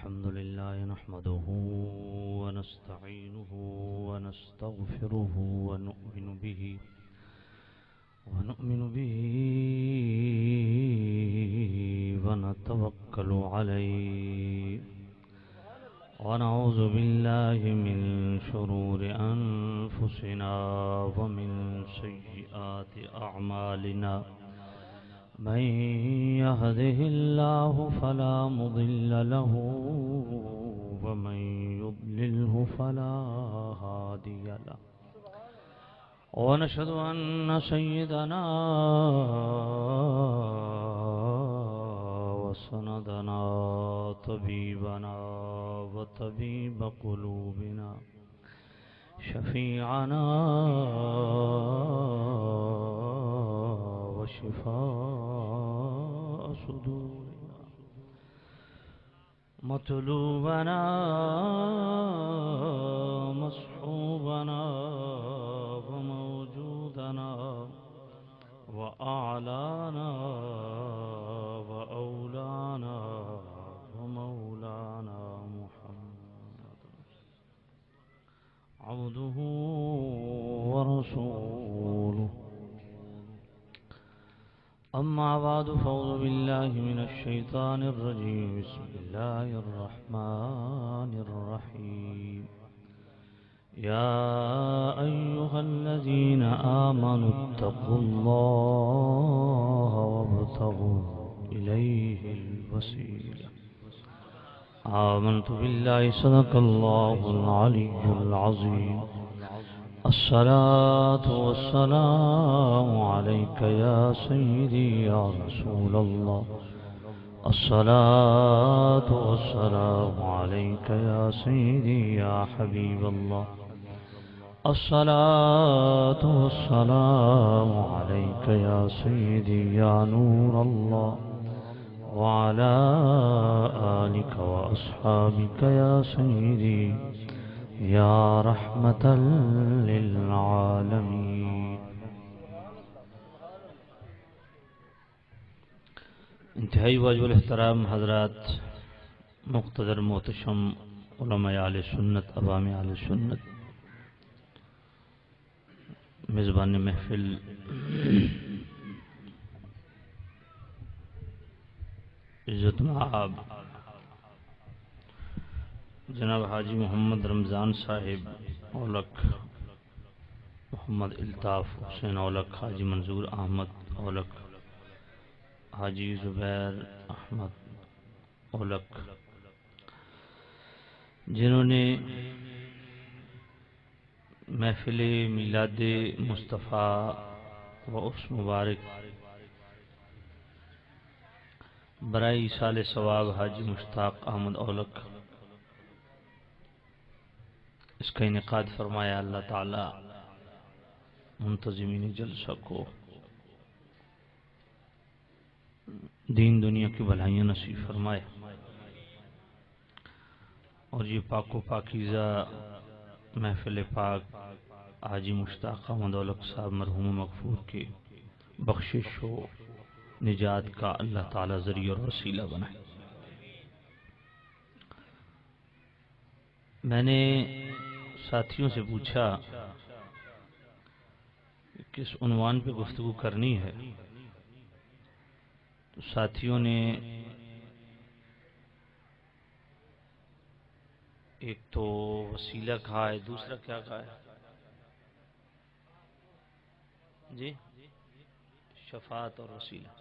الحمد لله نحمده ونستعينه ونستغفره ونؤمن به ونتوكل عليه ونعوذ بالله من شرور أنفسنا ومن سيئات أعمالنا من يهده الله فلا مضل له ومن يضلله فلا هادي له ونشهد أن سيدنا وسندنا طبيبنا وطبيب قلوبنا شفيعنا وشفاء صدورنا مطلوبنا مصحوبنا وموجودنا وأعلانا وأولانا ومولانا محمد عبده ورسوله أما بعد فأعوذ بالله من الشيطان الرجيم بسم الله الرحمن الرحيم يا أيها الذين آمنوا اتقوا الله وابتغوا إليه الوسيلة آمنت بالله صدق الله العلي العظيم الصلاة والسلام عليك يا سيدي يا رسول الله الصلاة والسلام عليك يا سيدي يا حبيب الله الصلاة والسلام عليك يا سيدي يا نور الله وعلى آلك وأصحابك يا سيدي يا رحمة للعالمين انتہائی واجب الاحترام حضرات، مقتدر محتشم علماء اہل سنت، عوام اہل سنت، میزبان محفل عزت مآب جناب حاجی محمد رمضان صاحب اولک، محمد الطاف حسین اولک، حاجی منظور احمد اولک، حاجی زبیر احمد اولک، جنہوں نے محفل میلاد مصطفیٰ و عرس مبارک برائے ایصال ثواب حاجی مشتاق احمد اولک اس کا انعقاد فرمایا، اللہ تعالی منتظمین جلسہ کو دین دنیا کی بھلائیاں نصیب فرمائے، اور یہ پاک و پاکیزہ محفل پاک حاجی مشتاق احمد اولک صاحب مرحوم مغفور کی بخشش و نجات کا اللہ تعالی ذریعہ اور وسیلہ بنائے۔ میں نے ساتھیوں سے پوچھا کہ کس عنوان پہ گفتگو کرنی ہے، تو ساتھیوں نے ایک تو وسیلہ کہا ہے، دوسرا کیا کہا ہے جی؟ شفاعت اور وسیلہ۔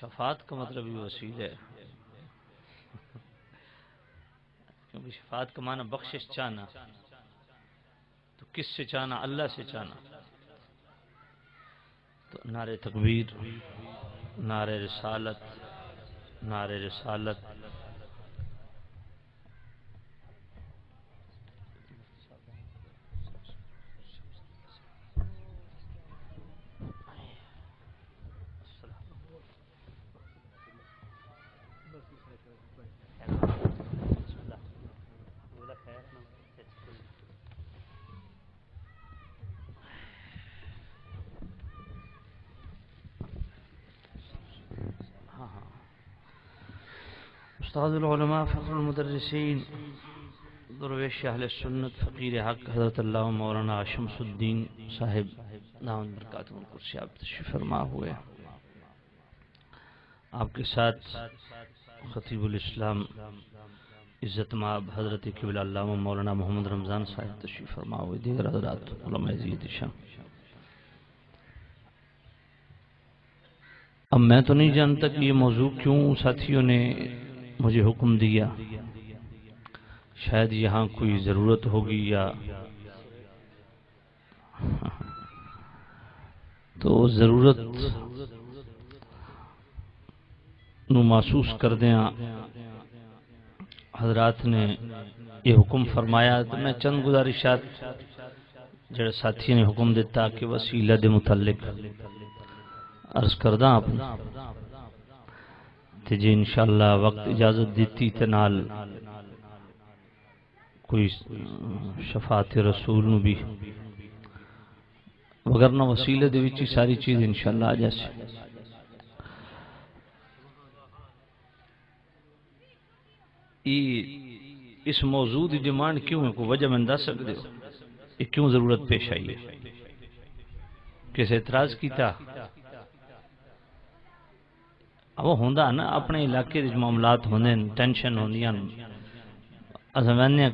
شفاعت کا مطلب یہ وسیلہ ہے، کیونکہ شفاعت کا معنی بخشش چاہنا، تو کس سے چاہنا؟ اللہ سے چاہنا۔ تو نعرہ تکبیر، نعرہ رسالت، نعرہ رسالت، استاد العلماء فخر المدرسین درویش اہل سنت فقیر حق حضرت اللہ مولانا شمس الدین صاحب دامت برکاتہ القدس آپ تشریف فرما ہوئے، آپ کے ساتھ خطیب الاسلام عزت مآب حضرت قبلہ علامہ مولانا محمد رمضان صاحب تشریف فرما ہوئے، دیگر حضرات علماء عزیز شان۔ اب میں تو نہیں جانتا کہ یہ موضوع کیوں ساتھیوں نے مجھے حکم دیا، شاید یہاں کوئی ضرورت ہوگی یا تو ضرورت نو محسوس کر دیں حضرات نے یہ حکم فرمایا، تو میں چند گزارشات جڑے ساتھی نے حکم دیتا کہ وسیلہ دے متعلق عرض کردہ آپ تے جی انشاءاللہ وقت اجازت دیتی تے نال کوئی شفاعت رسول نو بھی وگرنہ وسیلے دے وچ ساری چیز انشاءاللہ آ جائے۔ اس موضوع دی ڈیمانڈ کیوں ہے، کوئی وجہ میں دس سکتے ہو یہ کیوں ضرورت پیش آئی ہے؟ کس اعتراض کیتا؟ اب وہ ہوندہ نا اپنے علاقے دے معاملات ہوندے ٹینشن ہوندیاں،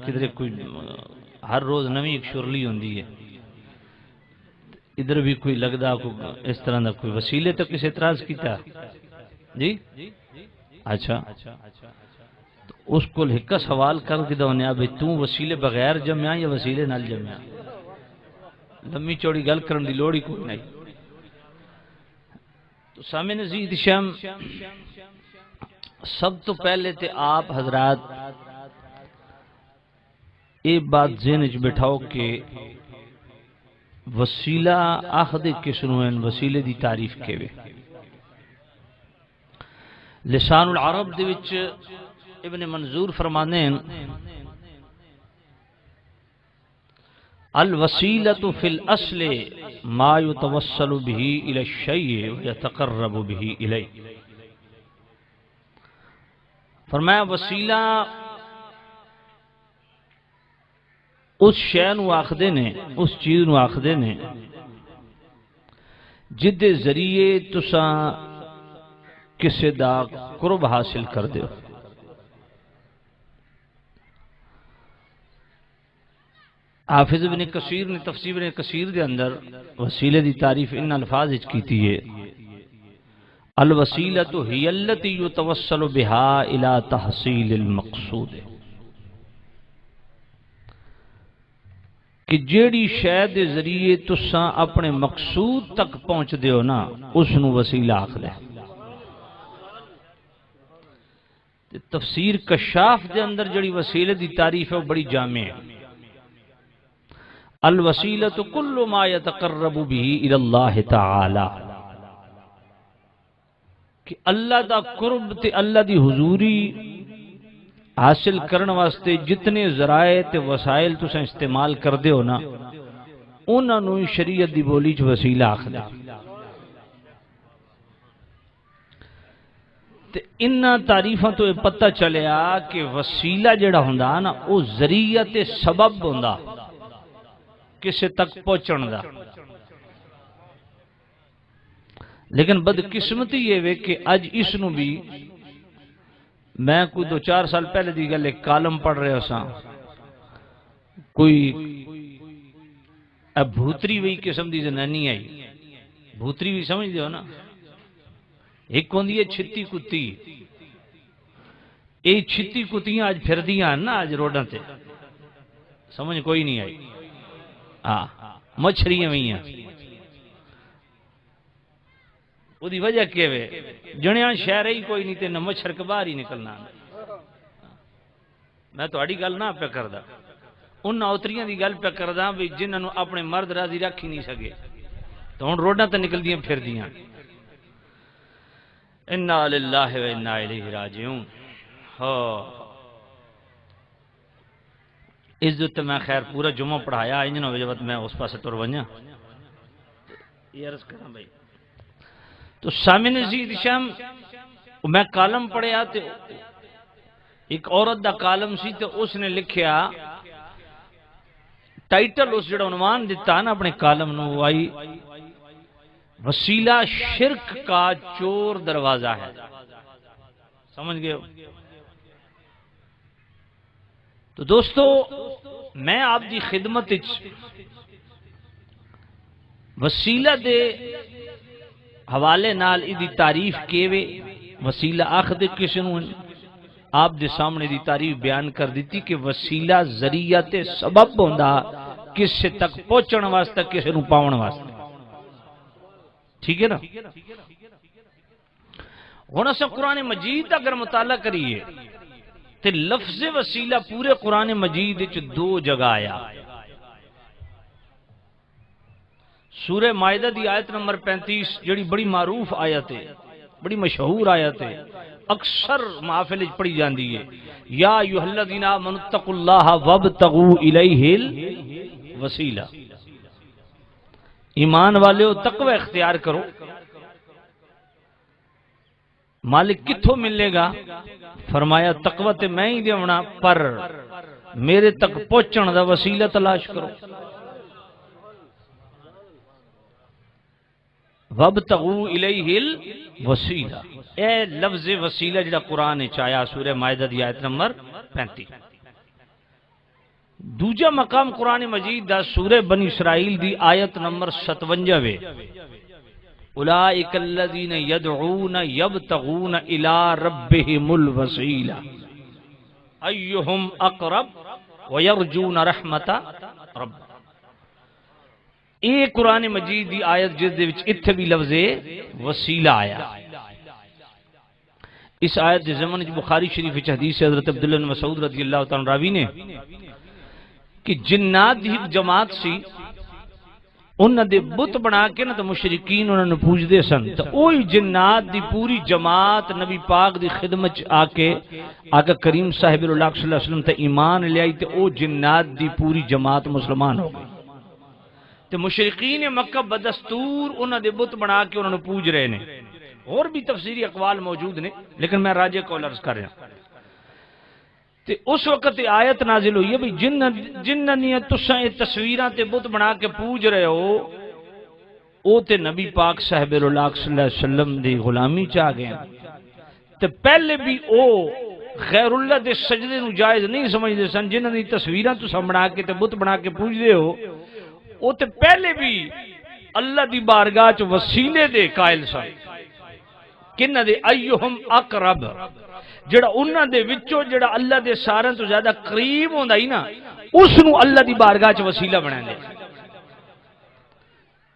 کدھر کوئی ہر روز نوی ایک شرلی ہوندی ہے، ادھر بھی کوئی لگدا اس طرح دا کوئی وسیلے تو کس اعتراض کیتا جی؟ اچھا اس کو ایک سوال کر کے دونیا بھئی توں وسیلے بغیر جمعہ یا وسیلے نال جمعہ؟ لمبی چوڑی گل کرن دی لوڑ ہی کوئی نہیں۔ تو سامعین عزیز شام، سب تو پہلے تے آپ حضرات ایک بات ذہن وچ بٹھاؤ کہ وسیلہ آخد کسنو ہیں، وسیلے دی تعریف کیوے؟ لسان العرب دے وچ ابن منظور فرمانے ہیں الوسیلۃ فی الاصل ما یتوسل به الی الشیء ویتقرب به الیہ۔ فرمایا وسیلہ اس شے نو آخدے نے، اس چیز نو آخدے نے جدے ذریعے تساں کسے دا قرب حاصل کر دیو۔ حافظ ابن کثیر نے تفسیر ابن کثیر دے اندر وسیلے دی تعریف ان الفاظ وچ کیتی ہے الوسیلۃ ہی التی یتوسل بها الی تحصیل المقصود، کہ جیڑی شے دے ذریعے تساں اپنے مقصود تک پہنچ دیو نا اس نو وسیلہ آکھدے۔ تفسیر کشاف دے اندر جڑی وسیلے دی تعریف ہے وہ بڑی جامع ہے۔ الوسیلۃ کل ما یتقرب به الی اللہ تعالی، کہ اللہ دا قرب تے اللہ دی حضوری حاصل کرن واسطے جتنے ذرائع تے وسائل تساں استعمال کر دے ہو نا انہاں نوں شریعت دی بولی چ وسیلہ آکھدے۔ تے انہاں تعریفاں تو یہ پتہ چلیا کہ وسیلہ جڑا ہوندا نا او ذریعہ تے سبب ہوندا کسے تک پہنچن دا، لیکن بدقسمتی یہ وے کہ اج اس نو بھی میں کوئی 2-4 سال پہلے دی گل ایک کالم پڑھ رہے ہو ساں، کوئی بھوتری وہی قسم دی زنانی آئی، بھوتری بھی سمجھ دیو نا، ایک ہوندی ہے چھتی کتی، یہ چھتی کتیاں آج پھر دیاں نا آج روڈاں تے، سمجھ کوئی نہیں آئی، مچھریاں ہوئی ہیں، وہ دی وجہ کیا ہے جنیاں شہر ہی کوئی نہیں تے نہ مچھر کے باہر ہی نکلنا۔ میں تو اڑی گل نہ پہ کردا، ان اوتریاں دی گل پہ کردا بھی جنہاں نو اپنے مرد راضی رکھ ہی نہیں سکے تو ہن روڈاں تے نکل دیاں پھر دیاں۔ انا للہ و انا الیہ راجعون۔ عزت میں خیر پورا جمعہ پڑھایا انجن ہو جب میں اس پاسے ٹر ونجا یہ عرض کرنا بھائی۔ تو سامعین عزیز شام میں کالم پڑھیا تے ایک عورت دا کالم سی تے اس نے لکھیا ٹائٹل اس جڑا عنوان دیتا نا اپنے کالم نو آئی وسیلہ شرک کا چور دروازہ ہے. سمجھ گئے ہو؟ تو دوستو میں آپ دی خدمت وسیلہ دے حوالے نال ای دی تعریف کیوے وسیلہ آخد کسی نو آپ دے سامنے دی تعریف بیان کر دیتی کہ وسیلہ ذریعہ تے سبب ہوندا کس تک پہنچن واسطے کسی نو پاون واسطے. ٹھیک ہے نا؟ ہن اساں قرآن مجید اگر مطالعہ کریے تے لفظ وسیلہ پورے قرآن مجید وچ 2 جگہ آیا. سورہ مائدہ دی آیت نمبر 35 جڑی بڑی معروف آیت ہے، بڑی مشہور آیت ہے، اکثر محافل وچ پڑھی جاندی ہے. یا ایھا الذین آمنوا اتقوا اللہ وابتغوا الیہ الوسیلہ. ایمان والےو تقوی اختیار کرو. مالک کتھوں ملے گا؟ فرمایا تقوی تے میں ہی دیونا پر میرے تک پہنچن دا وسیلہ تلاش کرو. وابتغوا الیہ الوسیلہ، اے لفظ وسیلہ جڑا قرآن وچ آیا سورہ مائدہ دی آیت نمبر 35. دوجا مقام قرآن مجید دا سورہ بنی اسرائیل دی آیت نمبر 57 اولئک الذین یدعون یبتغون الی ربہم الوسیلہ ایہم اقرب ویرجون رحمت رب. یہ قرآن مجید دی آیت جس دے وچ اتھے بھی لفظ وسیلہ آیا. اس آیت دے زمن بخاری شریف وچ حدیث حضرت عبداللہ بن مسعود رضی اللہ تعالی راوی نے کہ جنات دی ایک جماعت سی، انہاں دے بت بنا کے نا تو مشرکین انہاں نو پوج دے سن. تو اوہی جنات دی پوری جماعت نبی پاک دی خدمت آ کے آقا کریم صاحب اللہ صلی اللہ علیہ وسلم تے ایمان لے آئی. تے او جنات دی پوری جماعت مسلمان ہو گئی. تے مشرکین مکہ بدستور انہاں دے بت بنا کے انہاں نو پوج رہے نے. اور بھی تفسیری اقوال موجود نے لیکن میں راجع قول عرض کر رہا ہوں. تے اس وقت آیت نازل ہوئی ہے بھی جنہاں تساں اے تصویراں تے بت بنا کے پوج رہے ہو او تے نبی پاک صاحب اللہ صلی اللہ علیہ وسلم دی غلامی چاہ گئے. تے پہلے بھی او غیر اللہ دے سجدے نو جائز نہیں سمجھدے سن. جنہاں دی تصویراں تساں بنا کے تے بت بنا کے پوج دے ہو او تے پہلے بھی اللہ دی بارگاہ چ وسیلے دے قائل سن. کنہ دے ایہم اقرب، جڑا انہاں دے وچوں جڑا اللہ دے سارے تو زیادہ قریب ہوندا ہی نا اس نو اللہ دی بارگاہ چ وسیلہ بنا دے.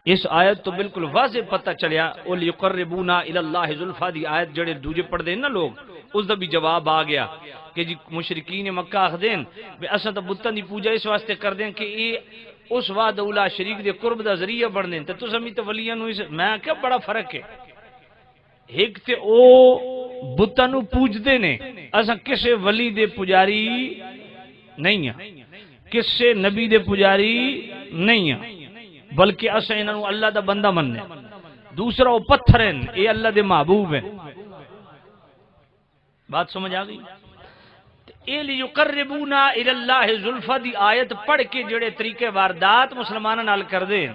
اس آیت تو بالکل واضح پتہ چلیا وَلْيُقَرِّبُونَا إِلَى اللَّهِ زُلْفَىٰ دی آیت جڑے دوجے پڑھ دین نا لوگ اس دا بھی جواب آ گیا کہ جی مشرکین مکہ آخ دین بے اساں تا بتاں دی پوجا اس واسطے کر دیں کہ اے اس وعدہ اولا شریک دے قرب دا ذریعہ بن دین. تے تساں بھی تے ولیاں نو میں کیا بڑا فرق ہے. ایک تے او بتاں نو پوجدے نے، اساں کسے ولی دے پجاری نہیں ہیں، کسے نبی دے پجاری نہیں ہیں، بلکہ اساں انہاں نو اللہ دا بندہ مننے. دوسرا او پتھر ہیں، اے اللہ دے محبوب ہیں. بات سمجھ آ گئی؟ اے لیقربونا الی اللہ زلفا دی آیت پڑھ کے جڑے طریقے واردات مسلماناں نال کر دے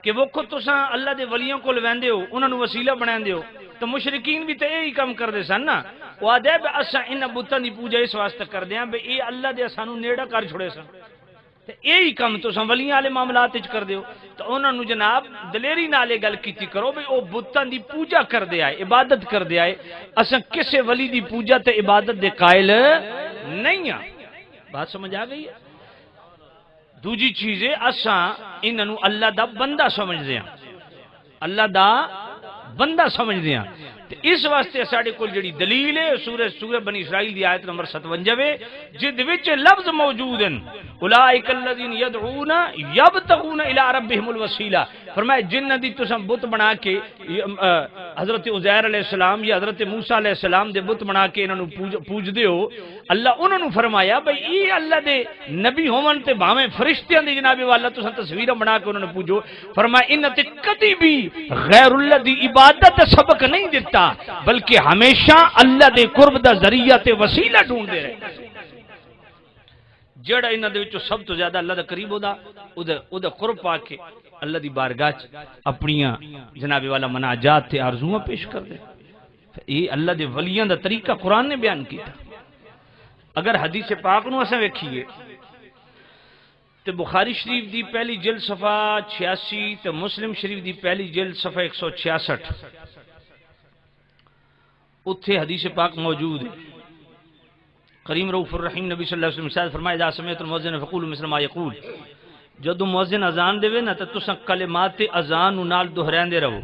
کہ وہ خود تساں اللہ دے ولیوں کول ویندے ہو انہاں نو وسیلہ بناندے ہو. تو مشرکین بھی تے یہی کام کر دے سن نا. وہ آدھے بے اساں انہاں بتاں دی پوجا اس واسطے کر دیاں بے اے اللہ دے سانو نیڑا کر چھڑے سن. تے یہی کام تساں ولیاں والے معاملات وچ کر دیو. تو انہاں نو جناب دلیری نال گل کیتی کرو بے او بتاں دی پوجا کر دے آئے، عبادت کر دے آئے. اساں کسے ولی دی پوجا تے عبادت دے قائل نہیں ہیں. بات سمجھ آ گئی ہے؟ دوجی چیز ہے اساں انہاں نو اللہ دا بندہ سمجھدے ہیں، اللہ دا بندہ سمجھدے ہیں. اس واسطے ساڈے کول جڑی دلیل ہے سورہ بنی اسرائیل دی آیت نمبر 57 جد وچ لفظ موجود ہیں اولئک الذین یدعون یبتغون الی ربہم الوسیلہ فرمایا جنہ دی تساں بت بنا کے حضرت عزیر علیہ السلام یا حضرت موسیٰ علیہ السلام دے بت بنا کے انہاں نو پوج دیو، اللہ انہاں نو فرمایا بھئی یہ اللہ دے نبی ہون تے بھاویں فرشتیاں دی جناب والا تساں تصویراں بنا کے انہاں نو پوجو، فرمایا انہاں تے کدی بھی غیر اللہ دی عبادت دا سبق نہیں دیتا بلکہ ہمیشہ اللہ دے قرب دا ذریعہ تے وسیلہ ڈھونڈتے رہے۔ جڑا انہاں دے وچوں سب تو زیادہ اللہ دا قریب او دا قرب پا کے اللہ دی بارگاہ اپنیاں جناب والا مناجات تے آرزوواں پیش کر دے۔ یہ اللہ دے ولیاں دا طریقہ قرآن نے بیان کیتا۔ اگر حدیث پاک نو اساں ویکھیے تے بخاری شریف دی پہلی جلد صفحہ 86 تے مسلم شریف دی پہلی جلد صفحہ 166 اتھے حدیث پاک موجود ہے۔ کریم رؤوف الرحیم نبی صلی اللہ علیہ وسلم نے فرمایا اذا سمعتم المؤذن فقولوا مثل ما يقول، جدو مؤذن اذان دے نا تے تساں کلمات اذان نال دہراندے رہو،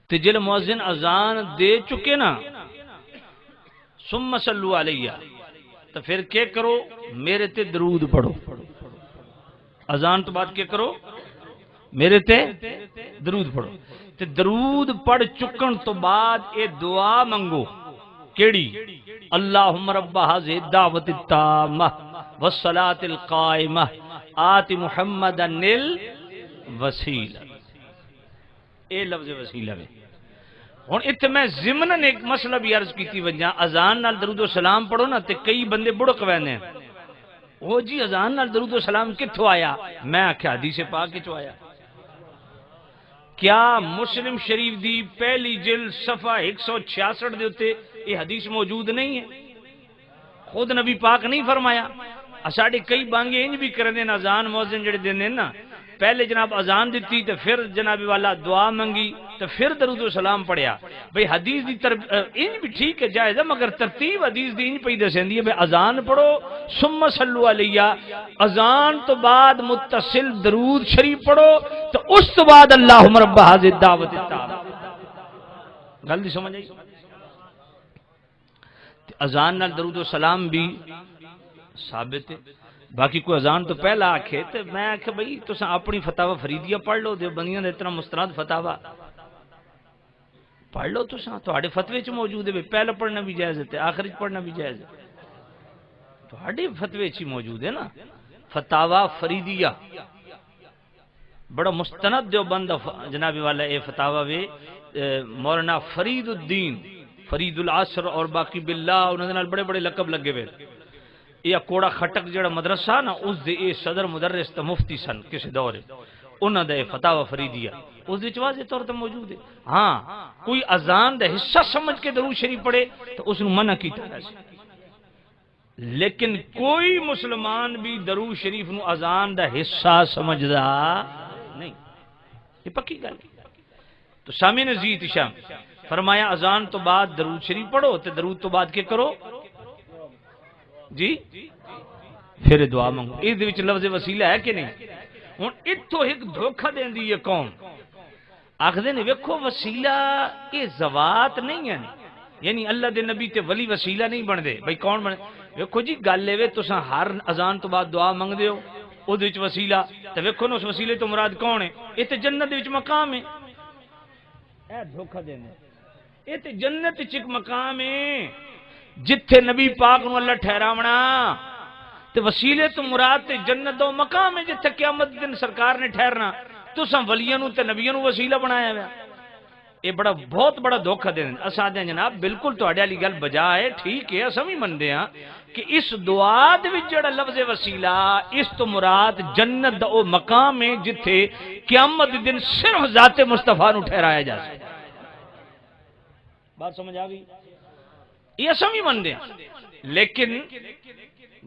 تے جل مؤذن اذان دے چکے نا ثم صلوا علیہ، تو پھر کیا کرو میرے تے درود پڑھو۔ اذان تو بعد کیا کرو میرے تے درود پڑھو، تے درود پڑھ چکن تو بعد اے دعا منگو کیڑی؟ اللہم رب هذه الدعوة التامة والصلاة القائمة آت محمدا الوسیلہ، اے لفظ وسیلہ میں ہن اتنے میں ضمناً ایک مسئلہ بھی عرض کیتی وجہ، اذان نال درود و سلام پڑھو نا تے کئی بندے بڑک ویندے ہیں وہ جی اذان نال درود و سلام کتھوں آیا؟ میں آکھیا حدیث پاک کتھوں آیا؟ کیا مسلم شریف دی پہلی جلد صفحہ 166 دے اتے یہ حدیث موجود نہیں ہے؟ خود نبی پاک نہیں فرمایا؟ اساڑے کئی بانگے انج بھی کرنے نا اذان مؤذن جڑے دیندے نا پہلے جناب اذان دیتی تے پھر جناب والا دعا منگی تے پھر درود و سلام پڑھیا۔ بھئی حدیث دی انج بھی ٹھیک ہے جائز ہے، مگر ترتیب حدیث دی انج پئی دسیندی ہے بھئی اذان پڑھو ثم صلوا علیہ، اذان تو بعد متصل درود شریف پڑھو تو اس تو بعد اللہم رب هذه الدعوة التامة۔ گل دی سمجھ آئی؟ اذان نال درود و سلام بھی ثابت ہے، باقی کوئی اذان تو پہلا آکھے تو میں آکھے بھئی تساں اپنی فتاوی فریدیہ پڑھ لو، دیوبندیاں دے اتنا مستند فتاوی پڑھ لو تساں، تہاڈے فتوی چ موجود ہے پہلا پڑھنا بھی جائز ہے آخر چ پڑھنا بھی جائز ہے، تہاڈے فتوی چ موجود ہے نا فتاوی فریدیہ، بڑا مستند دیوبند جناب والا اے فتاوی وے مولانا فرید الدین فرید العصر اور باقی باللہ انہوں نے بڑے بڑے لقب لگے ہوئے۔ یہ کوڑا خٹک جڑا مدرسہ نا اس دے اے صدر مدرس تے مفتی سن کسی دور انہاں دا فتاوی فریدیہ اس وچ واضح طور تے موجود ہے۔ ہاں کوئی اذان دا حصہ سمجھ کے درود شریف پڑھے تو اس نو منع کیتا ہے، لیکن کوئی مسلمان بھی درود شریف نو اذان دا حصہ سمجھدا نہیں، یہ پکی گل۔ تو سامعین عزیز شام فرمایا اذان تو بعد درود شریف پڑھو تے درود تو بعد کیا کرو جی پھر دعا منگو۔ اس دے وچ لفظ وسیلہ ہے کہ نہیں؟ ہن اتھوں ایک دھوکھا دیندی ہے قوم، آکھدے نے ویکھو وسیلہ یہ ذوات نہیں ہیں، یعنی اللہ دے نبی تے ولی وسیلہ نہیں بندے، بھئی کون بنے؟ ویکھو جی گل اے تساں ہر اذان تو بعد دعا منگدے ہو او دے وچ وسیلہ تے ویکھو نا اس وسیلے تو مراد کون ہے؟ یہ تے جنت دے وچ مقام ہے، اے دھوکھا دیندے یہ تے جنت وچ ایک مقام ہے جتھے نبی پاک نو اللہ ٹھہراونا، تے وسیلے تو مراد تے جنت دو مقام ہے جتھے قیامت دن سرکار نے ٹھہرنا، تساں ولیاں نو تے نبیاں نو وسیلہ بنایا ہوا۔ یہ بڑا بہت بڑا دھوکھا دے دیں۔ اساں دے جناب بالکل تہاڈے والی گل بجا ہے، ٹھیک ہے اساں بھی مندے ہاں کہ اس دعا دے وچ جڑا لفظ وسیلہ اس تو مراد جنت دا او مقام ہے جتھے قیامت دن صرف ذات مصطفیٰ نو ٹھہرایا جا سکتا۔ بات سمجھ آ گئی؟ یہ اساں بھی مندے ہاں، لیکن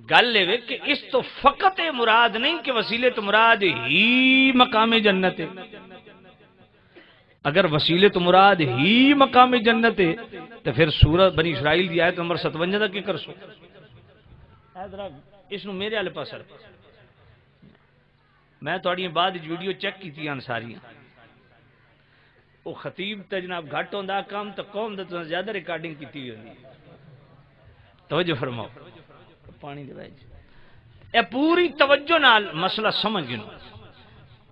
گل ہے کہ اس تو فقط مراد نہیں کہ وسیلے تو مراد ہی مقام جنت ہے۔ اگر وسیلے تو مراد ہی مقام جنت ہے تو پھر سورہ بنی اسرائیل دی آیت نمبر 57 دا کی کر سو؟ اس نو میرے والے پاس میں تھوڑی بعد ویڈیو چیک کی تھی ساریاں، وہ خطیب تے جناب گھٹ ہوندا کام تو قوم دے تو زیادہ ریکارڈنگ کیتی ہوندی۔ توجہ فرماؤ، پانی دے وچ اے پوری توجہ نال مسئلہ سمجھ گنو۔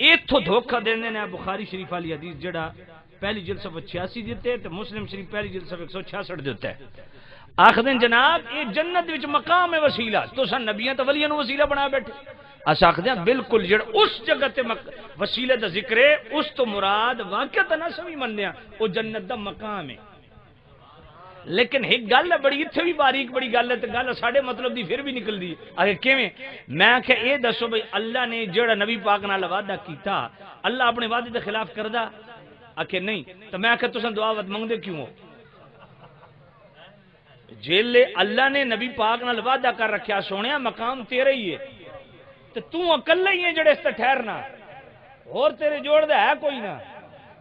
ایتھو دھوکہ دینے نے بخاری شریف والی حدیث جڑا پہلی جلد صفحہ 86 دیتے تے مسلم شریف پہلی جلد صفحہ 166 دیتا ہے. آخدین جناب یہ جنت وچ مقام ہے وسیلہ تو سن نبیاں تے ولیاں نو وسیلہ بنا بیٹھے. اس آخدین بالکل جڑا اس جگہ تے وسیلے دا ذکر ہے اس تو مراد واقعہ نہ سمجھ منیا او جنت دا مقام ہے. لیکن ایک گل ہے بڑی اتنے بھی باریک بڑی گل ہے تو گل ساڈے مطلب دی پھر بھی نکل دی آگے کیویں میں کہ اے دسو بھئی اللہ نے جڑا نبی پاک نال وعدہ کیتا اللہ اپنے وعدے دے خلاف کردا آکھے نہیں تو میں کہ تساں دعا وت منگدے کیوں ہو جیلے اللہ نے نبی پاک نال وعدہ کر رکھیا سونیا مقام تیرا ہی ہے تے تو اکلا ہی ہے جڑے اس تے ٹھہرنا اور تیرے جوڑ دا ہے کوئی نہ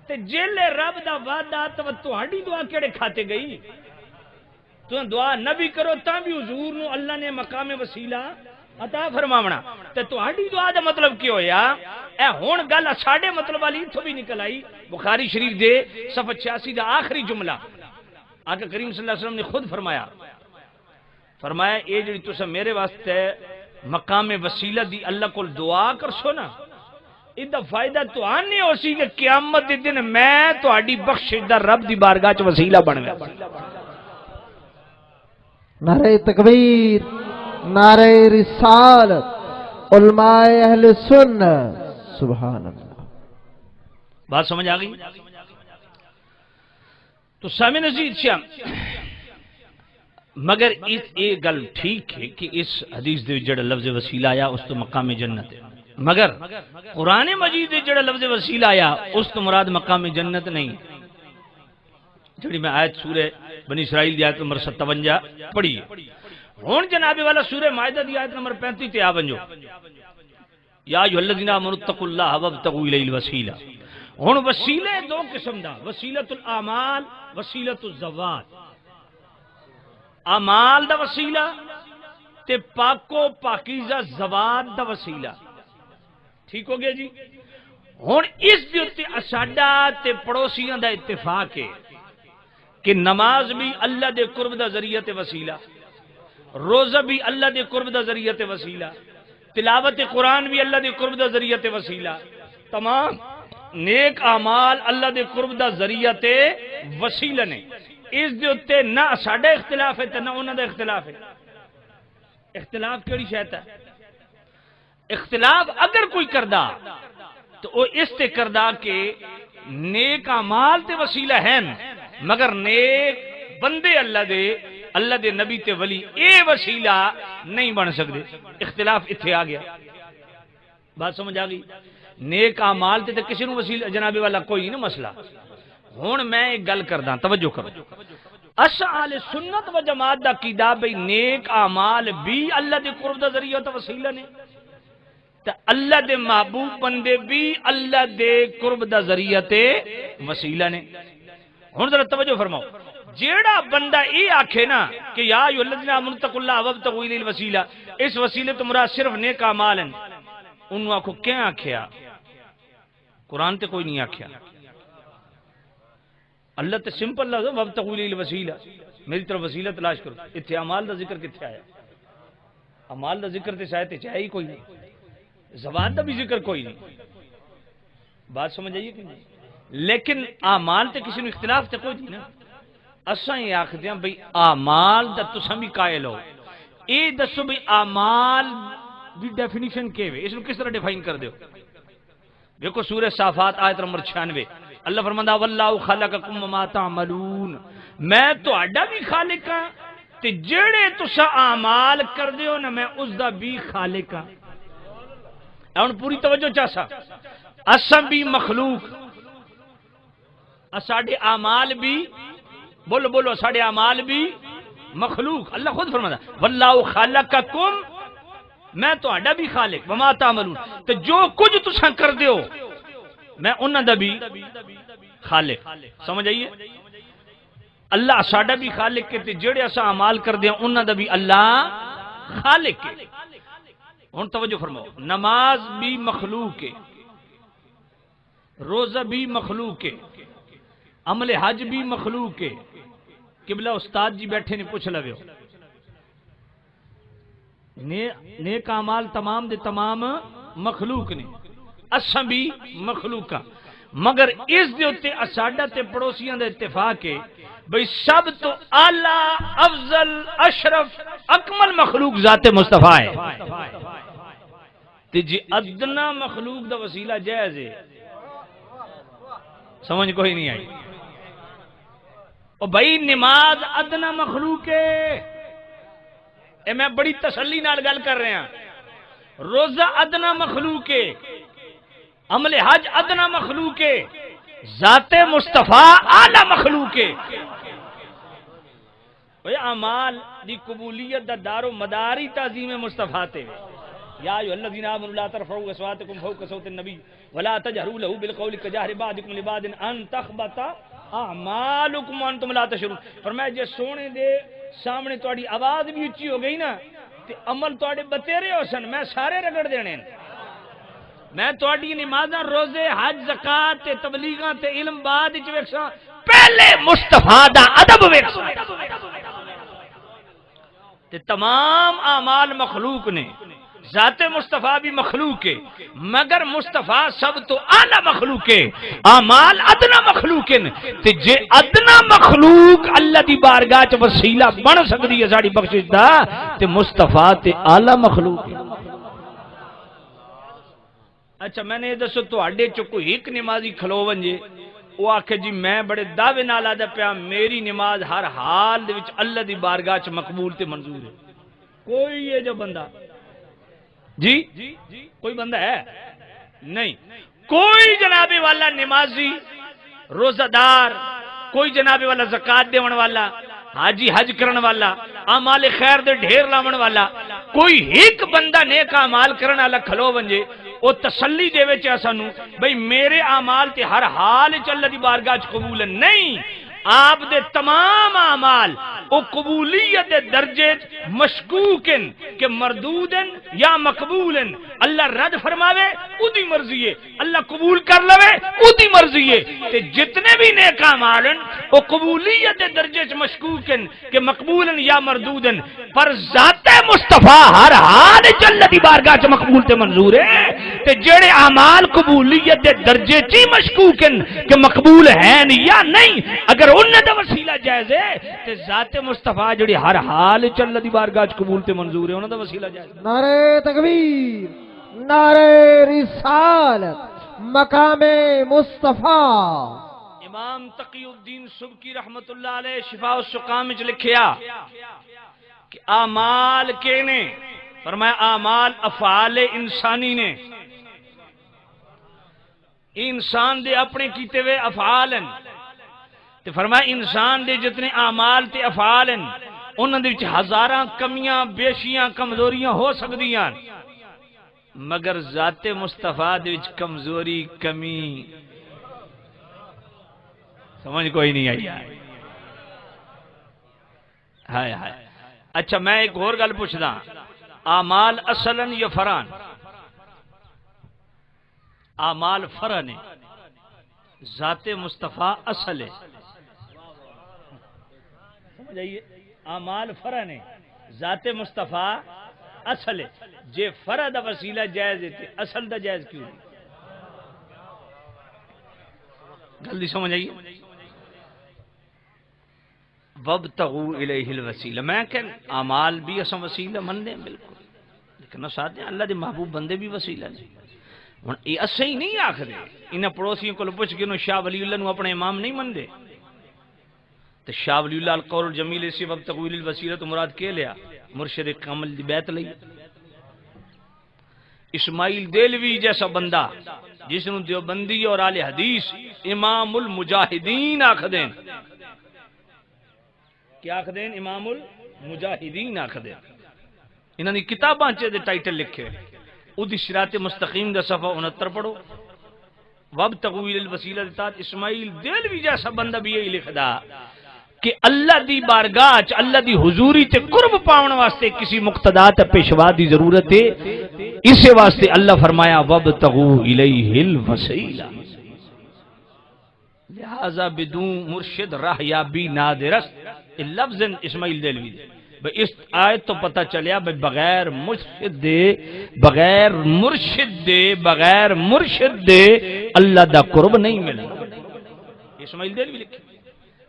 تے جیلے رب دا وعدہ تو تہاڈی دعا کیڑے کھاتے گئی تو دعا نہ بھی کرو تا بھی حضور نو اللہ نے مقام وسیلہ عطا فرماونا تے تہاڈی دعا دا مطلب کی ہویا اے ہن گل ساڈے مطلب والی تو بھی نکل آئی. بخاری شریف دے صفحہ 86 دا آخری جملہ آقا کریم صلی اللہ علیہ وسلم نے خود فرمایا اے جڑی تساں میرے واسطے مقام وسیلہ دی اللہ کول دعا کرسو نا ادا فائدہ تو آنے ہو سی کہ قیامت دے دن میں تہاڈی بخشش دا رب دی بارگاہ چ وسیلہ بن گیا. نعرہ تکبیر، نعرہ رسالت، علماء اہل سنت، سبحان اللہ. بات سمجھ آ گئی؟ تو سامع عزیز شام مگر اس ایک گل ٹھیک ہے کہ اس حدیث دے جڑا لفظ وسیلہ آیا اس تو مقام جنت ہے مگر قرآن مجید دے جڑا لفظ وسیلہ آیا اس تو مراد مقام جنت نہیں. جڑی میں آیت سورہ بنی اسرائیل دی آیت نمبر 57 پڑھی ہے. ہن جناب والا سورہ مائدہ دی آیت نمبر 35 تے آ ونجو یا ایھا الذین آمنوا اتقوا اللہ وابتغوا الیہ الوسیلہ. ہن وسیلے دو قسم دا وسیلۃ الاعمال وسیلۃ الزوات. اعمال دا وسیلہ تے پاکو پاکیزہ زوات دا وسیلہ. ٹھیک ہو گیا جی. ہن اس دے اوتے ساڈا تے پڑوسیاں دا اتفاق ہے کہ نماز بھی اللہ دے قرب دا ذریعہ تے وسیلہ، روزہ بھی اللہ دے قرب دا ذریعہ تے وسیلہ، تلاوت قرآن بھی اللہ دے قرب دا ذریعہ تے وسیلہ، تمام نیک اعمال اللہ دے قرب دا ذریعہ تے وسیلہ نے. اس دے اوتے نہ ساڈا اختلاف ہے تے نہ انہاں دا اختلاف ہے. اختلاف کیڑی شے ہے؟ اختلاف اگر کوئی کردا تو وہ اس تے کردا کہ نیک اعمال تے وسیلہ ہیں مگر نیک بندے اللہ دے نبی تے ولی اے وسیلہ نہیں بن سکتے. اختلاف اتھے آ گیا. بات سمجھ آ گئی؟ نیک اعمال تے کسی نو وسیلہ جناب والا کوئی نہیں مسئلہ. ہن میں ایک گل کردا توجہ کرو. اہل سنت و جماعت دا عقیدہ بھئی نیک اعمال بھی اللہ دے قرب دا ذریعہ تے وسیلہ نے تے اللہ دے محبوب بندے بھی اللہ دے قرب دا ذریعہ تے وسیلہ نے. ہن ذرا توجہ فرماؤ. جیڑا بندہ یہ آکھے نا کہ یا ایھا الذین آمنوا اتقوا اللہ وابتغوا الیہ الوسیلہ اس وسیلے تو مراد صرف نیک اعمال ہیں انہوں آکھو کیا آکھیا؟ قرآن تے کوئی نہیں آکھیا. اللہ تے سمپل لفظ وابتغوا الیہ الوسیلہ میری طرف وسیلہ تلاش کرو. اتھے اعمال دا ذکر کتھے آیا؟ اعمال دا ذکر تے شاید چاہے ہی کوئی نہیں. زوات دا بھی ذکر کوئی نہیں. بات سمجھ آئیے کہ نہیں؟ لیکن اعمال تے کسی نے اختلاف تے کوئی نہیں نا. اساں یہ آکھدے ہیں بھئی اعمال دا تساں بھی قائل ہو. اے دسو بھئی اعمال دی ڈیفینیشن کیا ہے؟ اس کو کس طرح ڈیفائن کر دیو؟ دیکھو سورہ صافات آیت نمبر 96 اللہ فرماندا واللہ خلقکم وما تعملون. میں تہاڈا بھی خالق ہاں تے جڑے تساں اعمال کردے ہو نا میں اس دا بھی خالق ہاں. ہن پوری توجہ چاسا. اساں بھی مخلوق ساڈے اعمال بھی بولو ساڈے اعمال بھی مخلوق. اللہ خود فرماتا واللہ خلقکم میں تہاڈا بھی خالق وما تعملون تے جو کچھ تساں کردے ہو میں انہاں دا بھی خالق. سمجھ آئیے؟ اللہ ساڈا بھی خالق تے جڑے اساں اعمال کردے ہیں انہاں دا بھی اللہ خالق ہے. ہن توجہ فرماؤ. نماز بھی مخلوق ہے، روزہ بھی مخلوق ہے، عمل حج بھی مخلوق ہے. قبلہ استاد جی بیٹھے نے پوچھ لو نیک اعمال تمام دے تمام مخلوق نے. اساں بھی مخلوق ہاں، مگر اس دے اوتے ساڈا تے پڑوسیاں دا اتفاق ہے بھئی سب تو اعلی افضل اشرف اکمل مخلوق ذات مصطفیٰ ہے تے جی ادنا مخلوق دا وسیلہ جائز ہے، سمجھ کوئی نہیں آئی؟ او بھائی نماز ادنا مخلوق ہے، اے میں بڑی تسلی نال گل کر رہا ہاں، روزہ ادنا مخلوق ہے، عمل حج ادنا مخلوق ہے، ذات مصطفیٰ اعلی مخلوق ہے۔ بھئی اعمال دی قبولیت دا دار و مداری تعظیم مصطفیٰ تے یا ایھا الذین آمنوا لا ترفعوا اصواتکم فوق صوت النبی ولا تجهروا له بالقول كجهر بعضکم لبعض ان تحبط اعمالکم وانتم لا تشعرون۔ فرمایا جے سونے دے سامنے تہاڈی آواز بھی اچھی ہو گئی نا تے عمل تہاڈے بتیرے ہو سن میں سارے رگڑ دینے، میں تہاڈی نمازاں روزے حج زکات تے تبلیغاں تے علم بعد وچ ویکھاں، پہلے مصطفیٰ دا ادب ویکھاں تے تمام اعمال مخلوق نے، ذات مصطفیٰ بھی مخلوق ہے مگر مصطفیٰ سب تو اعلی مخلوق ہے، اعمال ادنا مخلوق ہیں تے جے ادنا مخلوق اللہ دی بارگاہ چ وسیلہ بن سکدی ہے ساڈی بخشش دا تے مصطفیٰ تے اعلی مخلوق ہے۔ اچھا میں نے دسو تواڈے چ کوئی ایک نمازی کھلو ونجے وہ آکھے جی میں بڑے دعوے نال آدا پیا میری نماز ہر حال دے وچ اللہ دی بارگاہ چ مقبول تے منظور ہے، کوئی یہ جو بندہ جی کوئی بندہ ہے نہیں، کوئی جناب والا نمازی روزہ دار، کوئی جناب والا زکات دیون والا، حاجی حج کرن والا، اعمال خیر دے ڈھیر لاون والا، کوئی ایک بندہ نیک اعمال کرن والا کھلو ونجے او تسلی دے وچ سانو بھئی میرے اعمال تے ہر حال وچ اللہ دی بارگاہ وچ قبول نہیں، آپ دے تمام اعمال او قبولیت دے درجے مشکوکن کہ مردودن یا مقبولن، اللہ رد فرماوے او دی مرضی ہے، اللہ قبول کر لوے او دی مرضی ہے، تے جتنے بھی نیک اعمال ہیں او قبولیت دے درجے چ مشکوکن کہ مقبولن یا مردودن، پر ذات مصطفیٰ ہر حال وچ اللہ دی بارگاہ چ مقبول تے منظور ہے، تے جڑے اعمال قبولیت دے درجے چ مشکوکن کہ مقبول ہیں یا نہیں، اگر انہاں دا وسیلہ جائز ہے تے ذات مصطفیٰ جڑی ہر حال وچ اللہ دی بارگاہ وچ قبول تے منظور ہے انہاں دا وسیلہ جائز ہے۔ نعرہ تکبیر، نعرہ رسالت، مقام مصطفیٰ۔ امام تقی الدین سبکی رحمت اللہ علیہ شفاء السقام وچ لکھیا کہ اعمال کے نے، فرمایا اعمال افعال انسانی نے، انسان دے اپنے کیتے ہوئے افعال ہیں تے فرمایا انسان دے جتنے اعمال تے افعال ہیں انہاں دے وچ ہزاراں کمیاں بیشیاں کمزوریاں ہو سکدیاں مگر ذات مصطفیٰ دے وچ کمزوری کمی سمجھ کوئی نہیں آئی۔ ہائے ہائے، اچھا میں ایک اور گل پوچھدا، اعمال اصلاً یا فرعاً؟ اعمال فرع نے، ذات مصطفیٰ اصل ہے، سمجھ آئیے، اعمال فرع نے، ذات مصطفیٰ اصل ہے، جے فرع دا وسیلہ جائز ہے اصل دا جائز کیوں نہیں؟ گل دی سمجھ آئیے۔ وابتغوا الیہ الوسیلہ، میں کہ اعمال بھی اساں وسیلہ من دیں بالکل، لیکن ساتھ ہیں اللہ دے محبوب بندے بھی وسیلہ نہیں۔ ہن یہ اسے ہی نہیں آکھدے، انہاں پڑوسیوں کو پوچھ کے شاہ ولی اللہ نو اپنے امام نہیں مندے تو شاہ ولی اللہ القول الجمیل اسی وابتغوا الیہ الوسیلہ تو مراد کے لیا مرشد کامل دی بیعت لئی۔ اسماعیل دہلوی جیسا بندہ جس نے دیوبندی اور اہل حدیث امام المجاہدین آکھدیں، کیا آکھدیں؟ امام المجاہدین آکھدیں، انہاں دی کتاباں چ دے ٹائٹل لکھے، اودی صراط مستقیم دا صفحہ 69 پڑھو، وابتغوا الی الوسیلہ تحت اسماعیل دہلوی جیسا بندہ بھی یہی لکھدا کہ اللہ دی بارگاہ چ اللہ دی حضوری تے قرب پاون واسطے کسی مقتدا تے پیشوا دی ضرورت ہے، اس واسطے اللہ فرمایا وابتغوا الیہ الوسیلہ، لہذا بدون مرشد راہ یابی نادر است، لفظ اسماعیل دہلوی اس آیت تو پتہ چلیا بغیر مرشد دے اللہ دا قرب نہیں ملنا. اسماعیل دل بھی لکھی.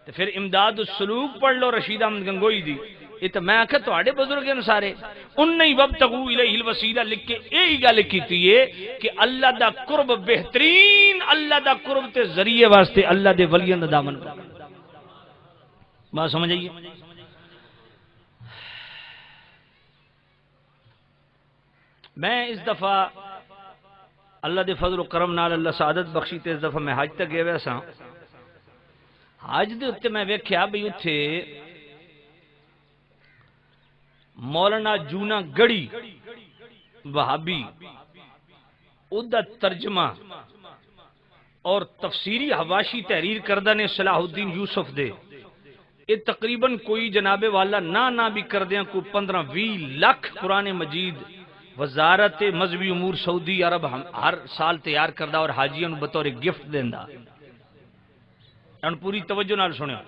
تو پھر امداد السلوک پڑھ لو رشید احمد گنگوئی دی. یہ تو میں آخر تھوڑے بزرگ ہیں سارے انہیں ہی وابتغوا الیہ الوسیلہ لکھ کے یہی گل کیتی ہے کہ اللہ دا قرب بہترین اللہ دا قرب تے ذریعے واسطے اللہ دے ولیاں دا دامن پکڑ. بات سمجھ آئیے. میں اس دفعہ اللہ دے فضل و کرم نال اللہ سعادت بخشی تے اس دفعہ میں حج تک گیا سا. حج دے اتنے میں ویکھیا بھئی اتھے مولانا جونا گڑی وہابی ادا ترجمہ اور تفسیری حواشی تحریر کردہ نے صلاح الدین یوسف دے یہ تقریباً کوئی جناب والا نہ بھی کردیاں کو 15-20 لاکھ قرآن مجید وزارت مذہبی امور سعودی عرب ہر سال تیار کردہ اور حاجیاں بطور گفٹ دیندہ. ان پوری توجہ نال سنیا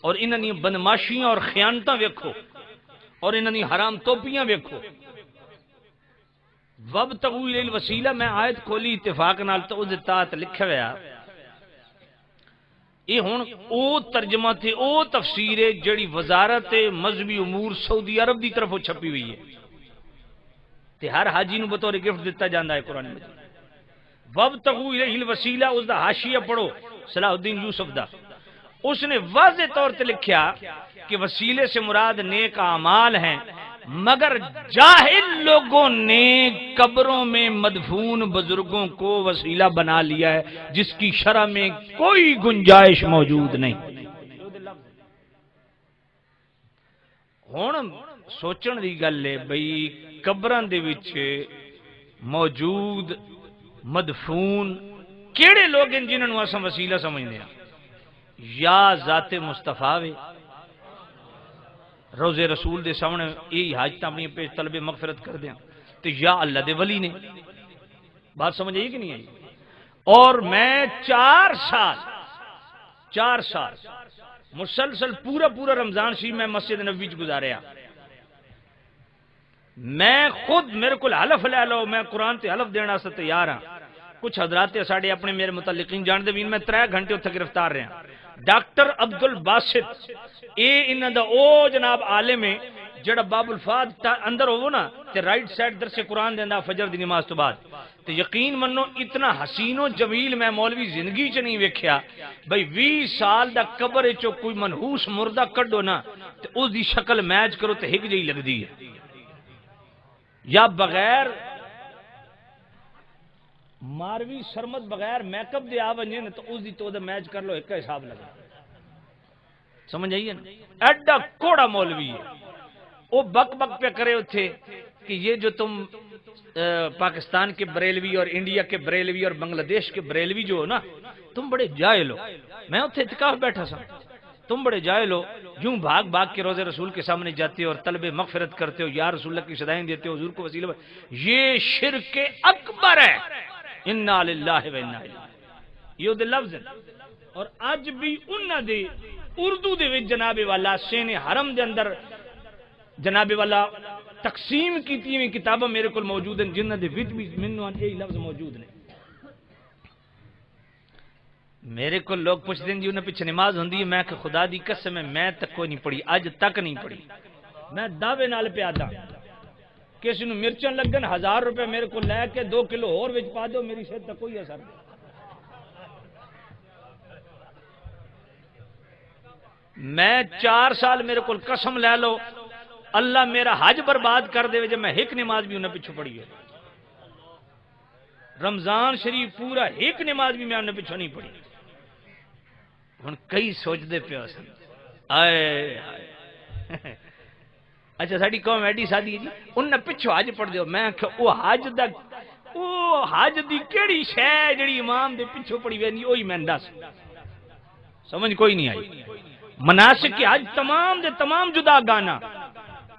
اور انہاں دی بدماشیاں اور خیانتاں ویکھو اور انہاں دی حرام توپیاں ویکھو. وابتغوا الیہ الوسیلہ میں آیت کھولی اتفاق نال تو اس تحت لکھا ہوا یہ ہن او ترجمہ تے او تفسیر ہے جڑی وزارت مذہبی امور سعودی عرب دی طرفوں چھپی ہوئی ہے تے ہر حاجی نو بطور گفٹ دیتا جاندا ہے قرآن مجید. وابتغوا الیہ الوسیلہ اس دا حاشیہ پڑھو صلاح الدین یوسف دا. اس نے واضح طور تے لکھیا کہ وسیلے سے مراد نیک اعمال ہیں مگر جاہل لوگوں نے قبروں میں مدفون بزرگوں کو وسیلہ بنا لیا ہے جس کی شرع میں کوئی گنجائش موجود نہیں. ہن سوچن دی گل ہے بھئی قبراں دے وچ موجود مدفون کیڑے لوگ ہیں جنہاں نوں اساں وسیلہ سمجھنے ہیں؟ یا ذات مصطفیٰ وے روزے رسول دے سامنے یہی حاجت اپنی پیش طلب مغفرت کر دیا تو یا اللہ دے ولی نے. بات سمجھ آئی کہ نہیں آئی؟ اور میں 4 سال مسلسل پورا رمضان شریف میں مسجد نبوی وچ گزاریا. میں خود میرے کو حلف لے لو میں قرآن تے حلف دینا سے تیار ہاں. کچھ حضرات ساڑھے اپنے میرے متعلقین جان دے بھی میں 3 گھنٹے اتھے گرفتار رہے ہیں. ڈاکٹر عبد الباسط اے انہاں دا او جناب عالم ہے جڑا باب الفاد اندر ہوو نا تے رائٹ سائڈ درس قرآن دیندا فجر دی نماز تو بعد تے یقین منو اتنا حسین و جمیل میں مولوی زندگی چ نہیں ویکھیا. بھئی 20 سال دا قبر چو کوئی منحوس مردہ کڈو نا تے اس دی شکل میچ کرو تے ہک جئی لگدی ہے. یا بغیر ماروی شرمت بغیر میک اپ دے آونجے نا تو اس دی تو دے میچ کر لو ایک حساب لگا. سمجھ آئیے نا؟ ایڈا کوڑا مولوی ہے وہ بک پہ کرے اتھے کہ یہ جو تم پاکستان کے بریلوی اور انڈیا کے بریلوی اور بنگلہ دیش کے بریلوی جو ہو نا تم بڑے جاہل ہو. میں اتھے اعتکاف بیٹھا سا. تم بڑے جاہل ہو یوں بھاگ کے روزے رسول کے سامنے جاتے ہو اور طلب مغفرت کرتے ہو یا رسول اللہ کی صدائیں دیتے ہو حضور کو وسیلہ. یہ شرک اکبر ہے. انا للہ و انا الیہ یہ دے لفظ ہیں. اور اج بھی انہاں دے اردو دے وچ جناب والا سین حرم دے اندر جناب والا تقسیم کیتی ہوئی کتاباں میرے کول موجود ہیں جنہاں دے وچ بھی مینوں یہی لفظ موجود نے. میرے کو لوگ پوچھتے ہیں جی انہیں پیچھے نماز ہوندی ہے میں کہ خدا دی قسم میں تک کوئی نہیں پڑھی اج تک نہیں پڑھی. میں دعوے نال پہ آدا کسی نو مرچن لگن 1000 روپے میرے کو لے کے 2 کلو اور وچ پا دو میری صحت تک کوئی اثر نہیں. میں 4 سال میرے کو قسم لے لو اللہ میرا حج برباد کر دے جب میں ایک نماز بھی انہیں پیچھو پڑھی ہے. رمضان شریف پورا ایک نماز بھی میں انہیں پیچھو نہیں پڑھی. ہن کئی سوچ دے پہ سن آئے اچھا ساڑی قوم ایڈی سادی جی انہیں پیچھو حج پڑھ دیو. میں کہ او حج دی کیڑی شے جڑی امام دے پیچھو پڑھی وے نہیں وہی میں دس سمجھ کوئی نہیں آئی. مناسک کی حج تمام دے تمام جدا گانا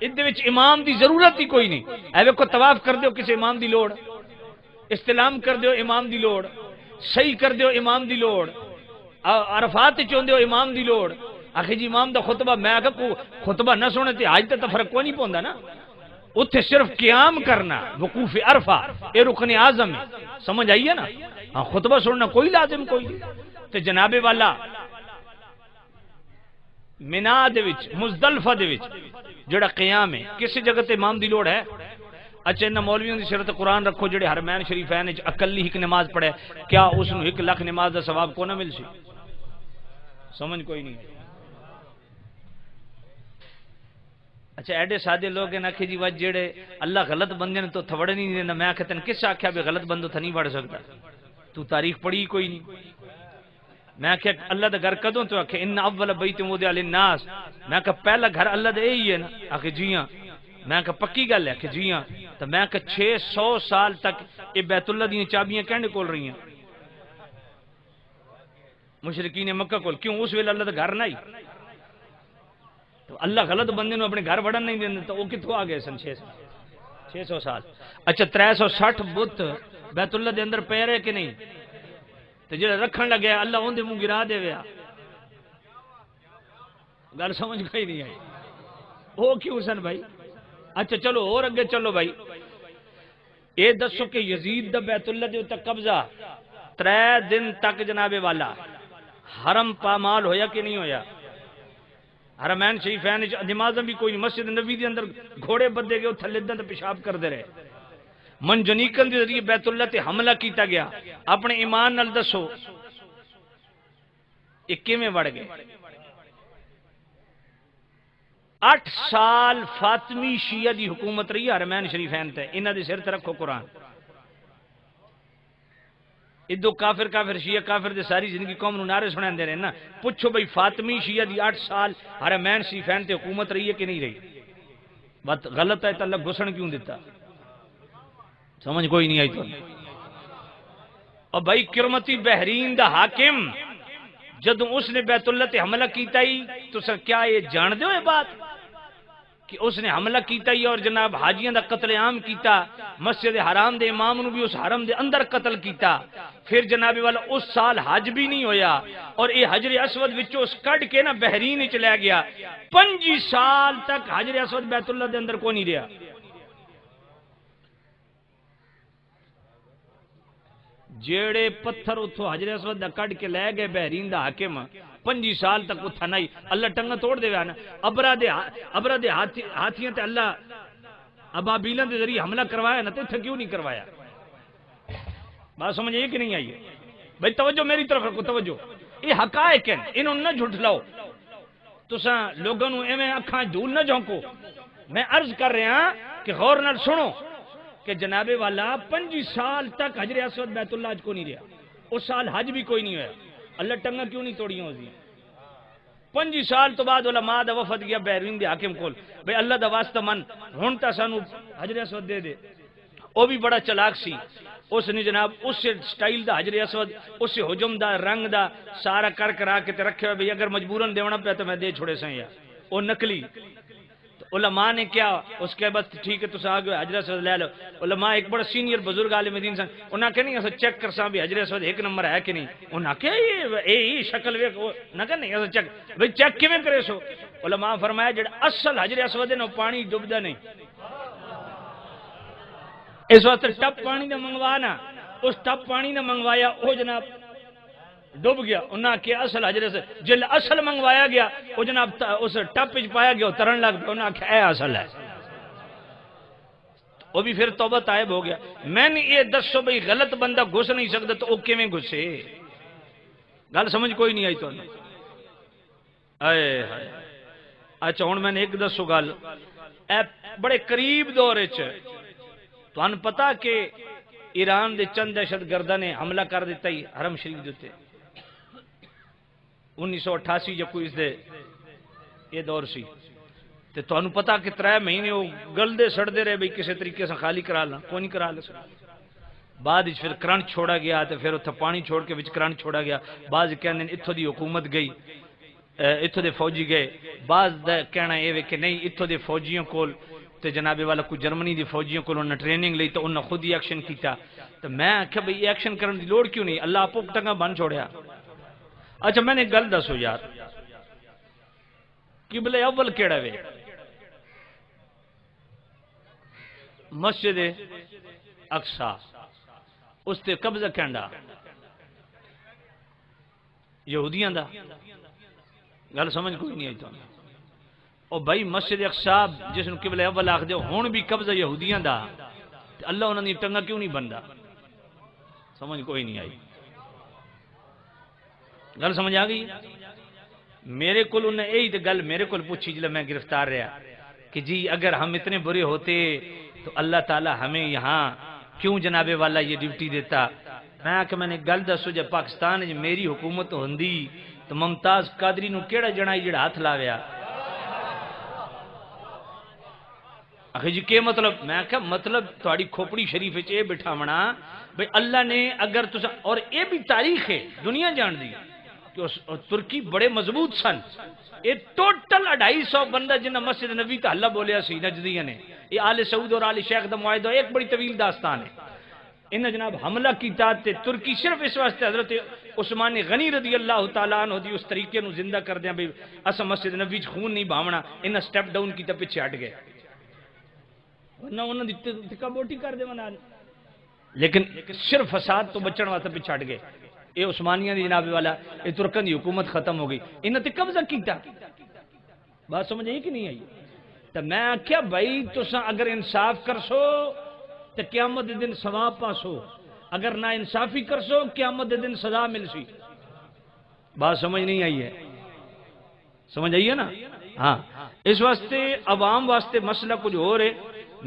ادھے وچ امام دی ضرورت ہی کوئی نہیں. اے ویکھو طواف کر دیو کسی امام دی لوڑ, استلام کر دیو امام دی لوڑ, صحیح کر دیو امام دی لوڑ, عرفات چون دیو امام دی لوڑ, آخر جی امام دا خطبہ میں آخر کو خطبہ نہ سنے تے آج تک فرق کوئی نہیں پوندا نا اتھے صرف قیام کرنا وقوف عرفہ اے رکن اعظم ہے سمجھ آئیے نا ہاں خطبہ سننا کوئی لازم کوئی تے جناب والا منا دے وچ مزدلفہ دے وچ جڑا قیام ہے کسی جگہ تے امام دی لوڑ ہے اچھا انہاں مولویوں دی شرط قرآن رکھو جڑے حرمین شریفین وچ اکلی ایک نماز پڑھے کیا اس نو 1 لاکھ نماز دا ثواب کو نہ مل سی سمجھ کوئی نہیں اچھا ایڈے سادے لوگ ہیں کہ جی وجہ جڑے اللہ غلط بندے نے تو تھوڑے نہیں دینا میں آخر تین کس آخیا بھی غلط بندوں تھا نہیں بڑھ سکتا تو تاریخ پڑھی کوئی نہیں میں آخیا اللہ دا گھر کدوں تو آخیا ان اول بیت وضع للناس میں آخیا پہلا گھر اللہ دا یہی ہے نا آخر جی ہاں میں آخیا پکی گل ہے کہ جی ہاں تو میں آخیا 600 سال تک یہ بیت اللہ دی چابیاں کہنے کول رہی ہیں مشرکین مکہ کول کیوں اس ویلے اللہ دا گھر نہیں تو اللہ غلط بندے نو اپنے گھر بڑھن نہیں دینا تو وہ کتوں آ گئے سن 600 سال اچھا 360 بت بیت اللہ دے اندر پے رہے کہ نہیں تو جڑا رکھن لگے اللہ ان دے منہ گرا دے ویا گل سمجھ کوئی نہیں آئی وہ کیوں سن بھائی اچھا چلو اور اگے چلو بھائی اے دسو کہ یزید دا بیت اللہ دے اوتے قبضہ 3 دن تک جناب والا حرم پامال ہویا کہ نہیں ہویا حرمین شریفین نمازاں بھی کوئی نہیں مسجد نبی دے اندر گھوڑے بدے گئے تھلے دے پیشاب کردے رہے منجنیقن دے ذریعے بیت اللہ تے حملہ کیتا گیا اپنے ایمان نال دسو یہ کیویں وڑ گئے 8 سال فاطمی شیعہ دی حکومت رہی حرمین شریفین تے انہاں دے سر تے رکھو قرآن ادو کافر کافر شیعہ کافر دے ساری زندگی قوم نو نعرے سنان دے رہے نا پوچھو بھئی فاطمی شیعہ دی 8 سال حرمین شریفین تے حکومت رہی ہے کہ نہیں رہی بات غلط ہے تو اللہ گھسن کیوں دیتا سمجھ کوئی نہیں آئی تو اور بھائی کرمتی بحرین دا حاکم جدوں اس نے بیت اللہ تے حملہ کیتا ہی تو سر کیا یہ جان دے ہو یہ بات کہ اس نے حملہ کیتا ہی اور جناب حاجیاں دا قتل عام کیتا مسجد حرام دے امام نو بھی اس حرم دے اندر قتل کیتا پھر جناب والا اس سال حج بھی نہیں ہویا اور یہ حجر اسود وچوں اس کڈ کے نا بحرین وچ لے گیا 5 سال تک حجر اسود بیت اللہ دے اندر کو نہیں رہا جیڑے پتھر اتھو حجر اسود دا کڈ کے لے گئے بحرین دا حاکم 5 سال تک اتھا نہیں اللہ ٹنگا توڑ دے ویا نا ابرا دے ہاتھیاں تے اللہ ابابیلاں دے ذریعے حملہ کروایا نا تے اتھا کیوں نہیں کروایا بات سمجھ آئی کہ نہیں آئی بھائی توجہ میری طرف رکھو توجہ یہ حقائق ہیں انہوں نہ جھٹلاؤ تساں لوگوں نو ایویں اکھاں دھول نہ جھونکو میں عرض کر رہا کہ غور نال سنو کہ جناب والا 5 سال تک حجر اسود بیت اللہ کو نہیں رہا اس سال حج بھی کوئی نہیں ہوا اللہ ٹنگا کیوں نہیں توڑی ہوئی 5 سال تو بعد علماء دا وفد گیا بحرین دے حاکم کول بھئی اللہ دا واسطہ من ہن تا سانو حجر اسود دے دے وہ بھی بڑا چلاک سی اس نے جناب اس سٹائل دا حجر اسود اس حجم دا رنگ دا سارا کر کرا کے تے رکھے ہوئے بھئی اگر مجبوراً دیونا پہ تو میں دے چھوڑے سیں یا وہ نکلی علماء نے کیا اس کے بعد ٹھیک ہے تو آگے حجر اسود لے لو علماء ایک بڑا سینئر بزرگ عالم دین سن انہاں کہ نہیں اسا چیک کر سا بھی حجر اسود 1 نمبر ہے کہ نہیں انہاں کہ یہ شکل ویکھ نہ کہ نہیں اسا چیک بھئی چیک کیویں کرے سو علماء فرمایا جڑا اصل حجر اسود ہے پانی ڈبدا نہیں اس واسطے ٹپ پانی نہ منگوانا اس ٹپ پانی نہ منگوایا وہ جناب ڈوب گیا انہاں کہ اصل حجر سے جل اصل منگوایا گیا وہ جناب اس ٹپ وچ پایا گیا ترن لگ پیا انہاں کہ اے اصل ہے وہ بھی پھر توبہ طائب ہو گیا میں نے یہ دسو بھئی غلط بندہ گھس نہیں سکتا تو وہ کیویں گھسے گل سمجھ کوئی نہیں آئی تو اے ہائے اچھا ہن میں نے ایک دسو گل اے بڑے قریب دور وچ تو ان پتہ کہ ایران دے چند دہشت گرداں نے حملہ کر دیتا ہی حرم شریف دے تے 1988 یا کوئی اس دے یہ دور سی تے تو انہوں پتا کہ 3 مہینے وہ گلدے سڑدے رہے بھئی کسی طریقے سے خالی کرا لا کوئی نہیں کرا لے بعد پھر کرنٹ چھوڑا گیا تے پھر اتھا پانی چھوڑ کے وچ کرنٹ چھوڑا گیا بعض کہنے اتھو دی حکومت گئی اتھو دے فوجی گئے بعض کہنا یہ کہ نہیں اتھو دے فوجیوں کول تے جناب والا کوئی جرمنی دی فوجیوں کو انہوں نے ٹریننگ لی تو انہوں نے خود ہی ایکشن کیتا تو میں کہ بھئی ایکشن کرن دی لوڑ کیوں نہیں اللہ آپ کو ٹنگا بن چھوڑیا اچھا میں نے گل دسو یار قبلہ اول کیڑا وے؟ مسجد اقصی، اس تے قبضہ کینڈا یہودیاں دا؟ گل سمجھ کوئی نہیں آئی تو او بھائی مسجد اقصی جس نے قبلہ اول آکھ دے ہن بھی قبضہ یہودیاں دا، تے اللہ انہاں دی ٹنگا کیوں نہیں بندا؟ سمجھ کوئی نہیں آئی، گل سمجھ آ گئی؟ میرے کو انہیں یہی تو گل میرے کو پوچھی جب میں گرفتار رہا کہ جی اگر ہم اتنے برے ہوتے تو اللہ تعالی ہمیں یہاں کیوں جناب والا یہ ڈیوٹی دیتا؟ میں نے گل دسو جب پاکستان میری حکومت ہوندی تو ممتاز قادری نو کیڑا جنائی جڑا ہاتھ لاویا؟ آخر جی کہ مطلب؟ میں کہا مطلب تھوڑی کھوپڑی شریف اے بٹھاونا بھئی اللہ نے اگر تسا، اور اے بھی تاریخ ہے دنیا جان دی کہ ترکی بڑے مضبوط سن، یہ ٹوٹل 250 بندہ جنہ مسجد نبی تا حلہ بولیا سی نجدیہ نے، یہ آل سعود اور آل شیخ دا معاہدہ ایک بڑی طویل داستان ہے۔ انہیں جناب حملہ کیتا تے ترکی صرف اس واسطے حضرت عثمان غنی رضی اللہ تعالیٰ عنہ دی اس طریقے نو زندہ کر دیا بھئی اسا مسجد نبی خون نہیں بھاونا، انہیں سٹیپ ڈاؤن کیتا پیچھے ہٹ گئے، ورنہ انہوں نے تکا بوٹی کر دے ونا، لیکن صرف فساد تو بچن واسطے پیچھے ہٹ گئے۔ یہ عثمانیہ دی جناب والا یہ ترکن دی حکومت ختم ہو گئی، انہوں نے قبضہ کیتا۔ بات سمجھ آئی کہ نہیں آئی؟ تو میں کیا بھائی تساں اگر انصاف کرسو تو قیامت دے دن ثواب پاسو، اگر نہ انصافی کرسو قیامت دے دن سزا مل سی۔ بات سمجھ نہیں آئی ہے؟ سمجھ آئی ہے نا؟ ہاں، اس واسطے عوام واسطے مسئلہ کچھ ہو رہے،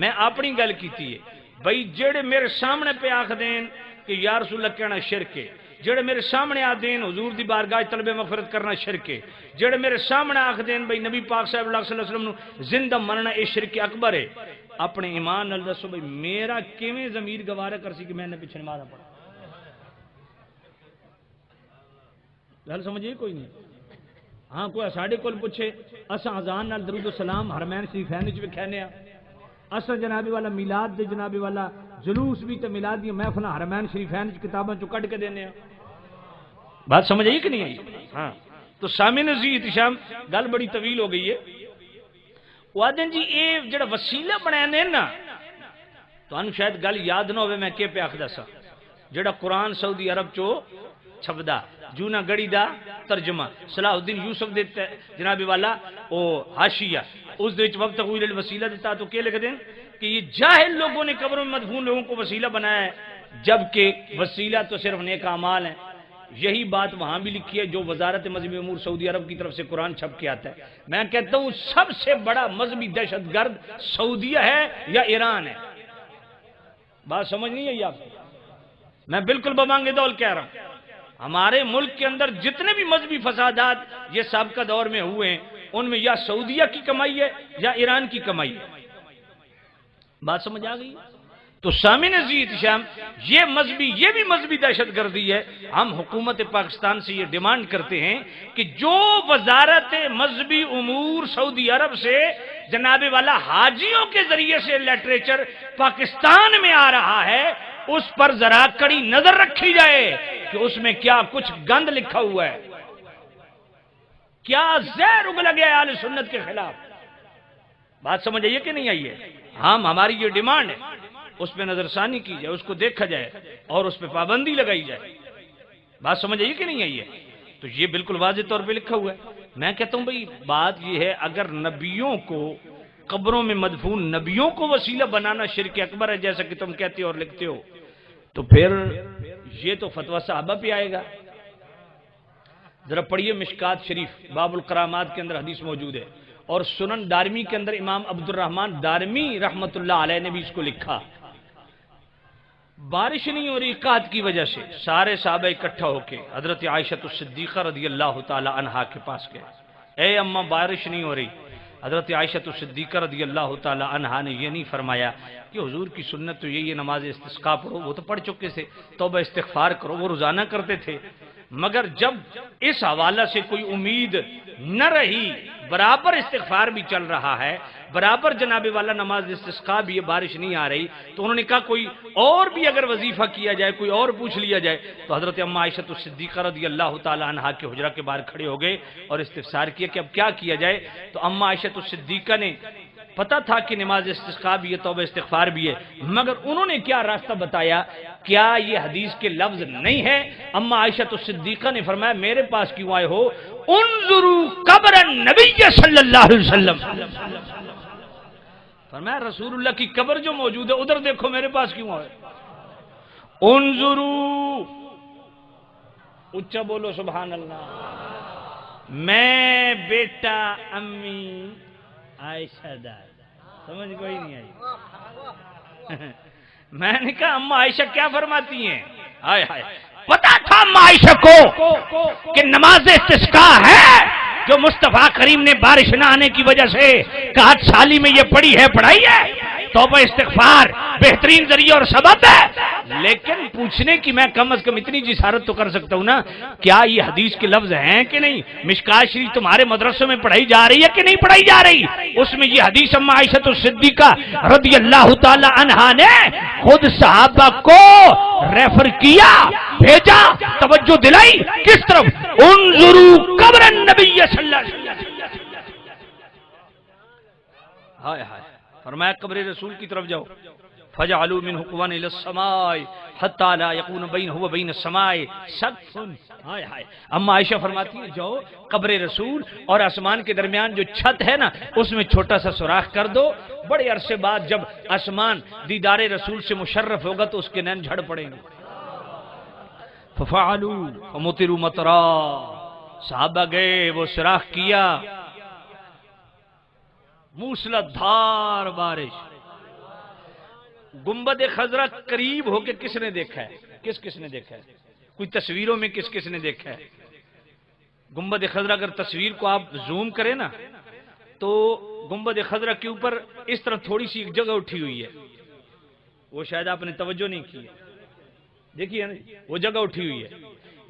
میں اپنی گل کیتی ہے بھائی جڑے میرے سامنے پہ آکھ دین کہ یا رسول اللہ کہنا شرک ہے، جڑے میرے سامنے آ دین حضور دی بارگاہ طلب مغفرت کرنا شرک ہے، جڑے میرے سامنے آکھ دین بھائی نبی پاک صلی اللہ علیہ وسلم نو زندہ مننا اے شرک اکبر ہے، اپنے ایمان نال دسو بھائی میرا کیویں ضمیر گوارا کر سی کہ میں نے پیچھے نماز پڑھا؟ گل سمجھے کوئی نہیں؟ ہاں کوئی ساڈے کول پوچھے اساں اذان نال درود و سلام حرمین شریفین وچ وکھانے آ، اساں جناب والا میلاد دے جناب والا جلوس بھی تے میلاد دی محفل حرمین شریفین وچ کتاباں چوں کڈ کے دینے آ۔ بات سمجھ آئی کہ نہیں آئی؟ ہاں تو سامعین عزیز احتشام گل بڑی طویل ہو گئی ہے۔ وادن جی اے جڑا وسیلہ بنایا نے نا تو شاید گل یاد نہ ہوئے میں کہ پہ آخدا سا، جڑا قرآن سعودی عرب چو چھپدا جونا گڑی دا ترجمہ صلاح الدین یوسف دے جناب والا او حاشیہ اس دے وقت تقویل الوسیلہ دیتا تو کیا لکھ دیں کہ یہ جاہل لوگوں نے قبروں میں مدفون لوگوں کو وسیلہ بنایا ہے، جبکہ وسیلہ تو صرف نیک اعمال ہیں۔ یہی بات وہاں بھی لکھی ہے جو وزارت مذہبی امور سعودی عرب کی طرف سے قرآن چھپ کے آتا ہے۔ میں کہتا ہوں سب سے بڑا مذہبی دہشت گرد سعودیہ ہے یا ایران ہے۔ بات سمجھ نہیں ہے آپ؟ میں بالکل بمانگ دول کہہ رہا ہوں، ہمارے ملک کے اندر جتنے بھی مذہبی فسادات یہ سابقہ دور میں ہوئے ہیں ان میں یا سعودیہ کی کمائی ہے یا ایران کی کمائی ہے۔ بات سمجھ آ گئی؟ تو سامعین عزیز احتشام یہ بھی مذہبی دہشت گردی ہے۔ ہم حکومت پاکستان سے یہ ڈیمانڈ کرتے ہیں کہ جو وزارت مذہبی امور سعودی عرب سے جناب والا حاجیوں کے ذریعے سے لٹریچر پاکستان میں آ رہا ہے اس پر ذرا کڑی نظر رکھی جائے کہ اس میں کیا کچھ گند لکھا ہوا ہے، کیا زہر اگلا گیا ہے اہل سنت کے خلاف۔ بات سمجھ آئیے کہ نہیں آئی ہے؟ ہماری یہ ڈیمانڈ ہے اس پہ نظر ثانی کی جائے، اس کو دیکھا جائے اور اس پہ پابندی لگائی جائے۔ بات سمجھ آئیے کہ نہیں آئی ہے؟ تو یہ بالکل واضح طور پہ لکھا ہوا ہے۔ میں کہتا ہوں بھئی بات یہ ہے اگر نبیوں کو قبروں میں مدفون نبیوں کو وسیلہ بنانا شرک اکبر ہے جیسا کہ تم کہتے ہو اور لکھتے ہو، تو پھر یہ تو فتویٰ صحابہ پہ آئے گا۔ ذرا پڑھیے مشکات شریف باب الکرامات کے اندر حدیث موجود ہے، اور سنن دارمی کے اندر امام عبد الرحمن دارمی رحمت اللہ علیہ نے بھی اس کو لکھا۔ بارش نہیں ہو رہی قحط کی وجہ سے سارے صحابہ اکٹھا ہو کے حضرت عائشہ الصدیقہ رضی اللہ تعالی عنہا کے پاس گئے، اے اماں بارش نہیں ہو رہی۔ حضرت عائشہ الصدیقہ رضی اللہ تعالی عنہا نے یہ نہیں فرمایا کہ حضور کی سنت تو یہی ہے نماز استسقاء پڑھو، وہ تو پڑھ چکے تھے، توبہ استغفار کرو، وہ روزانہ کرتے تھے۔ مگر جب اس حوالہ سے کوئی امید نہ رہی، برابر استغفار بھی چل رہا ہے، برابر جناب والا نماز استسقاء بھی ہے، بارش نہیں آ رہی، تو انہوں نے کہا کوئی اور بھی اگر وظیفہ کیا جائے، کوئی اور پوچھ لیا جائے، تو حضرت ام عائشہ الصدیقہ رضی اللہ تعالی عنہا کے حجرہ کے باہر کھڑے ہو گئے اور استفسار کیا کہ اب کیا کیا جائے. تو ام عائشہ الصدیقہ نے پتہ تھا کہ نماز استسقاء بھی ہے، توبہ استغفار بھی ہے، مگر انہوں نے کیا راستہ بتایا؟ کیا یہ حدیث کے لفظ نہیں ہے؟ اما عائشہ الصدیقہ نے فرمایا میرے پاس کیوں آئے ہو؟ انظروا قبر النبی صلی اللہ علیہ وسلم، فرمایا رسول اللہ کی قبر جو موجود ہے ادھر دیکھو، میرے پاس کیوں آئے؟ انظروا، اچھا بولو سبحان اللہ. میں بیٹا امی عائشہ دار، سمجھ کوئی نہیں آئی. میں نے کہا اما عائشہ کیا فرماتی ہیں؟ ہائے ہائے، پتا تھا اما عائشہ کو کہ نماز استسقاء ہے جو مصطفیٰ کریم نے بارش نہ آنے کی وجہ سے کہا سالی میں یہ پڑھی ہے، پڑھائی ہے، توبہ استغفار بہترین ذریعہ اور سبب ہے. لیکن پوچھنے کی میں کم از کم اتنی جسارت تو کر سکتا ہوں نا، کیا یہ حدیث کے لفظ ہیں کہ نہیں؟ مشکات شریف تمہارے مدرسوں میں پڑھائی جا رہی ہے کہ نہیں پڑھائی جا رہی؟ اس میں یہ حدیث اما عائشہ الصدیقہ رضی اللہ تعالی عنہا نے خود صحابہ کو ریفر کیا، بھیجا، توجہ دلائی کس طرف؟ انظروا قبر النبی صلی اللہ علیہ وسلم. ہائے ہائے، فرمایا قبر رسول کی طرف جاؤ. فجعلوا منه قوان الى السماء حتى لا يكون بينه وبين السماء سقف. ہائے ہائے، اما عائشہ فرماتی ہیں جاؤ قبر رسول اور آسمان کے درمیان جو چھت ہے نا اس میں چھوٹا سا سوراخ کر دو. بڑے عرصے بعد جب آسمان دیدار رسول سے مشرف ہوگا تو اس کے نین جھڑ پڑیں گے. ففعلوا فمطروا مطرا، صحابہ گئے، وہ سوراخ کیا، موسلادھار بارش. گنبد خضرا قریب ہو کے کس نے دیکھا ہے؟ کس نے دیکھا ہے؟ کوئی تصویروں میں کس نے دیکھا ہے؟ گنبد خضرا اگر تصویر کو آپ زوم کریں نا تو گنبد خضرا کے اوپر اس طرح تھوڑی سی ایک جگہ اٹھی ہوئی ہے، وہ شاید آپ نے توجہ نہیں کی، دیکھیے نا وہ جگہ اٹھی ہوئی ہے.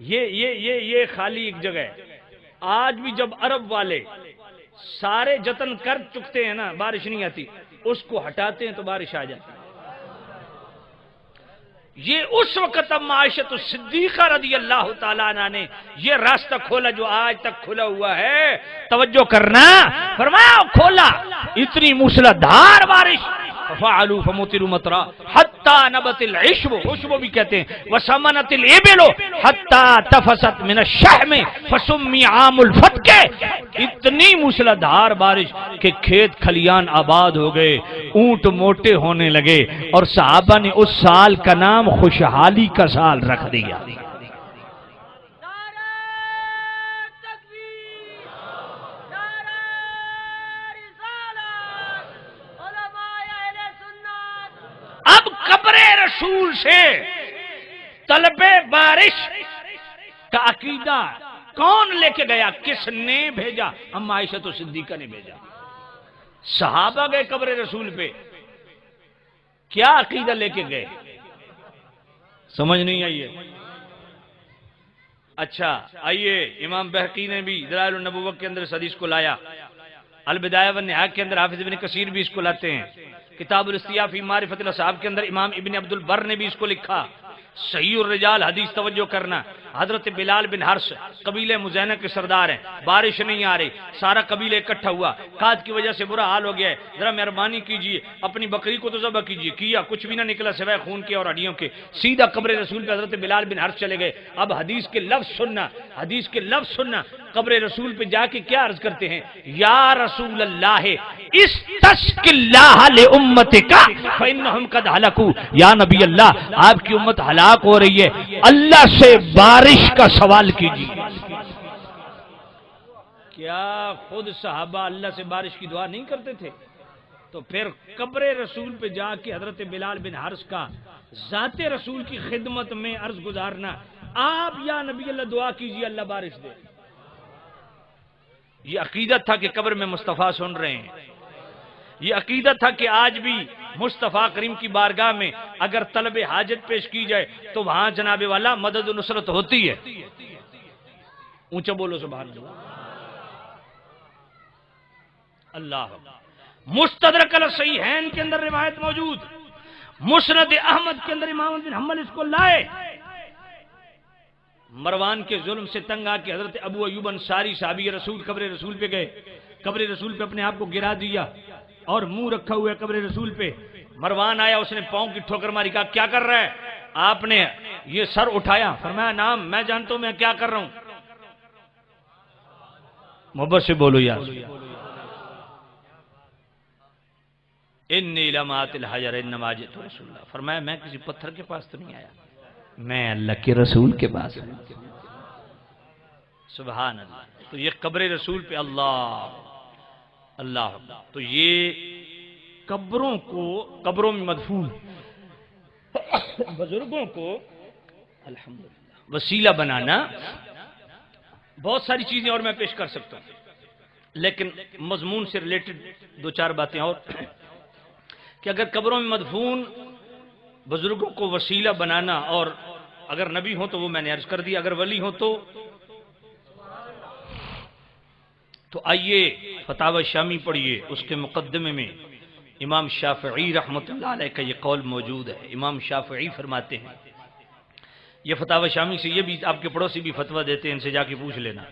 یہ خالی ایک جگہ ہے. آج بھی جب عرب والے سارے جتن کر چکتے ہیں نا بارش نہیں آتی، اس کو ہٹاتے ہیں تو بارش آ جاتی ہے. یہ اس وقت اما عائشہ الصدیقہ رضی اللہ تعالیٰ عنہ نے یہ راستہ کھولا جو آج تک کھلا ہوا ہے. توجہ کرنا، فرمایا کھولا، اتنی موسلادھار بارش. ففعلوا فمطروا مطرا حتى نبت العشب، عشب بھی کہتے ہیں، وسمنت الابل حتى تفست من الشحم فسمي عام الفتك. اتنی موسلادھار بارش کہ کھیت کھلیان آباد ہو گئے، اونٹ موٹے ہونے لگے، اور صحابہ نے اس سال کا نام خوشحالی کا سال رکھ دیا. اب قبر رسول سے طلب بارش کا عقیدہ کون لے کے گیا؟ کس نے بھیجا؟ اما عائشہ الصدیقہ نے بھیجا. صحابہ گئے قبر رسول پہ، کیا عقیدہ لے کے گئے؟ سمجھ نہیں آئی ہے؟ اچھا آئیے، امام بہقی نے بھی دلائل النبوہ کے اندر اس حدیث کو لایا، البدایہ والنہایہ کے اندر حافظ ابن کثیر بھی اس کو لاتے ہیں، کتاب الاستیاء فی معرفت الاصحاب کے اندر امام ابن عبد البر نے بھی اس کو لکھا. صحیح الرجال حدیث، توجہ کرنا، حضرت بلال بن حرس قبیلہ مزینہ کے سردار ہیں، بارش نہیں آ رہی، سارا قبیلہ اکٹھا ہوا، قحط کی وجہ سے برا حال ہو گیا ہے، ذرا مہربانی کیجئے اپنی بکری کو تو ذبح کیجئے. کیا کچھ بھی نہ نکلا سوائے خون کے اور ہڈیوں کے. سیدھا قبر رسول پہ حضرت بلال بن حرس چلے گئے. اب حدیث کے لفظ سننا، حدیث کے لفظ سننا. قبر رسول پہ جا کے کیا عرض کرتے ہیں؟ یا رسول اللہ استسق اللہ لامتک فانہم قد ہلکوا. یا نبی اللہ، آپ کی امت ہلاک ہو رہی ہے، اللہ سے بارش کا سوال کیجیے. کیا خود صحابہ اللہ سے بارش کی دعا نہیں کرتے تھے؟ تو پھر قبر رسول پہ جا کے حضرت بلال بن حرس کا ذات رسول کی خدمت میں عرض گزارنا، آپ یا نبی اللہ دعا کیجیے اللہ بارش دے. یہ عقیدت تھا کہ قبر میں مصطفیٰ سن رہے ہیں. یہ عقیدت تھا کہ آج بھی مصطفیٰ کریم کی بارگاہ میں اگر طلب حاجت پیش کی جائے تو وہاں جناب والا مدد و نصرت ہوتی ہے. اونچا بولو سبحان اللہ. اللہ مستدرک الصحیحین کے اندر روایت موجود، مسند احمد کے اندر امام بن حنبل اس کو لائے. مروان کے ظلم سے تنگ آ کے حضرت ابو ایوب انصاری صحابی رسول قبر رسول پہ گئے، قبر رسول پہ اپنے آپ کو گرا دیا اور منہ رکھا ہوا ہے قبر رسول پہ. مروان آیا، اس نے پاؤں کی ٹھوکر ماری، کہا کیا کر رہا ہے؟ آپ نے یہ سر اٹھایا، فرمایا نام میں جانتا ہوں میں کیا کر رہا ہوں. محبت سے بولو یار. انی لمات الحجر انما جئت رسول اللہ، فرمایا میں کسی پتھر کے پاس تو نہیں آیا، میں اللہ کے رسول کے پاس آیا. سبحان اللہ. تو یہ قبر رسول پہ اللہ اللہ. تو یہ قبروں میں مدفون بزرگوں کو الحمدللہ وسیلہ بنانا. بہت ساری چیزیں اور میں پیش کر سکتا ہوں، لیکن مضمون سے ریلیٹڈ دو چار باتیں اور، کہ اگر قبروں میں مدفون بزرگوں کو وسیلہ بنانا، اور اگر نبی ہو تو وہ میں نے عرض کر دیا، اگر ولی ہو تو آئیے فتاوی شامی پڑھیے، اس کے مقدمے میں امام شافعی رحمۃ اللہ علیہ کا یہ قول موجود ہے. امام شافعی فرماتے ہیں، یہ فتاوی شامی سے، یہ بھی آپ کے پڑوسی بھی فتویٰ دیتے ہیں، ان سے جا کے پوچھ لینا.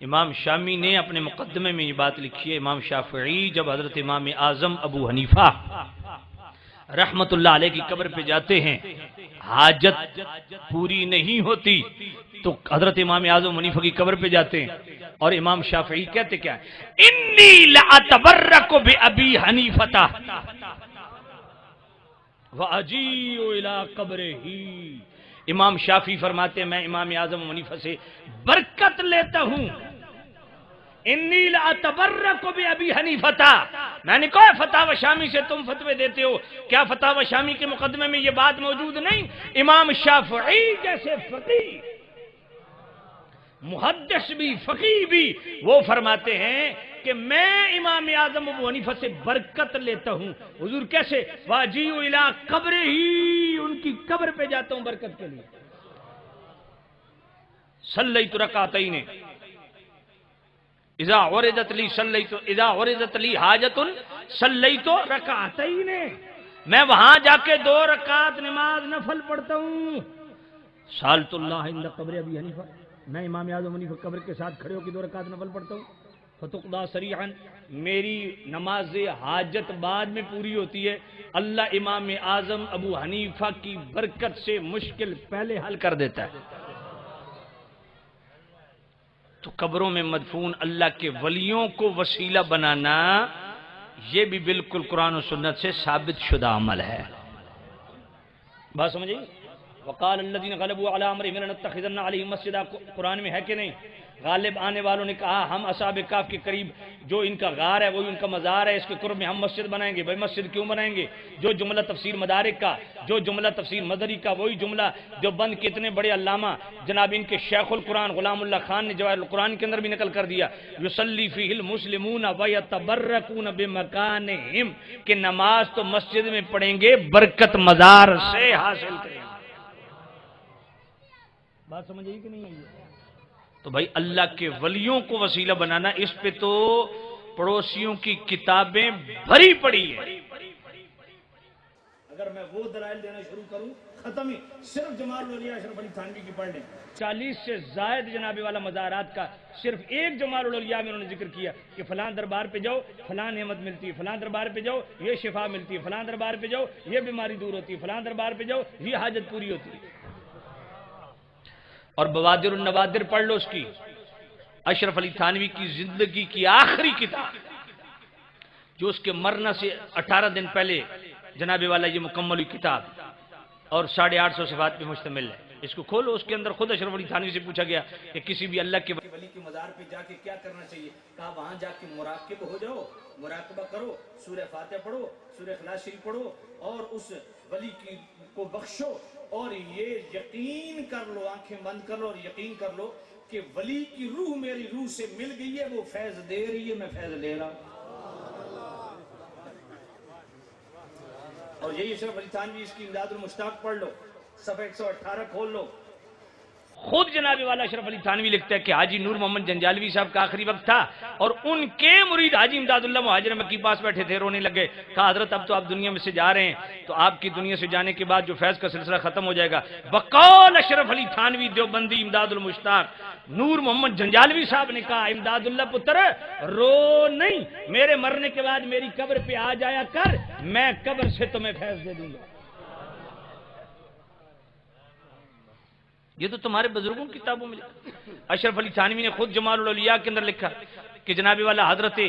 امام شامی نے اپنے مقدمے میں یہ بات لکھی ہے، امام شافعی جب حضرت امام اعظم ابو حنیفہ رحمت اللہ علیہ کی قبر پہ جاتے ہیں، حاجت پوری نہیں ہوتی تو حضرت امام اعظم حنیفہ کی قبر پہ جاتے ہیں، اور امام شافعی کہتے کیا ہے؟ انی لاتبرک بابی حنیفہ واجیء الی قبرہ. امام شافعی فرماتے ہیں میں امام اعظم حنیفہ سے برکت لیتا ہوں. انی لاتبرک بابی حنیفہ، میں نے کہا فتاوی شامی سے تم فتوے دیتے ہو، کیا فتاوی شامی کے مقدمے میں یہ بات موجود نہیں؟ امام شافعی جیسے فقیہ، محدث بھی، فقیہ بھی، وہ فرماتے ہیں کہ میں امام اعظم ابو حنیفہ سے برکت لیتا ہوں. حضور کیسے؟ واجیء الی قبرہ، ان کی قبر پہ جاتا ہوں برکت کے لیے. صلیت رکعتین اذا عرضت لی صلیت، اذا عرضت لی حاجت صلیت رکعتین، میں وہاں جا کے 2 رکعت نماز نفل پڑھتا ہوں. سالت اللہ عند قبر ابی حنیفہ، میں امام اعظم حنیفہ قبر کے ساتھ کھڑے ہو کے 2 رکعت نفل پڑھتا ہوں. فتقضی سریعا، میری نماز حاجت بعد میں پوری ہوتی ہے، اللہ امام اعظم ابو حنیفہ کی برکت سے مشکل پہلے حل کر دیتا ہے. تو قبروں میں مدفون اللہ کے ولیوں کو وسیلہ بنانا، یہ بھی بالکل قرآن و سنت سے ثابت شدہ عمل ہے. بات سمجھیں؟ وقال الذين غلبوا على امرهم لنتخذن عليهم مسجدا، قرآن میں ہے کہ نہیں؟ غالب آنے والوں نے کہا ہم اصحاب کہف کے قریب جو ان کا غار ہے وہی ان کا مزار ہے، اس کے قرب میں ہم مسجد بنائیں گے. بھائی مسجد کیوں بنائیں گے؟ جو جملہ تفسیر مدارک کا، جو جملہ تفسیر مدری کا، وہی جملہ جو بند کے اتنے بڑے علامہ جناب ان کے شیخ القرآن غلام اللہ خان نے جواہر القرآن کے اندر بھی نقل کر دیا، یصلی فیہ المسلمون ویتبرکون بمکانہم، کہ نماز تو مسجد میں پڑھیں گے، برکت مزار سے حاصل کریں گے. بات سمجھ آئی کہ نہیں آئی؟ تو بھائی اللہ کے ولیوں کو وسیلہ بنانا، اس پہ تو پڑوسیوں کی کتابیں بھری پڑی ہیں. اگر میں وہ دلائل دینا شروع کروں ختم ہی. صرف جمال الاولیاء اشرف علی تھانوی کی پڑھ لیں، 40 سے زائد جناب والا مزارات کا صرف ایک جمال الاولیاء میں انہوں نے ذکر کیا کہ فلاں دربار پہ جاؤ فلاں نعمت ملتی ہے، فلاں دربار پہ جاؤ یہ شفا ملتی ہے، فلاں دربار پہ جاؤ یہ بیماری دور ہوتی ہے، فلاں دربار پہ جاؤ یہ حاجت پوری ہوتی ہے. اور بوادر النوادر پڑھ لو اس کی، اشرف علی تھانوی کی زندگی کی آخری کتاب، جو اس کے مرنے سے 18 دن پہلے جناب والا یہ مکمل ہوئی کتاب، اور 850 صفحات پہ مشتمل ہے. اس کو کھولو، اس کے اندر خود اشرف علی تھانوی سے پوچھا گیا کہ کسی بھی اللہ کے ولی کے مزار پہ جا کے کیا کرنا چاہیے؟ کہا وہاں جا کے مراقب ہو جاؤ، مراقبہ کرو، سورہ فاتحہ پڑھو، سورہ اخلاص شریف پڑھو، اور اس ولی کی کو بخشو، اور یہ یقین کر لو، آنکھیں بند کر لو اور یقین کر لو کہ ولی کی روح میری روح سے مل گئی ہے، وہ فیض دے رہی ہے، میں فیض لے رہا ہوں. اور یہی اشرف علی تھانوی اس کی امداد المشتاق پڑھ لو، صفحہ 118 کھول لو. خود جناب والا اشرف علی تھانوی لکھتا ہے کہ حاجی نور محمد جنجالوی صاحب کا آخری وقت تھا اور ان کے مرید حاجی امداد اللہ مہاجر مکی پاس بیٹھے تھے، رونے لگے، کہا حضرت اب تو آپ دنیا میں سے جا رہے ہیں، تو آپ کی دنیا سے جانے کے بعد جو فیض کا سلسلہ ختم ہو جائے گا۔ بقول اشرف علی تھانوی دیوبندی امداد المشتاق، نور محمد جنجالوی صاحب نے کہا امداد اللہ پتر رو نہیں، میرے مرنے کے بعد میری قبر پہ آ جایا کر، میں قبر سے تمہیں فیض دے دوں گا۔ یہ تو تمہارے بزرگوں کی کتابوں میں لکھا۔ اشرف علی تھانوی نے خود جمال الاولیاء کے اندر لکھا کہ جناب والا حضرت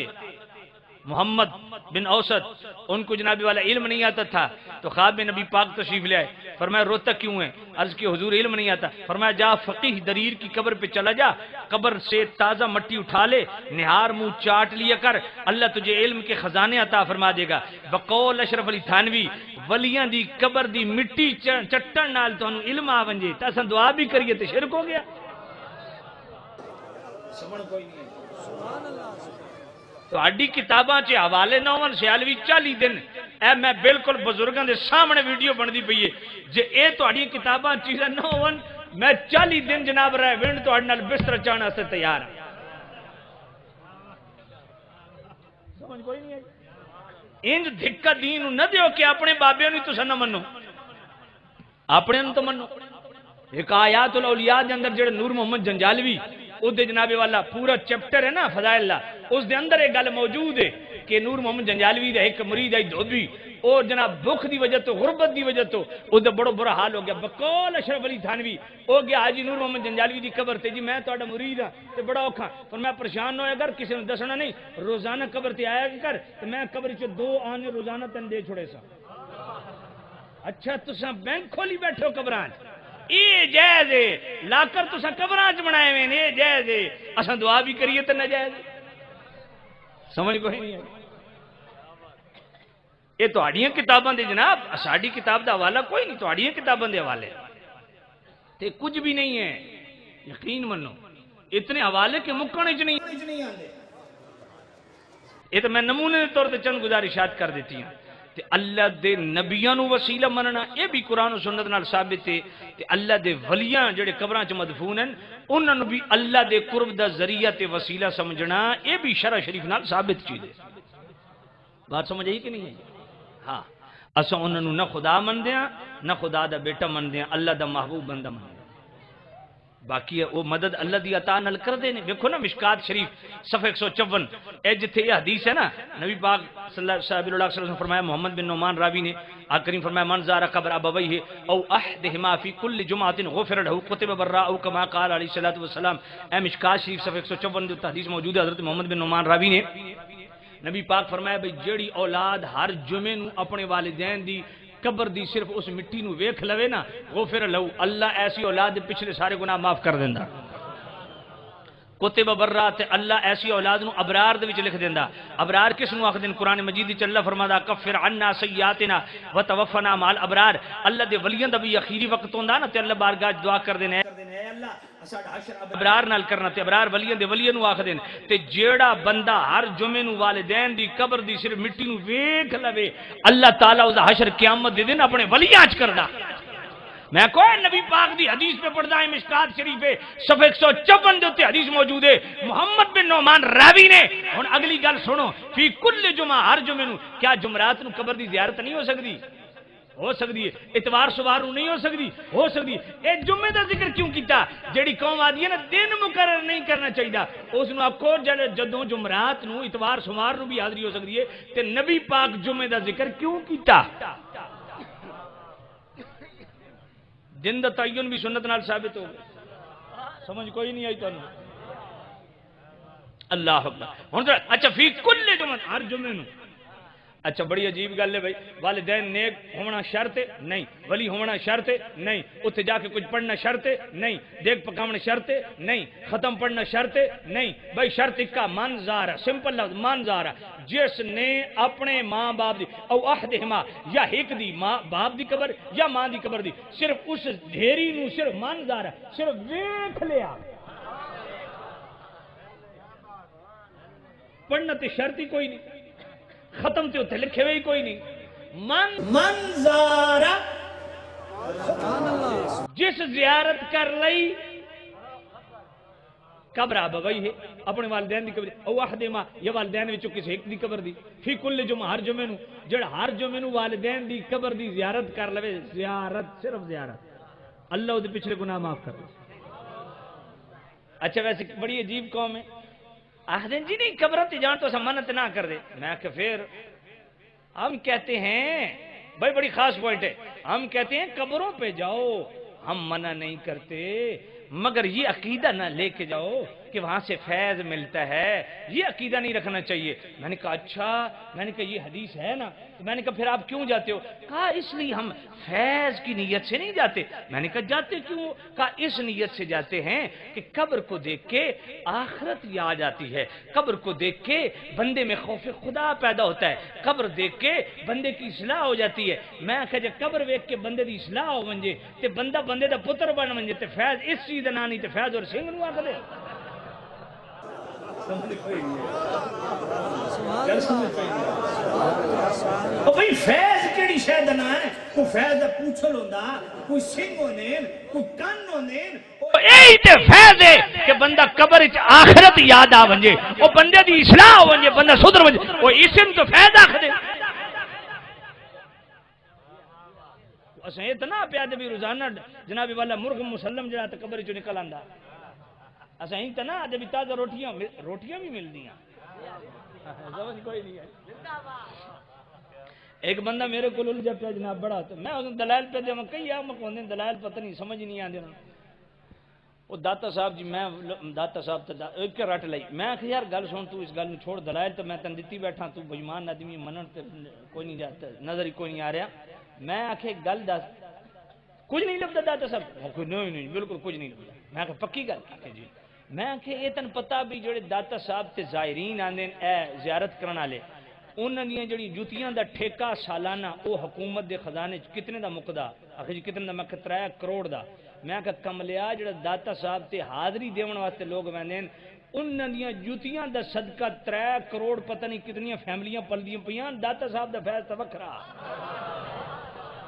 محمد بن اوسط ان کو جناب والا علم نہیں آتا تھا، تو خواب میں نبی پاک تشریف لے آئے، فرمایا روتا کیوں ہے؟ عرض کی حضور علم نہیں آتا، فرمایا جا فقیہ دریر کی قبر پہ چلا جا، قبر سے تازہ مٹی اٹھا لے، نہار منہ چاٹ لیا کر، اللہ تجھے علم کے خزانے عطا فرما دے گا۔ بقول اشرف علی تھانوی ولیاں دی قبر دی مٹی چٹن نال تانوں علم آ ونجے تے اساں دعا بھی کریے تے شرک ہو گیا۔ سمجھ کوئی نہیں ہے۔ تو اڈی کتاباں چ حوالے نہ ہون، سیالوی 40 دن اے میں بالکل بزرگاں دے سامنے ویڈیو بندی پئی ہے، جے اے تہاڈی کتاباں چیزاں نہ ہون میں 40 دن جناب رہ ونڈ تہاڈے نال بستر چاہن واسطے تیار ہاں۔ سمجھ کوئی نہیں آئی؟ انج دھکا دین نو نہ دیو کہ اپنے بابے نو تساں نہ منو، اپنے نو تو منو۔ ایک آیات الاولیاء دے اندر جڑے نور محمد جنجالوی او دے جناب والا پورا چیپٹر ہے نا فضائل اللہ، اس دے اندر ایک گل موجود ہے کہ نور محمد جنجالوی دے ایک مرید ہے دھوبی، اور جناب بھوک دی وجہ تو غربت دی وجہ تو او دے بڑا برا حال ہو گیا۔ بقول اشرف علی تھانوی او گیا حاجی نور محمد جنجالوی دی قبر تے، جی میں تہاڈا مرید ہاں تے بڑا اوکھا، پر میں پریشان نہ ہویا کر، کسی نے دسنا نہیں، روزانہ قبر تے آیا کر، تے میں قبر چ 2 آنے روزانہ تن دے چھوڑے سا۔ اچھا تساں بینک کھولی بیٹھو قبراں چ، اے جائز ہے، لا کر تساں قبراں چ بنائے ہوئے نے، اے جائز ہے، اساں دعا بھی کریے تے ناجائز ہے۔ سمجھ کوئی نہیں ہے؟ یہ تہاڈیاں کتاباں دے جناب، ساڈی کتاب دا حوالہ کوئی نہیں، تہاڈیاں کتاباں دے حوالے تے کچھ بھی نہیں ہے، یقین منو اتنے حوالے کے مکنے چ نہیں آندے۔ یہ تو میں نمونے دے طور تے چند گزارشات کر دیتی ہیں۔ تے اللہ دے نبیاں نو وسیلہ مننا یہ بھی قرآن و سنت نال ثابت ہے، تے اللہ دے ولیاں جڑے قبراں چ مدفون ہیں انہاں نو بھی اللہ دے قرب دا ذریعہ تے وسیلہ سمجھنا یہ بھی شرع شریف نال ثابت چیز ہے۔ بات سمجھ آئی کہ نہیں ہے؟ ہاں اساں انہاں نو نہ خدا مندے ہاں نہ خدا دا بیٹا مندے ہاں، اللہ دا محبوب بندہ مندے ہاں۔ باقی وہ مدد اللہ دی عطا نال کر دے نے۔ دیکھو نا مشکات شریف صفحہ 154 اے جتھے یہ حدیث ہے نا، نبی پاک صلی اللہ علیہ وسلم نے فرمایا، محمد بن نعمان راوی نے آقا کریم فرمایا من زار قبر ابویہ او احدہما فی کل جمعۃ غفر له کتب برا او کما قال علیہ الصلوۃ والسلام۔ اے مشکات شریف صفحہ 154 جو حدیث موجود ہے حضرت محمد بن نعمان راوی نے، نبی پاک فرمایا بھئی جیڑی اولاد ہر جمعے نو اپنے والدین دی قبر دی صرف اس مٹی نو ویکھ لوے نا، غفر لہو، اللہ ایسی اولاد دے پچھلے سارے گناہ معاف کر دیندا۔ کتب برات، اللہ ایسی اولاد نو ابرار دے وچ لکھ دیندا۔ ابرار کس نو آکھدے نے؟ قرآن مجید وچ اللہ فرمادا کفر عنا سیئاتنا وتوفنا مع الابرار۔ اللہ دے ولیاں دا بھی اخیری وقت ہوندا نا تے اللہ بارگاہ دعا کر دینے اے اللہ اساڈا حشر ابرار نال کرنا، تے ابرار ولیاں دے ولیاں نو آکھدے نے۔ تے جیڑا بندہ ہر جمعے نو والدین دی قبر دی صرف مٹی نو ویکھ لوے، اللہ تعالی اس دا حشر قیامت دے دن اپنے ولیاں وچ کردا۔ میں کوئی نبی پاک دی حدیث پہ پڑھدا ہے مشکات شریف ہے صفحہ 154 دے تے حدیث موجود ہے، محمد بن نعمان راوی نے۔ ہن اگلی گل سنو، فی کل جمعہ، ہر جمعے نو کیا جمعرات نو قبر دی زیارت نہیں ہو سکتی؟ ہو سکتی ہے۔ اتوار سوار نو نہیں ہو سکتی؟ ہو سکتی ہے۔ اے جمعے دا ذکر کیوں کیتا؟ جیڑی قوم آدھی ہے نا دن مقرر نہیں کرنا چاہیے، اس نو آپ کو جدوں جمعرات نو اتوار سوار نو بھی حاضری ہو سکتی ہے، تے نبی پاک جمعے دا ذکر کیوں کیتا؟ دن دا تعین بھی سنت نال ثابت ہو گیا۔ سمجھ کوئی نہیں آئی تانوں؟ اللہ اکبر۔ ہن اچھا فی کل جمعہ، ہر جمعے نو۔ اچھا بڑی عجیب گل ہے بھائی، والدین نیک ہونا شرط ہے؟ نہیں۔ ولی ہونا شرط ہے؟ نہیں۔ اتنے جا کے کچھ پڑھنا شرط ہے؟ نہیں۔ دیکھ پکاونا شرط ہے؟ نہیں۔ ختم پڑھنا شرط ہے؟ نہیں۔ بھائی شرط کا منظارہ، سمپل لفظ منظارہ، جس نے اپنے ماں باپ دی او احدہما، یا ایک دی ماں باپ دی قبر یا ماں دی قبر دی صرف اس ڈھیری نو صرف منظارہ صرف ویکھ لیا، پڑھنا تے شرط ہی کوئی نہیں، ختم تے اتنے لکھے ہوئے ہی کوئی نہیں۔ منظارہ جس زیارت کر لئی قبر آ گئی ہے اپنے والدین دی قبر او احدما یا والدین وچوں کسی ایک دی قبر دی فی کل جمعہ ہر جمعے نو جڑا ہر جمعے نو والدین دی قبر دی زیارت کر لوے زیارت صرف زیارت اللہ دے پچھلے گناہ معاف کر دے. اچھا ویسے بڑی عجیب قوم ہے آخدین جی نہیں قبر تے جان تو سمانت نہ کر دے. میں کہ پھر ہم کہتے ہیں بھائی بڑی خاص پوائنٹ ہے ہم کہتے ہیں قبروں پہ جاؤ ہم منع نہیں کرتے مگر یہ عقیدہ نہ لے کے جاؤ کہ وہاں سے فیض ملتا ہے یہ عقیدہ نہیں رکھنا چاہیے. میں نے کہا اچھا میں نے کہا یہ حدیث ہے نا تو میں نے کہا پھر آپ کیوں جاتے ہو کہا اس لیے ہم فیض کی نیت سے نہیں جاتے. میں نے کہا جاتے کیوں کہا اس نیت سے جاتے ہیں کہ قبر کو دیکھ کے آخرت یاد آتی ہے قبر کو دیکھ کے بندے میں خوف خدا پیدا ہوتا ہے قبر دیکھ کے بندے کی اصلاح ہو جاتی ہے. میں کہا جب قبر ویکھ کے بندے دی اصلاح ہو ونجے تے بندہ بندے دا پتر بن ونجے تے فیض اس چیز دا نام نہیں تے فیض اور سنگھ نو آکھدے. بھائی فیض کیڑی شے دا نام ہے کوئی فیض دا پوچھل ہوندا کوئی سنگ ہوندے کوئی کن ہوندے یہی تے فیض ہے کہ بندہ قبر وچ آخرت یاد آ ونجے او بندے دی اصلاح ہو ونجے بندہ سدھر ونجے او اسم تو فیض آکھدے. اساں اتنا پیادے بھی روزانہ جناب والا مرغ مسلم جڑا تے قبر چوں نکل آندا اساں ہی تے نا جب تازہ روٹیاں بھی ملدیاں سمجھ کوئی نہیں ہے. ایک بندہ میرے کو الجھا پیا جناب بڑا تو میں اس دلائل پہ دے میں کئی آ مکوندے دلائل پتہ نہیں سمجھ نہیں آندے نا وہ داتا صاحب جی میں داتا صاحب تے ایک رٹ لئی میں کہ یار گل سن تو اس گل نوں چھوڑ دلائل تو میں تن دتی بیٹھا تو بےایمان آدمی منن تے کوئی نہیں جاتا نظر ہی کوئی نہیں آ رہا. میں آکھے گل دس کچھ نہیں لبدا داتا صاحب نہیں بالکل کچھ نہیں لبدا. میں کہ پکی گل کہ جی میں کہ یہ تن پتہ بھی جڑے داتا صاحب تے زائرین آندے اے زیارت کرن والے انہاں دی جڑی جوتیاں دا ٹھیکہ سالانہ او حکومت دے خزانے چ کتنے دا مقدا آخر جی کتنے دا میں کہ 3 کروڑ دا. میں کہ کملیا جڑا داتا صاحب تے حاضری دیون واسطے لوگ ویندے انہاں دی جوتیاں دا صدقہ 3 کروڑ پتہ نہیں کتنی فیملیاں پلدیاں پیاں داتا صاحب دا فیض تے وکھرا.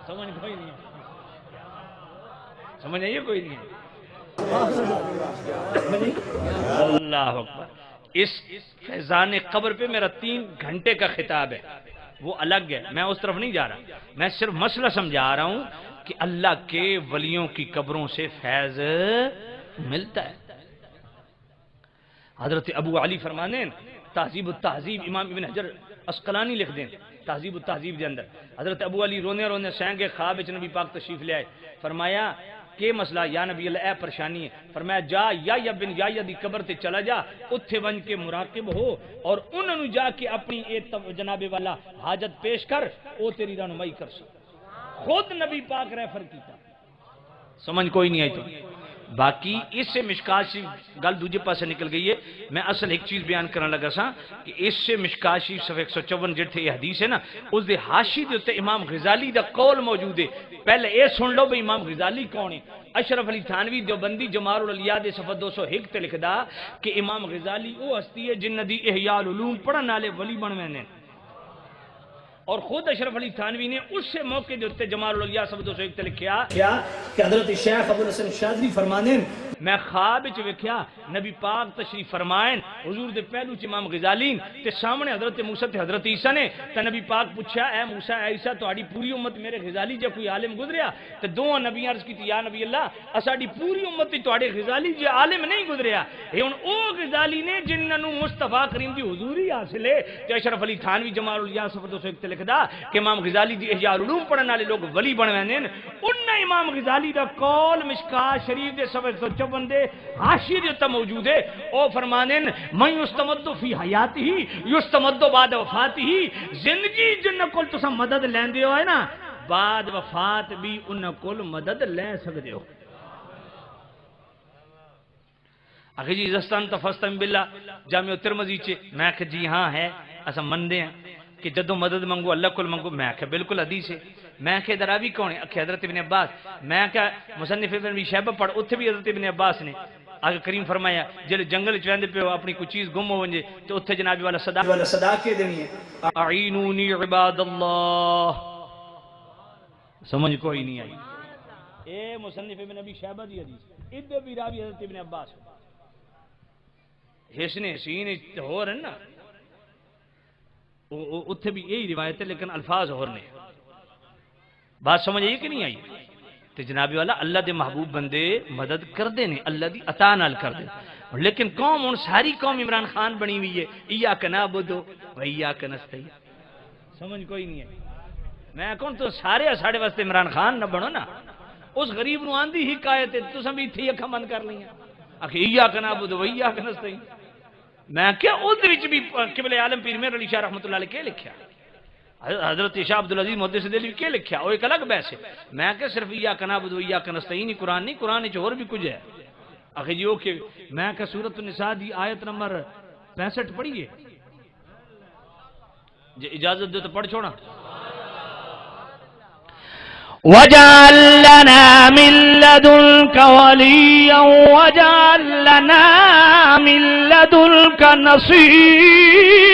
سمجھ کوئی نہیں سمجھ آئیے کوئی نہیں اللہ اکبر. اس فیضان قبر پہ میرا 3 گھنٹے کا خطاب ہے وہ الگ ہے میں اس طرف نہیں جا رہا میں صرف مسئلہ سمجھا رہا ہوں کہ اللہ کے ولیوں کی قبروں سے فیض ملتا ہے. حضرت ابو علی فرمانے تہذیب التہذیب امام ابن حجر اسقلانی لکھ دیں تہذیب التہذیب دے اندر حضرت ابو علی رونے رونے سینگے خواب وچ نبی پاک تشریف لے آئے فرمایا کہ مسئلہ یا نبی اللہ اے پریشانی ہے فرمایا جا یا بن یا دی قبر تے چلا جا اتھے ون کے مراقب ہو اور انہوں نے جا کے اپنی جناب والا حاجت پیش کر او تیری رہنمائی کر سکتا. خود نبی پاک ریفر کیتا. سمجھ کوئی نہیں آئی تو باقی اس سے مشکات شریف گل دوجے پاسے نکل گئی ہے. میں اصل ایک چیز بیان کرنے لگا سا کہ اس سے مشکات شریف صفحہ 154 جڑے یہ حدیث ہے نا اس دے حاشی دے اوتے امام غزالی دا قول موجود ہے. پہلے اے سن لو بھئی امام غزالی کون ہے. اشرف علی تھانوی دیوبندی جمال الاولیاء دے صفحہ 201 تے لکھدا کہ امام غزالی وہ ہستی ہے جن دی احیاء العلوم پڑھن والے ولی بنوے نے اور خود اشرف علی تھانوی نے اس سے موقع دیتے جمال الاولیاء صفحہ 201 تے لکھیا کیا کہ حضرت شیخ ابو الحسن شاذلی فرمانے میں خواب وچ ویکھیا نبی پاک تشریف فرمائیں حضور دے پہلو چ امام غزالی تے سامنے حضرت موسی تے حضرت عیسی نے تے نبی پاک پوچھا اے موسی اے عیسی تہاڈی پوری امت میرے غزالی جے کوئی عالم گزریا تے دوواں نبیاں عرض کیتی یا نبی اللہ اساڈی پوری امت تے تہاڈے غزالی جے عالم نہیں گزریا اے ہن او غزالی نے جنہاں نو مصطفی کریم دی حضوری حاصل ہے تے اشرف علی تھانوی جمال الاولیاء صفحہ 201 تے لکھدا کہ امام غزالی دی احیاء العلوم پڑھن والے لوگ ولی بنوے نے. انہاں امام غزالی دا قول مشکات شریف دے صفحہ 154 دے حاشیے دے اوتے موجود ہے. او فرمانے من یستمد فی حیاتہ یستمد بعد وفاتہ زندگی جن کول تساں مدد لیندے ہو ہے نا بعد وفات بھی انہاں کول مدد لے سکدے ہو. اگے جی زستان تفستم باللہ جامع ترمذی چ میں کہ جی ہاں ہے اساں مندے ہیں کہ جدو مدد منگو اللہ کو منگو. میں کہ بالکل حدیث ہے. میں کہ دراوی کون ہے کہ حضرت ابن عباس. میں کہ مصنف ابن ابی شیبہ پڑھ اتھے بھی حضرت ابن عباس نے آگے کریم فرمایا جلے جنگل چ ویندے پیو اپنی کوئی چیز گم ہو ونجے تو اتھے جناب والا صدا کے دینی ہے اعینونی عباد اللہ. سمجھ کوئی نہیں آئی. اے مصنف ابن ابی شیبہ دی حدیث ادھر بھی راوی حضرت ابن عباس. حسن حسین ہو رہے نا اتنے بھی یہی روایت ہے لیکن الفاظ اور نے بات سمجھ آئی کہ نہیں آئی تو جناب والا اللہ دے محبوب بندے مدد کر دے نے اللہ دی عطا نال کر دے لیکن قوم ہن ساری قوم عمران خان بنی ہوئی ہے ایاک نعبدو و ایاک نستعین سمجھ کوئی نہیں ہے میں کون تو سارے ساڑے واسطے عمران خان نہ بنو نا اس غریب نو آندھی حکایت ہے تو بھی تھی اکھا بند کر لیا آخر ایاک نعبدو و ایاک نستعین میں کیا اس بھی قبل عالم پیر میر علی شاہ رحمۃ اللہ علیہ کے لکھیا حضرت شاہ عبدالعزیز محدث دہلوی کے لکھیا وہ ایک الگ بحث ہے میں کہ صرف ایاک نعبد و ایاک نستعین قرآن نہیں قرآن وچ اور بھی کچھ ہے آخر جی اوکے میں کہ سورۃ النساء دی آیت نمبر 65 پڑھیے جی اجازت دو تو پڑھ چھوڑا وَجَعَلْ لَنَا مِن لَّدُنْكَ وَلِيًّا وَجَعَلْ لَنَا مِن لَّدُنْكَ نَصِيرًا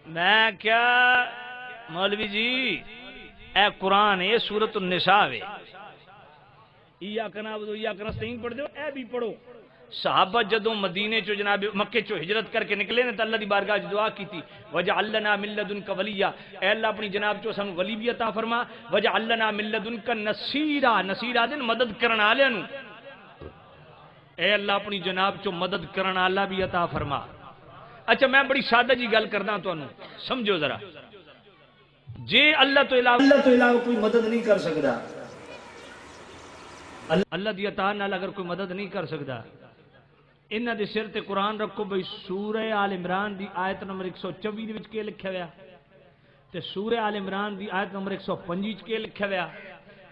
میں کیا مولوی جی اے قرآن یہ سورۃ النساء ہے ایاک نعبد و ایاک نستعین پڑھ دو اے بھی پڑھو صحابہ جدوں مدینے چو جناب مکے چو ہجرت کر کے نکلے نے تو اللہ دی بارگاہ وچ دعا کی تھی وجعل لنا من لدنک ولیا اے اللہ اپنی جناب چو سانو ولی بھی عطا فرما وجعل لنا من لدنک نصیرا نصیرا دین مدد کرن والے نو اے اللہ اپنی جناب چو مدد کرن والا بھی عطا فرما اچھا میں بڑی سادہ جی گل کردا تانوں سمجھو ذرا جے اللہ تو علاوہ کوئی مدد نہیں کر سکدا اللہ دی عطا نال اگر کوئی مدد نہیں کر سکدا انہاں دے سر تے قرآن رکھو بھئی سورہ آل عمران دی آیت نمبر 124 دے وچ کے لکھیا ہویا تے سورہ آل عمران دی آیت نمبر 125 وچ کے لکھیا ہویا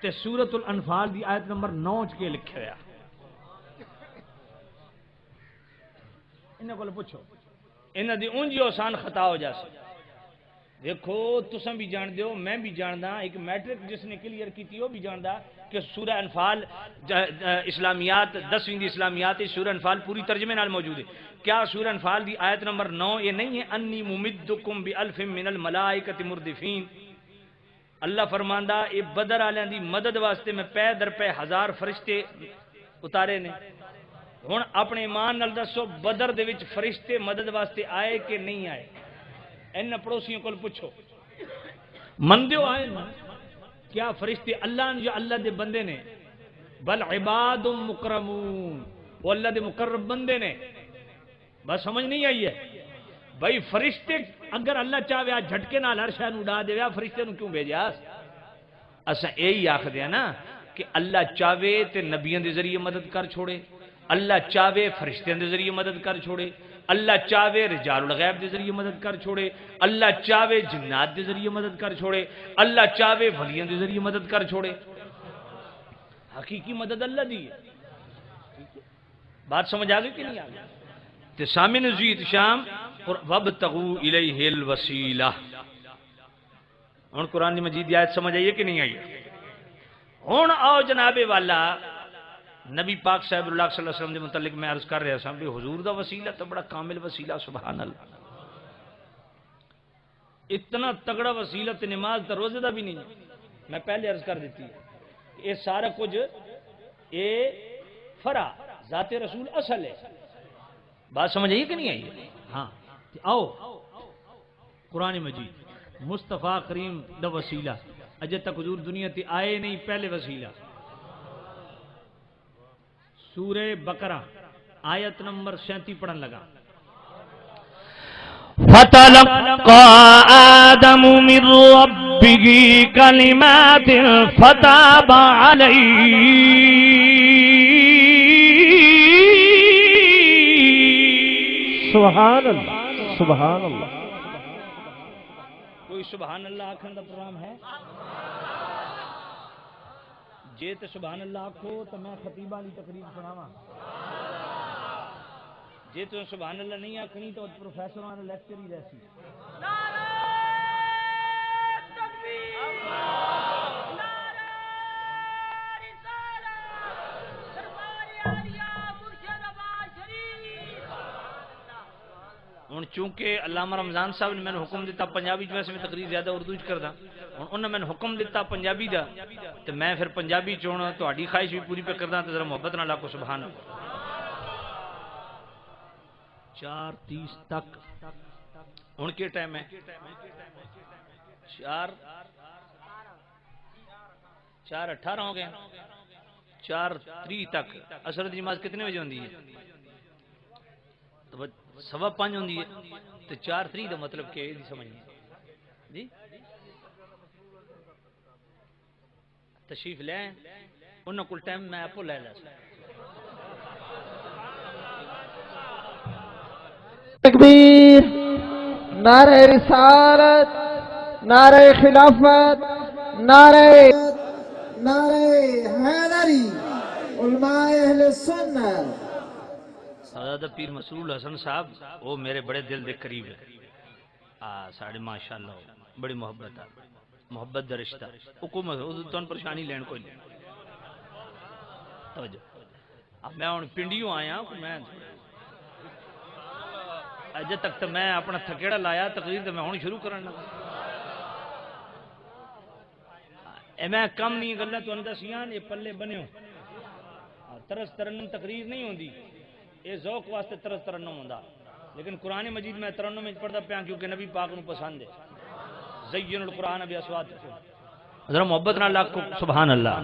تے سورۃ الانفال دی آیت نمبر 9 وچ کے لکھیا ہویا انہاں کول پوچھو انہاں دی اونجی آسان خطا ہو جاسی دیکھو تساں بھی جان دیو میں بھی جاندا ایک میٹرک جس نے کلیئر کیتی وہ بھی جاندا کہ سورہ انفال اسلامیات 10ویں دی اسلامیات سورہ انفال پوری ترجمے نال موجود ہے کیا سورہ انفال دی آیت نمبر 9 یہ نہیں ہے انی ممدکم بالف من الملائکۃ مردفین اللہ فرماندا اے بدر والےاں دی مدد واسطے میں پے در پے 1000 فرشتے اتارے نے ہن اپنے ایمان نال دسو بدر دے وچ فرشتے مدد واسطے آئے کہ نہیں آئے ان پڑوسیوں کو پوچھو مندیو آئے نا کیا فرشتے اللہ نے جو اللہ دے بندے نے بل عباد مکرمون وہ اللہ دے مقرب بندے نے بس سمجھ نہیں آئی ہے بھائی فرشتے اگر اللہ چاہے جھٹکے نال ہر شے نوں اڑا دے فرشتے نوں کیوں بھیجیا اساں یہی آکھدے ہیں نا کہ اللہ چاہے تے نبیوں دے ذریعے مدد کر چھوڑے اللہ چاہے فرشتوں دے ذریعے مدد کر چھوڑے اللہ چاہے رجال الغیب دے ذریعے مدد کر چھوڑے اللہ چاہے جنات دے ذریعے مدد کر چھوڑے اللہ چاہے ولیوں دے ذریعے مدد کر چھوڑے حقیقی مدد اللہ دی ہے بات سمجھ آ گئی کہ نہیں آ گئی تے سامع نزید شام اور وابتغوا الیہ الوسیلہ ہن قرآن مجید کی آیت سمجھ آئیے کہ نہیں آئی ہن آؤ جناب والا نبی پاک صاحب اللہ صلی اللہ علیہ وسلم دے متعلق میں عرض کر رہا سا بھی حضور دا وسیلہ تو بڑا کامل وسیلہ سبحان اللہ اتنا تگڑا وسیلہ تے نماز تے روزے دا بھی نہیں میں پہلے عرض کر دیتی یہ سارا کچھ یہ فرع ذات رسول اصل ہے بات سمجھ آئی کہ نہیں آئی ہاں آؤ قرآن مجید مصطفیٰ کریم دا وسیلہ اجے تک حضور دنیا تے آئے نہیں پہلے وسیلہ سورہ بقرہ آیت نمبر 37 پڑھن لگا فتلقى آدم من ربه كلمات فتاب عليه سبحان اللہ سبحان اللہ کوئی سبحان اللہ آکھن دا پروگرام ہے جے تے سبحان اللہ آکھو تو میں خطیب والی تقریر سناواں جے تو سبحان اللہ نہیں آکھنی تو پروفیسر والا لیکچر ہی رہسی نعرہ تکبیر نعرہ رسالت دربار عالیہ مرشد آباد شریف ہوں چونکہ علامہ رمضان صاحب نے میں نے حکم دیتا پنجابی ویسے میں تقریر زیادہ اردو کردا ہوں انہوں نے میں نے حکم دیتا پنجابی دا تو میں پھر پنجابی چونا تہاڈی خواہش بھی پوری پہ کردا تو ذرا محبت نال آکھو سبحان اللہ 4:30 تک ہوں کیا ٹائم ہے 4:18 ہو گئے 4:30 تک عصر کی نماز کتنے بجے ہوندی ہے تو 5:15 ہوندی ہے تو 4:30 دا مطلب کیا ہے سمجھ جی تشریف لے انہوں کو ٹائم میں آپ کو لے لا تکبیر نعرہ رسالت نعرہ خلافت نعرہ حیدری علماء اہل سنت سادہ پیر مسرور حسن صاحب وہ میرے بڑے دل دے قریب ہے ساڑھے ماشاءاللہ بڑی محبت ہے محبت دا رشتہ حکومت تو پریشانی لین کوئی نہیں توجہ اب میں ہوں پنڈیوں آیا میں اجے تک تو میں اپنا تھکیڑا لایا تقریر تو میں ہوں شروع کرنا میں کم نہیں گلا تو دسیاں یہ پلے بنو ترس ترنم تقریر نہیں ہوندی یہ ذوق واسطے ترس ترنم ہوندا لیکن قرآن مجید میں ترنم میں پڑھتا پیا کیونکہ نبی پاک نو پسند ہے زین القرآن باصوات ذرا محبت نال لاکھو سبحان اللہ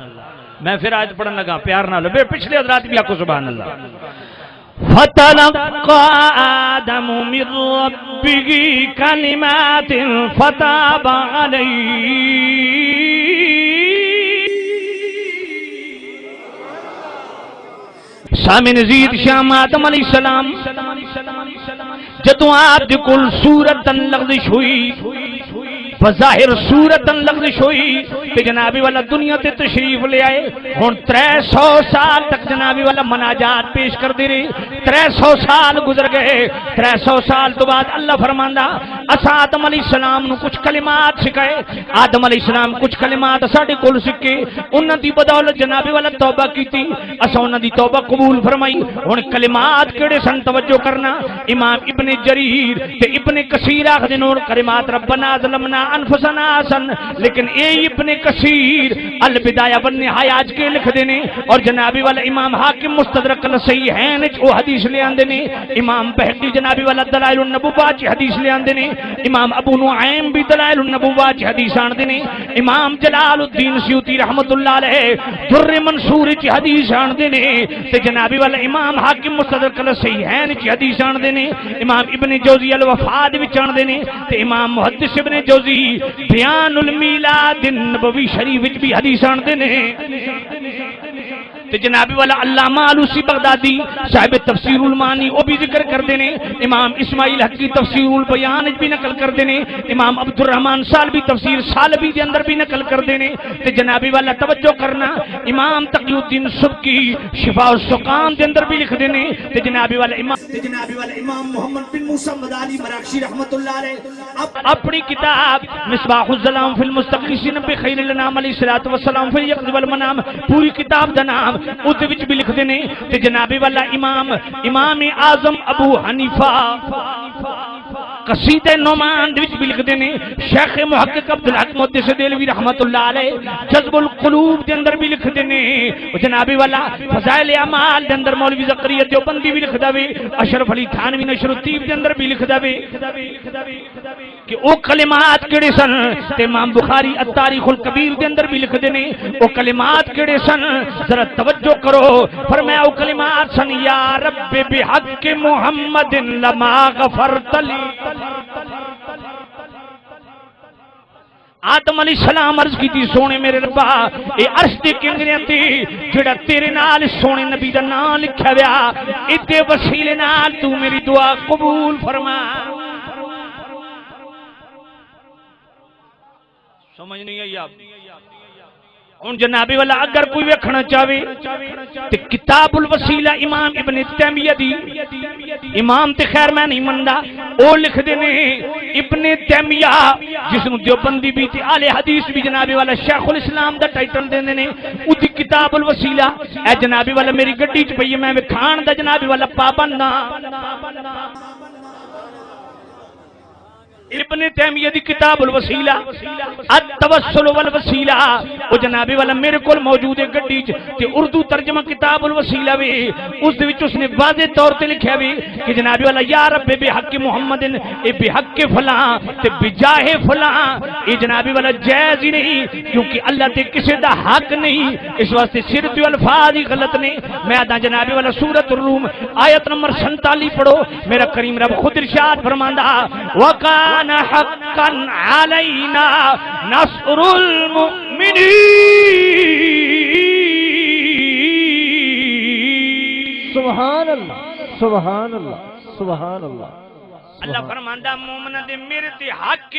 میں پھر آج پڑھن لگا پیار نال پچھلے حضرات بھی آکھو سبحان اللہ فتلقى آدم من ربه كلمات فتاب عليه سامن زید شام آدم علیہ السلام جدو آپ کل صورتن لغزش ہوئی بظاہر صورتن لغزش ہوئی کہ جنابی والا دنیا تے تشریف لے آئے ہون 300 سال تک جنابی والا مناجات پیش کر دی رہی 300 سال گزر گئے 300 سال تو بعد اللہ فرماندا اسا آدم علیہ السلام نو کچھ کلمات سکھائے آدم علیہ السلام کچھ کلمات ساڈے کول سکھے انہاں دی بدولت جنابی والا توبہ کیتی اسا انہاں دی توبہ قبول فرمائی ہن کلمات کیڑے سن توجہ کرنا امام ابن جریر تے ابن کثیر اخذ نور کلمات ربنا ظلمنا انفسنا سن لیکن اے ابن کثیر البدایہ والنہایہ آج کے لکھ دینے اور جنابی والا امام حاکم مستدرک الصحیحین او حدیث لے آندے نے امام بہقی جنابی والا دلائل النبوہ چ حدیث لے آندے نے امام ابو نعیم بھی دلائل النبوہ چ حدیث آندے نے امام جلال الدین سیوطی رحمت اللہ علیہ در منصور چ حدیث آندے نے تے جنابی والا امام حاکم مستدرک الصحیحین چ حدیث آندے نے امام ابن جوزی الوفات وچ آندے نے تے امام محدث ابن جوزی بیان المیلاد النبوی شریف وچ بھی حدیث آندے نے تے جنابی والا علامہ علوسی بغدادی صاحب تفسیر المعانی وہ بھی ذکر کرتے ہیں امام اسماعیل حقی تفسیر البیان بھی نقل کرتے ہیں امام عبد الرحمن سالبی تفسیر سالبی دے اندر بھی نقل کرتے ہیں تے جنابی والا توجہ کرنا امام تقی الدین سبکی شفاء السقام دے اندر بھی لکھ دینے تے جنابی والا امام محمد بن موسیٰ مدانی مراکشی رحمت اللہ علیہ اپنی کتاب مصباح الظلام فی المستقیسین بخیر الانام علیہ الصلوۃ والسلام فی یقظ والمنام پوری کتاب دا نام اودے وچ بھی لکھ دینے تے جنابی والا امام اعظم ابو حنیفہ قصیدہ نعمان دے وچ بھی لکھ دینے شیخ محقق عبدالحق محدث دہلوی رحمت اللہ علیہ جذب القلوب دے اندر بھی لکھ دینے جنابی والا فضائل اعمال دے اندر مولوی زکریا دیوبندی بھی لکھ دے اشرف علی تھانوی نشر الطیب دے اندر بھی لکھ دے کہ او کلمات کیڑے سن تے امام بخاری التاریخ الکبیر دے اندر بھی لکھ دینے او کلمات کیڑے سن ذرا توجہ کرو فرمایا او کلمات سن یا رب بحق محمد لما غفرت لی آدم علیہ السلام عرض کی تھی سونے میرے ربا اے عرش دے کنگریاں تے جڑا تیرے نال سونے نبی دا نام لکھا ویا ایتے وسیلے نال تو میری دعا قبول فرما سمجھ نہیں آئی آپ ان جنابی والا اگر کوئی ویکھنا چاہے تے کتاب الوسیلہ امام ابن تیمیہ دی امام تے خیر میں نہیں مندا او لکھ دینے ابن تیمیہ جس نو دیوبندی بھی تے اہل حدیث بھی جنابی والا شیخ الاسلام دا ٹائٹل دیندے نے او دی کتاب الوسیلہ اے جنابی والا میری گڈی چ پئی میں وکھان دا جنابی والا پابند ابن تیمیہ دی کتاب الوسیلہ التوسل والوسیلہ او جناب والا میرے کول موجود ہے گڈی چ تے اردو ترجمہ کتاب الوسیلہ وی اس دے وچ اس نے واضح طور تے لکھیا وی کہ جناب والا یا رب بحق محمد اے بحق فلاں تے بجاہ فلاں اے جناب والا جائز ہی نہیں کیونکہ اللہ تے کسے دا حق نہیں اس واسطے صرف الفاظ ہی غلط نہیں میں ادا جناب والا سورۃ الروم آیت نمبر 47 پڑھو میرا کریم رب خود ارشاد فرماندا وکان حقا علینا نصر المؤمنین سبحان اللہ سبحان اللہ سبحان اللہ اللہ فرماندا مومن دے میرے تے حق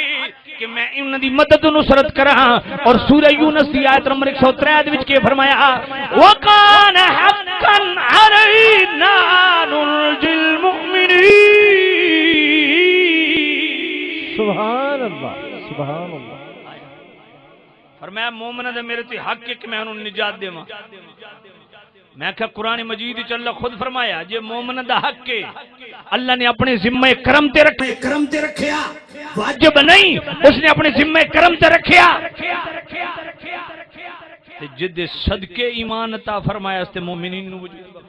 کہ میں انہاں دی مدد و نصرت کراں اور سورہ یونس دی آیت نمبر 103 دے وچ کی فرمایا وکان حقا علینا ننجی المؤمنین سبحان اللہ سبحان اللہ فرمایا مومن دے میرے تے حق کہ میں انہوں نجات دیواں میں کہا قرآن مجید وچ اللہ خود فرمایا جے مومن دا حق ہے اللہ نے اپنے ذمہ کرم تے رکھیا واجب نہیں اس نے اپنے ذمہ کرم تے رکھیا تے جد صدقے ایمان عطا فرمایا اس تے مومنین نو وجود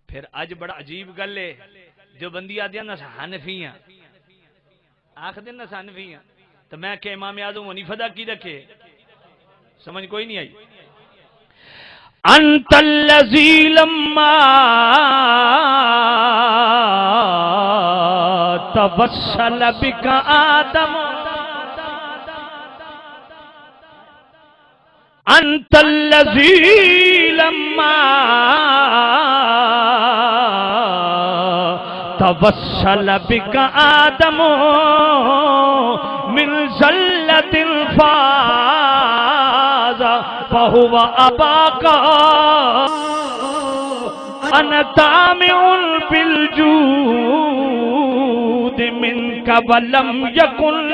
پھر اج بڑا عجیب گل ہے جو بندی آدیاں نہ حنفی ہیں آخ دن نہ حنفی ہیں تو میں کہ امام اعظم حنیفہ دا کی رکھے سمجھ کوئی نہیں آئی انت الذی لما توسل بک آدم انت الذی لما توسل بک آدم من زلت فاز فهو اباك انا طامع بالجود منك ولم يكن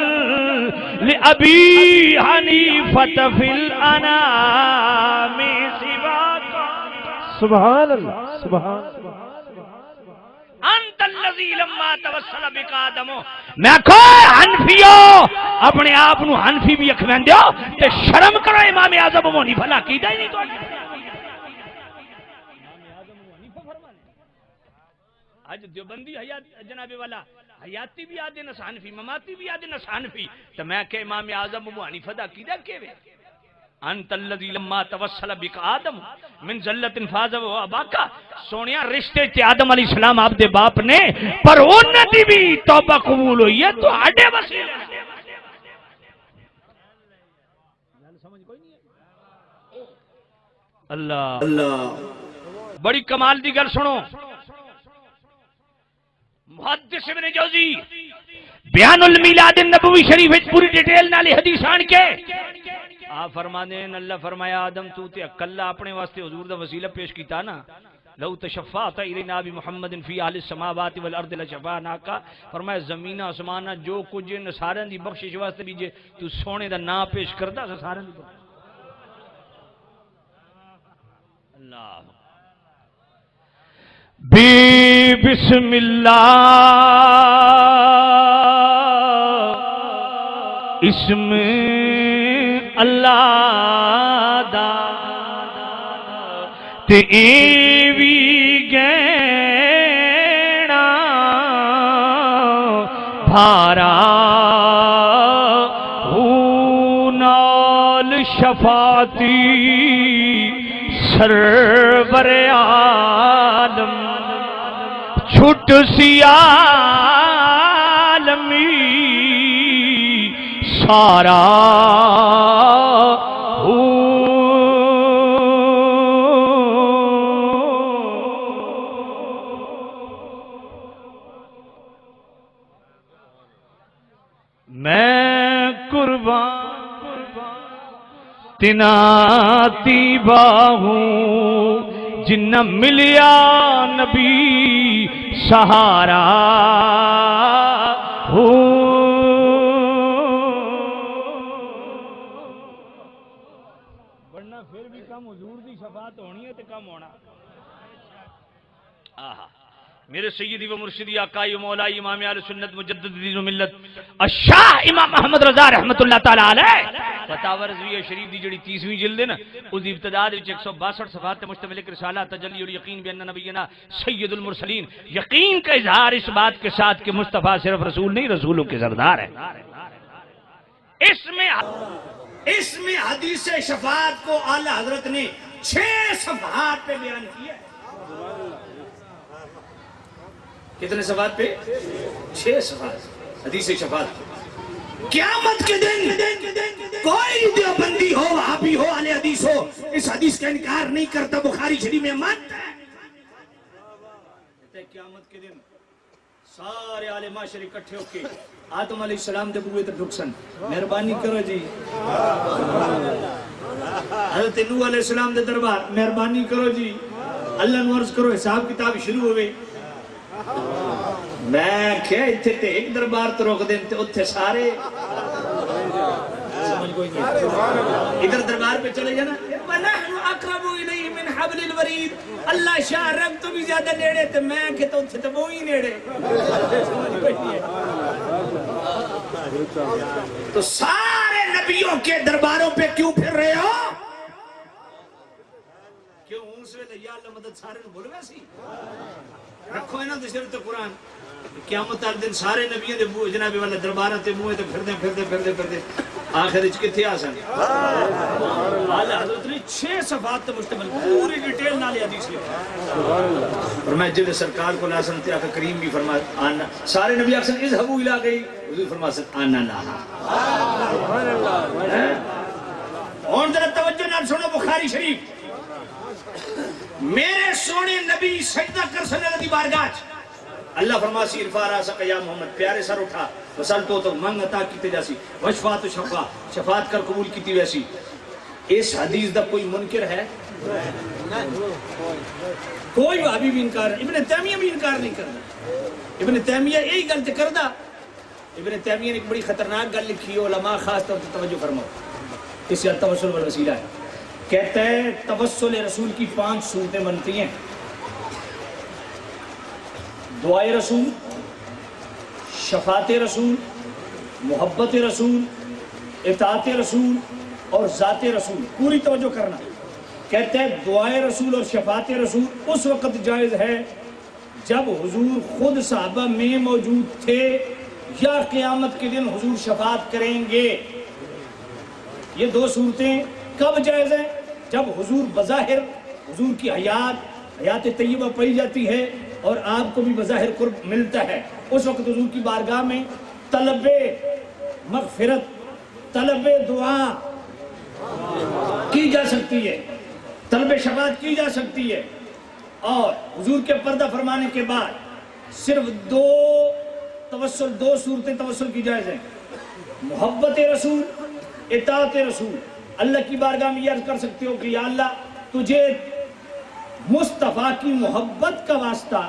لأبي حنيفة في الأنام سواك سبحان اللہ سبحان اللہ انت الذی لما توسل بک آدم میں کہو حنفیو اپنے آپ نو حنفی بھی اکھویندے ہو تے شرم کرو امام اعظم ابو حنیفہ لا کیدا ہی نہیں تو اج دیوبندی حیات جناب والا حیاتی بھی آدے نہ حنفی مماتی بھی آدے نہ حنفی تو میں کہ امام اعظم ابو حنیفہ دا کیدا کیویں انت الذی لما توسل بک آدم من ذلت فاز و اباکا سونیا رشتے تے آدم علیہ السلام آپ دے باپ نے پر انہاں دی بھی توبہ قبول ہوئی ہے تو اڈے وسیلے اللہ بڑی کمال دی گل سنو محدث ابن جوزی بیان المیلاد النبوی شریف وچ پوری ڈیٹیل نال حدیث آن کے آپ فرمانے ہیں اللہ فرمایا آدم تو تے اکلا اپنے واسطے حضور دا وسیلہ پیش کیتا نا لو تشفعت الینا بمحمد فی اہل السماوات والارض لشفعناک فرمایا زمین آسمان جو کچھ ان سارے دی بخشش واسطے بھی جے تو سونے دا نام پیش کردا سارے دی اللہ بسم اللہ اسم اللہ دا تے ایوی گینا بھارا نال شفاعتی سرور عالم چھٹ سی عالمی سارا میں قربان تناتی باہوں جنہ ملیا نبی سہارا ورنہ پھر بھی کم حضور دی شفاعت ہونی ہے تے کم ہونا میرے سیدی و مرشدی آقائی و مولائی امام اہل سنت مجدد دین و ملت الشاہ امام محمد رضا رحمت اللہ تعالی علیہ فتاوی رضویہ شریف دی جڑی 30ویں جلد ہے نا اس دی ابتدا دے 162 صفحات تے مشتمل ایک رسالہ تجلی اور یقین بان نبینا سید المرسلین، یقین کا اظہار اس بات کے ساتھ کہ مصطفیٰ صرف رسول نہیں رسولوں کے سردار ہے۔ اس میں حدیث شفاعت کو اعلی حضرت نے 6 صفحات پہ بیان کیا۔ کتنے صفحات پہ؟ 6 صفحات حدیث شفاعت۔ قیامت کے دن کوئی دیوبندی ہو، وہابی ہو، اہل حدیث ہو، اس حدیث کا انکار نہیں کرتا، بخاری شریف میں مانتا ہے۔ قیامت کے دن سارے اہل معاشرے اکٹھے ہو کے آدم علیہ السلام دے بوئے تے ڈھکسن، مہربانی کرو جی۔ حضرت نوح علیہ السلام دے دربار، مہربانی کرو جی، اللہ نو عرض کرو حساب کتاب شروع ہوئے۔ میں کیا اتھے تے ایک دربار تو روک دیں تے اتھے سارے سمجھ کوئی نہیں، ادھر دربار پہ چلے جانا وَنَحْنُ أَقْرَبُ إِلَيْهِ مِنْ حَبْلِ الْوَرِيدِ، اللہ شاہ رب تو بھی زیادہ نیڑے تے میں کہ تو اتھے تے وہی نیڑے۔ تو سارے نبیوں کے درباروں پہ کیوں پھر رہے ہو؟ کیوں اس ویلے یا اللہ مدد سارے نو بولوے سی؟ رکھو ہے نا دشرت قرآن، قیامت والے دن سارے نبیوں دے بو جناب والا درباراں تے منہ تے پھردے آخر وچ کتھے آ سن؟ اعلی حضرت نے 6 صفحات تے مشتمل پوری ڈیٹیل نال حدیث لکھی۔ اور میں جڑے سرکار کو لاسن تے آقا کریم بھی فرما آنا، سارے نبی اکثر اذهبوا الی گئی، حضور فرما سن آنا لا۔ اور ذرا توجہ نال سنو بخاری شریف، میرے سونے نبی سجدہ کر سنے دی بارگاہ، اللہ فرماسی ارفع راسک یا محمد، پیارے سر اٹھا، وصل تو منگ عطا کیتے جاسی، وشفاعت و شفا، شفاعت کر قبول کیتی ویسی۔ اس حدیث دا کوئی منکر ہے؟ کوئی وہابی بھی انکار، ابن تیمیہ بھی انکار نہیں کرتا۔ ابن تیمیہ یہی گل تے کردا۔ ابن تیمیہ نے ایک بڑی خطرناک گل لکھی ہے، علماء خاص طور پر توجہ فرماؤ، اس کا توسل والوسیلہ ہے۔ کہتا ہے توسل رسول کی 5 صورتیں بنتی ہیں: دعائے رسول، شفاعت رسول، محبت رسول، اطاعت رسول اور ذات رسول۔ پوری توجہ کرنا۔ کہتے ہیں دعائے رسول اور شفاعت رسول اس وقت جائز ہے جب حضور خود صحابہ میں موجود تھے یا قیامت کے دن حضور شفاعت کریں گے۔ یہ 2 صورتیں کب جائز ہیں؟ جب حضور بظاہر، حضور کی حیات طیبہ پائی جاتی ہے اور آپ کو بھی بظاہر قرب ملتا ہے، اس وقت حضور کی بارگاہ میں طلب مغفرت، طلب دعا کی جا سکتی ہے، طلب شفاعت کی جا سکتی ہے۔ اور حضور کے پردہ فرمانے کے بعد صرف 2 صورتیں توسل کی جائز ہیں: محبت رسول، اطاعت رسول۔ اللہ کی بارگاہ میں یہ عرض کر سکتے ہو کہ یا اللہ تجھے مصطفیٰ کی محبت کا واسطہ،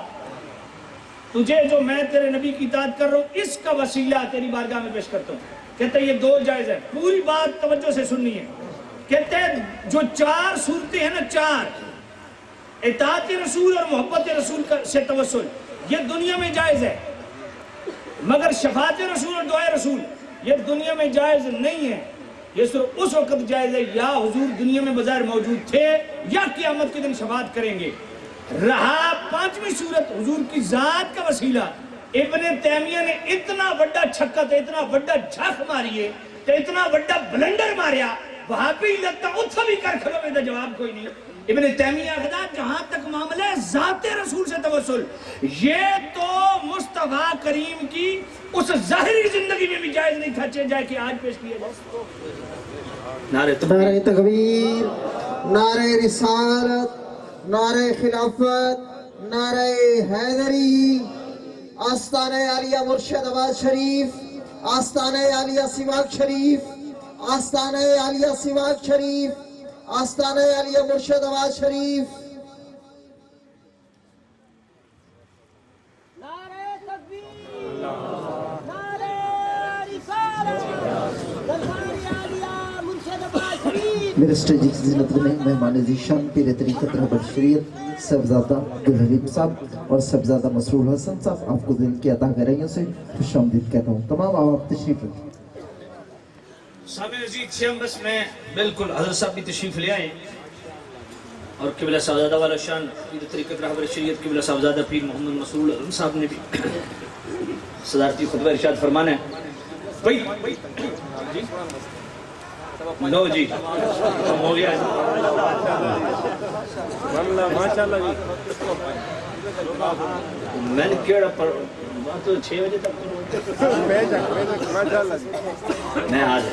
تجھے جو میں تیرے نبی کی اطاعت کر رہا ہوں اس کا وسیلہ تیری بارگاہ میں پیش کرتا ہوں۔ کہتے ہیں یہ 2 جائز ہے۔ پوری بات توجہ سے سننی ہے۔ کہتے ہیں جو 4 صورتیں ہیں نا، 4 اطاعت رسول اور محبت رسول سے توسل، یہ دنیا میں جائز ہے، مگر شفاعت رسول اور دعائے رسول یہ دنیا میں جائز نہیں ہے۔ یہ صرف اس وقت جائز ہے یا حضور دنیا میں بظاہر موجود تھے یا قیامت کے دن شفاعت کریں گے۔ رہا 5ویں صورت حضور کی ذات کا وسیلہ، ابن تیمیہ نے اتنا بڑا چھکا تے اتنا بڑا جھک ماری تے اتنا بڑا بلنڈر ماریا، وہاں پہ ہی لگتا اتھا بھی کر کھلو میں جواب کوئی نہیں۔ ابن تیمیہ کہتا جہاں تک معاملہ ہے ذات رسول سے توسل، یہ تو مصطفیٰ کریم کی اس ظاہری زندگی میں بھی جائز نہیں تھا، جائے کہ آج پیش کیا جائے۔ نعرہ تکبیر، نعرہ رسالت، نعرہ خلافت، نعرہ حیدری، آستانہ عالیہ مرشد آباد شریف، آستانہ عالیہ سیواگ شریف، آستانہ عالیہ سیواگ شریف، آستانہ عالیہ مرشد آباد شریف۔ نعرہ تکبیر، نعرہ رسالت، دربار عالیہ مرشد آباد شریف۔ میرے اسٹیج کی زینت میں مہمان ذیشان پیر طریقت رہبر شریعت صاحبزادہ عبدالحلیم صاحب اور صاحبزادہ مسرور حسن صاحب آپ کو دل کی عطا گہرائیوں سے خوش آمدید کہتا ہوں. تمام آپ تشریف رکھیں. سامع عزیز شیم بس میں بالکل حضرت صاحب بھی تشریف لے آئے اور قبلہ صاحبزادہ والا شان پیر طریقت رہبر شریعت قبلہ صاحبزادہ پیر محمد مسرور حسن صاحب نے بھی صدارتی خطبہ ارشاد فرمانا ہے. لو جی ہو گیا میں نے کیڑا پر تو 6 بجے تک میں حاضر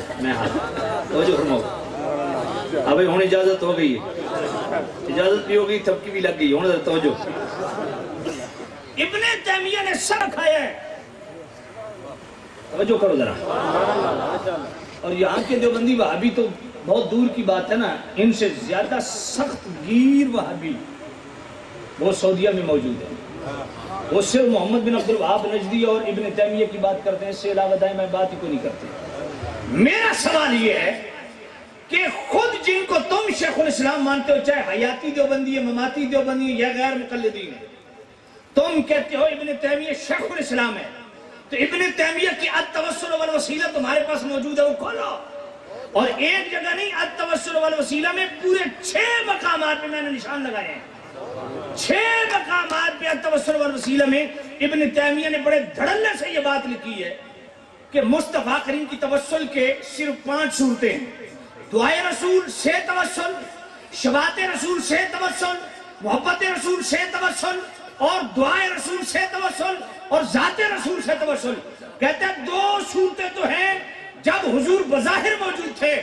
توجہ فرماؤ. ابھی ہوں اجازت ہو گئی ہے, اجازت بھی ہو گئی, تھپکی بھی لگ گئی. ہوں توجہ. ابن تیمیہ نے سر کھایا ہے, توجہ کرو ذرا. اور یہاں کے دیوبندی وہابی تو بہت دور کی بات ہے نا, ان سے زیادہ سخت گیر وہابی وہ سعودیہ میں موجود ہے. وہ صرف محمد بن عبد الوہاب نجدی اور ابن تیمیہ کی بات کرتے ہیں, اس سے علاوہ دائیں میں بات ہی کو نہیں کرتے. میرا سوال یہ ہے کہ خود جن کو تم شیخ الاسلام مانتے ہو, چاہے حیاتی دیوبندی ہے, مماتی دیوبندی ہے یا غیر مقلدین ہے, تم کہتے ہو ابن تیمیہ شیخ الاسلام ہے, تو ابن تیمیہ کی التوسل والوسیلہ تمہارے پاس موجود ہے, وہ کھولو. اور ایک جگہ نہیں, التوسل والوسیلہ میں پورے 6 مقامات پہ میں نے نشان لگائے ہیں. 6 مقامات پہ التوسل والوسیلہ میں ابن تیمیہ نے بڑے دھڑلے سے یہ بات لکھی ہے کہ مصطفیٰ کریم کی توسل کے صرف 5 صورتیں ہیں. دعائے رسول سے توسل, شفاعت رسول سے توسل, محبت رسول سے توسل, اور دعائے رسول سے توسل, اور ذات رسول سے توسل. کہتے ہیں 2 صورتیں تو ہیں جب حضور بظاہر موجود تھے,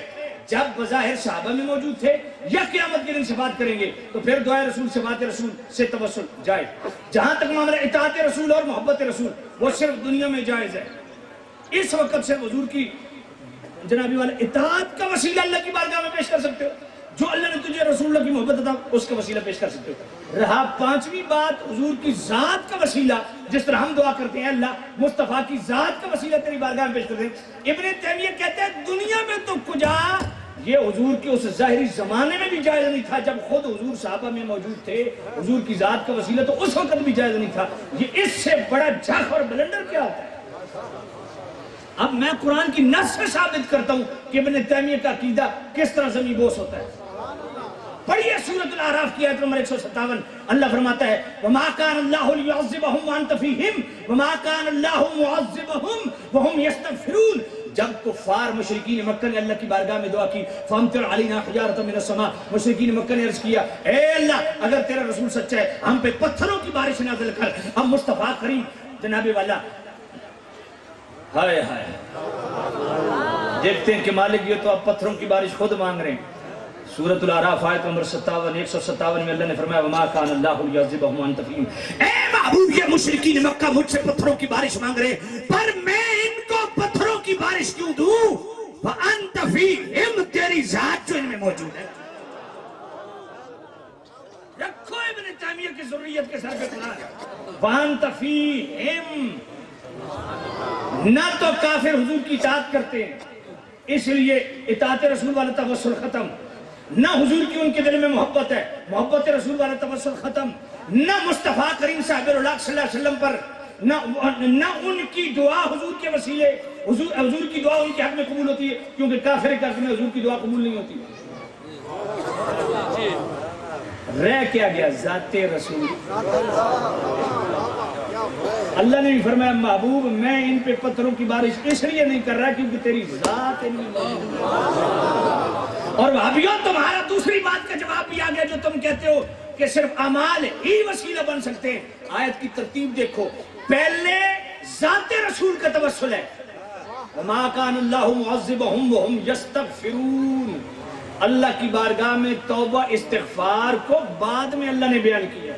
جب بظاہر صحابہ میں موجود تھے, یا قیامت کے دن سے بات کریں گے تو پھر دعائے رسول سے بات رسول سے توسل جائز. جہاں تک معاملہ اطاعت رسول اور محبت رسول, وہ صرف دنیا میں جائز ہے. اس وقت سے حضور کی جنابی والا اطاعت کا وسیلہ اللہ کی بارگاہ میں پیش کر سکتے ہو, جو اللہ نے تجھے رسول اللہ کی محبت عطا اس کا وسیلہ پیش کر سکتے ہو. رہا 5ویں بات حضور کی ذات کا وسیلہ, جس طرح ہم دعا کرتے ہیں اللہ مصطفیٰ کی ذات کا وسیلہ تیری بارگاہ میں پیش کرتے ہیں. ابن تیمیہ کہتے ہیں دنیا میں تو کجا, یہ حضور کے اس ظاہری زمانے میں بھی جائز نہیں تھا جب خود حضور صحابہ میں موجود تھے. حضور کی ذات کا وسیلہ تو اس وقت بھی جائز نہیں تھا. یہ اس سے بڑا جھک اور بلندر کیا ہوتا ہے. اب میں قرآن کی نص سے ثابت کرتا ہوں کہ ابن تیمیہ کا عقیدہ کس طرح زمین بوس ہوتا ہے. پڑھیے سورۃ الاعراف کی آیت نمبر 157. اللہ فرماتا ہے وَمَا كَانَ اللَّهُ لِيُعَذِّبَهُمْ وَأَنْتَ فِيهِمْ وَمَا كَانَ اللَّهُ مُعَذِّبَهُمْ وَهُمْ يَسْتَغْفِرُونَ. جب کفار مشرکین مکہ نے اللہ کی بارگاہ میں دعا کی فَأَمْطِرْ عَلَيْنَا حِجَارَةً مِنَ السَّمَاءِ, مشرکین مکہ نے عرض کیا اے اللہ اگر تیرا رسول سچا ہے ہم پہ پتھروں کی بارش نازل کر. اب مصطفیٰ کریم جناب والا ہائے ہائے دیکھتے ہیں کہ مالک یہ تو اب پتھروں کی بارش خود مانگ رہے ہیں. سورۃ الاعراف آیت نمبر 157 میں اللہ نے فرمایا وَمَا كَانَ اللَّهُ لِيُعَذِّبَهُمْ وَأَنْتَ فِيهِمْ. اے محبوب یہ مشرکین مکہ مجھ سے پتھروں کی بارش مانگ رہے ہیں, پر میں ان کو پتھروں کی بارش کیوں دوں؟ وَأَنْتَ فِيهِمْ, تیری ذات جو ان میں موجود ہے. رکھو ابن تیمیہ کی ذریت کے سر پہ قرآن. وَأَنْتَ فِيهِمْ, نہ تو کافر حضور کی اطاعت کرتے ہیں اس لیے اطاعت رسول والا توسل ختم, نہ حضور کی ان کے دل میں محبت ہے, محبت رسول والا توسل ختم, نہ مصطفیٰ کریم صاحب اللہ صلی اللہ علیہ وسلم پر, نہ ان کی دعا حضور کے وسیلے, حضور کی دعا ان کے حق میں قبول ہوتی ہے کیونکہ کافر کے حق میں حضور کی دعا قبول نہیں ہوتی. رہ کیا گیا ذات رسول. اللہ نے بھی فرمایا محبوب میں ان پہ پتھروں کی بارش اس لیے نہیں کر رہا کیونکہ تیری ذات ان میں موجود ہے. اور وہابیوں تمہارا دوسری بات کا جواب بھی آ گیا جو تم کہتے ہو کہ صرف اعمال ہی وسیلہ بن سکتے ہیں. آیت کی ترتیب دیکھو, پہلے ذات رسول کا توسل ہے وَمَا كَانَ اللَّهُ مُعَذِّبَهُمْ وَهُمْ يَسْتَغْفِرُونَ. اللہ کی بارگاہ میں توبہ استغفار کو بعد میں اللہ نے بیان کیا.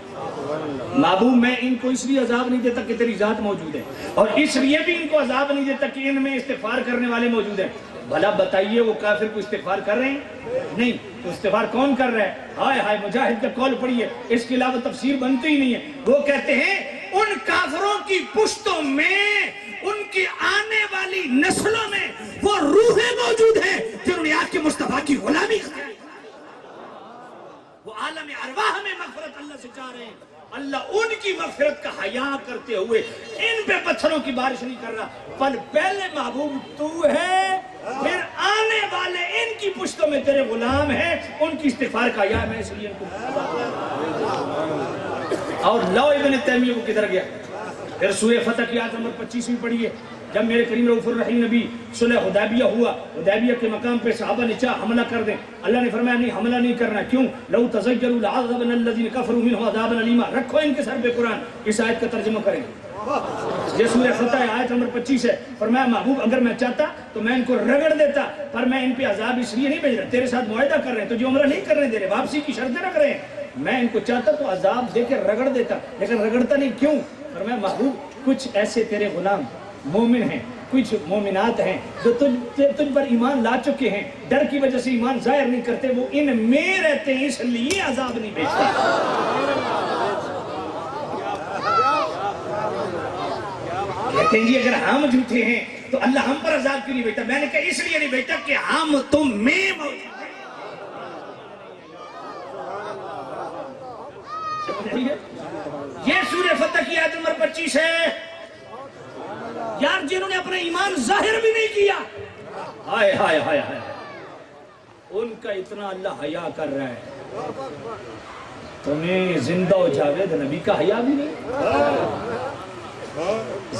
محبوب میں ان کو اس لیے عذاب نہیں دیتا کہ تیری ذات موجود ہے, اور اس لیے بھی ان کو عذاب نہیں دیتا کہ ان میں استغفار کرنے والے موجود ہیں. بھلا بتائیے وہ کافر کو استغفار کر رہے ہیں؟ نہیں. تو استغفار کون کر رہا ہے؟ ہائے ہائے مجاہد کا قول پڑھیے, اس کے علاوہ تفسیر بنتی ہی نہیں ہے. وہ کہتے ہیں ان کافروں کی پشتوں میں, ان کی آنے والی نسلوں میں وہ روحیں موجود ہیں جنہوں نے آج کے مصطفیٰ کی غلامی کی. وہ عالم ارواح میں مغفرت اللہ سے چاہ رہے ہیں، اللہ ان کی مغفرت کا حیا کرتے ہوئے ان پہ پتھروں کی بارش نہیں کر رہا، پر پہلے محبوب تو ہے، پھر آنے والے ان کی پشتوں میں تیرے غلام ہیں، ان کی استغفار کا حیا ہے، میں اس لیے ان کو اور لو ابن تیمیہ کو کدھر گیا؟ پھر سورہ فتح کی آیت نمبر 25 میں پڑھیے، جب میرے کریم رؤوف الرحیم نبی صلح حدیبیہ ہوا، حدیبیہ کے مقام پہ صحابہ نے چاہا حملہ کر دیں، اللہ نے فرمایا نہیں حملہ نہیں کرنا، کیوں؟ لو تزیلوا لعذبنا الذین کفروا منهم عذابا الیما، رکھو ان کے سر پہ قرآن، اس آیت کا ترجمہ کریں گے۔ یہ سورہ فتح ہے، آیت نمبر 25 ہے، فرمایا محبوب اگر میں چاہتا تو میں ان کو رگڑ دیتا، پر میں ان پہ عذاب اس لیے نہیں بھیج رہا، تیرے ساتھ معاہدہ کر رہے ہیں، تجھے عمرہ نہیں کرنے دے رہے، واپسی کی شرطیں رکھ رہے ہیں، میں ان کو چاہتا تو عذاب دے کے رگڑ دیتا، لیکن رگڑتا نہیں، کیوں؟ فرمایا محبوب کچھ ایسے تیرے غلام مومن ہیں، کچھ مومنات ہیں جو تجھ پر ایمان لا چکے ہیں، ڈر کی وجہ سے ایمان ظاہر نہیں کرتے، وہ ان میں رہتے ہیں اس لیے عذاب نہیں بھیجتے۔ کہتے ہیں جی اگر ہم جھوٹے ہیں تو اللہ ہم پر عذاب کیوں نہیں بھیجتا؟ میں نے کہا اس لیے نہیں بھیجتا کہ ہم تم میں موجود ہیں۔ یہ سورہ فتح کی آیت نمبر 25 ہے، یار جنہوں نے اپنا ایمان ظاہر بھی نہیں کیا، ہائے ہائے ہائے ہائے، ان کا اتنا اللہ حیا کر رہا ہے، تمہیں زندہ و جاوید نبی کا حیا بھی نہیں،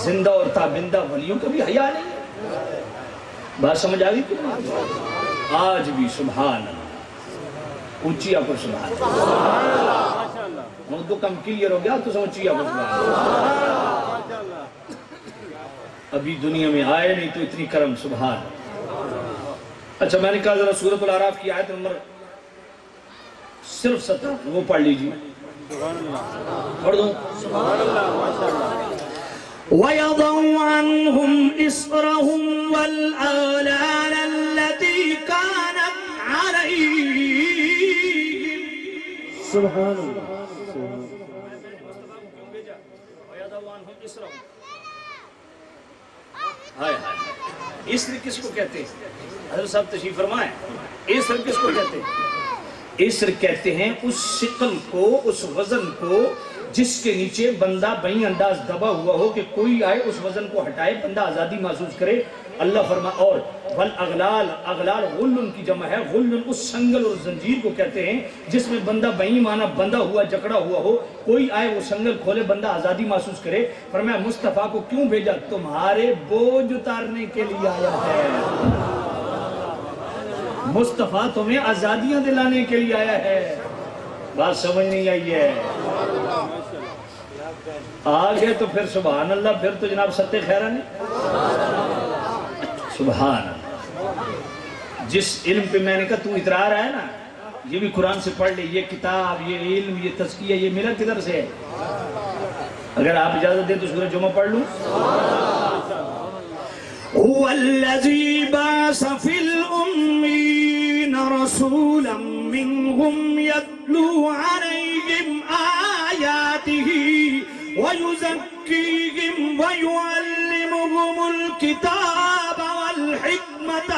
زندہ اور تابندہ ولیوں کا بھی حیا نہیں، بات سمجھ آ گئی کہ نہیں؟ آج بھی سبحان اللہ، اونچی آپ سبحان اللہ، تو کم کلیئر ہو گیا تو سمجھیے آپ ابھی دنیا میں آئے نہیں تو اتنی کرم سبحان۔ اچھا میں نے کہا ذرا سورۃ الاعراف کی آیت نمبر صرف 17 وہ پڑھ لیجیے، پڑھ دوں۔ وَيَضَعُ عَنْهُمْ إِصْرَهُمْ وَالْأَغْلَالَ الَّتِي كَانَتْ عَلَيْهِمْ۔ سبحان اللہ، اسر کس کو کہتے ہیں؟ حضرت صاحب تشریف فرمائیں، اسر کس کو کہتے ہیں؟ اسر کہتے ہیں اس ثقل کو، اس وزن کو جس کے نیچے بندہ بہی انداز دبا ہوا ہو کہ کوئی آئے اس وزن کو ہٹائے، بندہ آزادی محسوس کرے۔ اللہ فرما اور والاغلال، اغلال غلن کی جمع ہے، غلن اس سنگل اور زنجیر کو کہتے ہیں جس میں بندہ بہی معنی بندہ ہوا جکڑا ہوا ہو، کوئی آئے وہ سنگل کھولے، بندہ آزادی محسوس کرے۔ فرمایا مصطفیٰ کو کیوں بھیجا؟ تمہارے بوجھ اتارنے کے لیے آیا ہے، مصطفیٰ تمہیں آزادیاں دلانے کے لیے آیا ہے، بات سمجھ نہیں آئی ہے؟ آگے تو پھر سبحان اللہ، پھر تو جناب ستِ خیرہ نہیں، سبحان اللہ۔ جس علم پہ میں نے کہا تو اترا رہا ہے نا، یہ بھی قرآن سے پڑھ لے، یہ کتاب، یہ علم، یہ تزکیہ، یہ ملا کدھر سے ہے؟ اگر آپ اجازت دیں تو سورہ جمعہ پڑھ لوں۔ هو الذي بعث في الأمين رسولا منهم يتلو عليهم آياته ويزكيهم ويعلمهم الكتاب والحكمة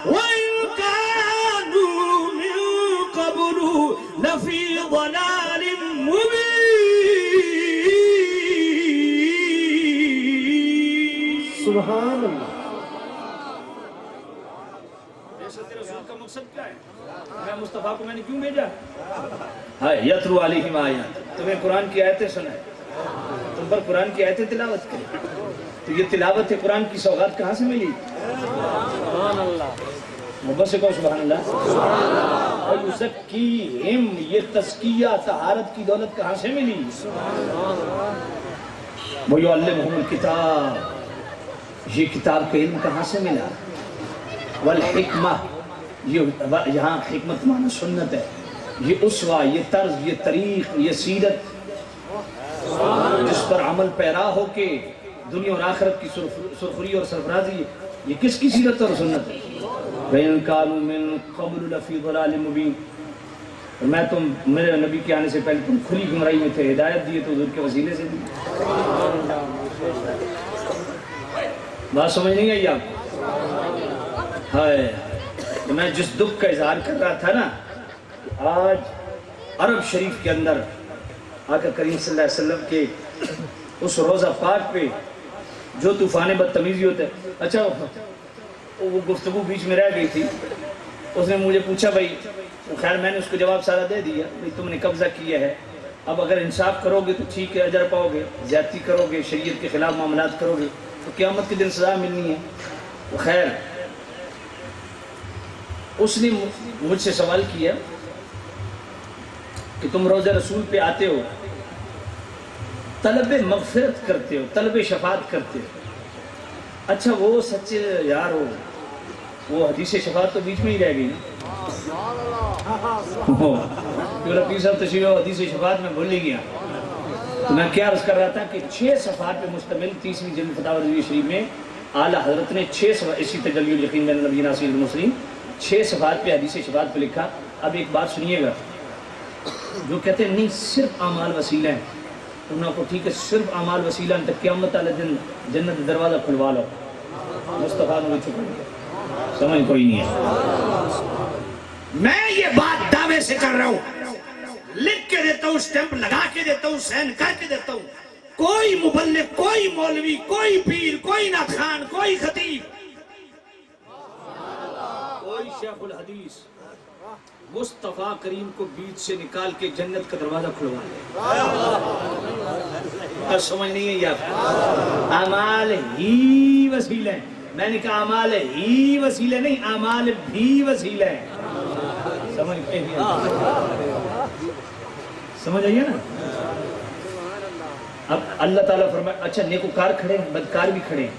وإن كانوا من قبل لفي ضلال مبين۔ سبحان اللہ۔ رسول کا مقصد کیا ہے؟ میں مصطفیٰ کو میں نے کیوں بھیجا؟ ہائے یتلو علیہم آیات، تمہیں قرآن کی آیتیں سنائے، تم پر قرآن کی آیتیں تلاوت کریں، تو یہ تلاوت قرآن کی سوغات کہاں سے ملی؟ سبحان اللہ، محبت سے کہو سبحان اللہ۔ اور یزکیہم، یہ تزکیہ طہارت کی دولت کہاں سے ملی؟ ویعلمہم الکتاب، یہ کتاب کا علم کہاں سے ملا؟ والحکمہ، یہاں حکمت معنی سنت ہے، یہ اسوہ، یہ طرز، یہ طریق، یہ سیرت جس پر عمل پیرا ہو کے دنیا اور آخرت کی سرخری اور سرفرازی، یہ کس کی سیرت اور سنت ہے؟ وَإِن كَانُوا مِن قَبْلُ لَفِي ضَلَالٍ مُبِينٍ، میں تم میرے نبی کے آنے سے پہلے تم کھلی گمراہی میں تھے، ہدایت دیے تو حضور کے وسیلے سے دی۔ بات سمجھ نہیں آئی آپ کو؟ ہائے، میں جس دکھ کا اظہار کر رہا تھا نا، آج عرب شریف کے اندر آقا کریم صلی اللہ علیہ وسلم کے اس روزہ پاک پہ جو طوفان بدتمیزی ہوتا ہے. اچھا وہ گفتگو بیچ میں رہ گئی تھی. اس نے مجھے پوچھا بھائی، خیر میں نے اس کو جواب سارا دے دیا، بھائی تم نے قبضہ کیا ہے، اب اگر انصاف کرو گے تو ٹھیک ہے اجر پاؤ گے، زیادتی کرو گے، شریعت کے خلاف معاملات کرو گے تو قیامت کے دن سزا ملنی ہے. خیر اس نے مجھ سے سوال کیا کہ تم روزہ رسول پہ آتے ہو، طلب مغفرت کرتے ہو، طلب شفاعت کرتے ہو. اچھا وہ سچے یار ہو، وہ حدیث شفاعت تو بیچ میں ہی رہ گئی نا. پیر صاحب تشریف حدیث شفاعت میں بھول ہی گیا. تو میں کیا عرض کر رہا تھا کہ 6 صفحات پہ مشتمل 30ویں جلد فتاوی رضویہ شریف میں اعلیٰ حضرت نے 6 صفحات، اسی تجلی الیقین بین النبی ناصر المسلم، 6 صفحات پہ حدیث شفاعت پہ لکھا. اب ایک بات سنیے گا، جو کہتے ہیں نہیں صرف اعمال وسیلہ ہیں، انہوں کو ٹھیک ہے صرف اعمال وسیلہ ہیں تو قیامت والے دن جنت دروازہ کھلوا لو. مصطفیٰ نے چھپا دیا، سمجھ کوئی نہیں ہے. میں یہ بات دعوے سے کر رہا ہوں، لکھ کے دیتا ہوں، سٹیمپ لگا کے دیتا ہوں، سین کر کے دیتا ہوں. کوئی مبلغ، کوئی مولوی، کوئی پیر، کوئی نعت خوان، کوئی خطیب، کوئی شیخ الحدیث مصطفیٰ کریم کو بیچ سے نکال کے جنت کا دروازہ کھلوا لے. سمجھ نہیں ہے یار، اعمال ہی وسیلہ ہیں. میں نے کہا اعمال ہی وسیلہ نہیں، اعمال بھی وسیلہ ہیں. سمجھ آئیے نا. اب اللہ تعالیٰ فرمائے اچھا نیکوکار کھڑے ہیں، بدکار بھی کھڑے ہیں،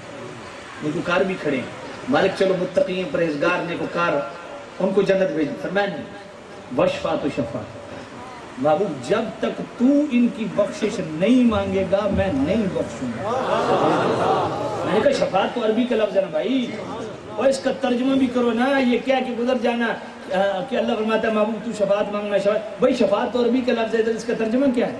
نیکوکار بھی کھڑے ہیں. مالک چلو متقین، پرہیزگار، نیکوکار ان کو جنت بھیج. فرمایا نہیں، وشفاعت و شفاعت. محبوب جب تک تو ان کی بخشش نہیں مانگے گا میں نہیں بخشوں گا. میں نے کہا شفاعت تو عربی کا لفظ ہے نا بھائی، اور اس کا ترجمہ بھی کرو نا. یہ کیا کہ گزر جانا کہ اللہ فرماتا ہے محبوب تو شفاعت مانگنا. شفاعت بھائی شفاعت تو عربی کا لفظ ہے، اس کا ترجمہ کیا ہے؟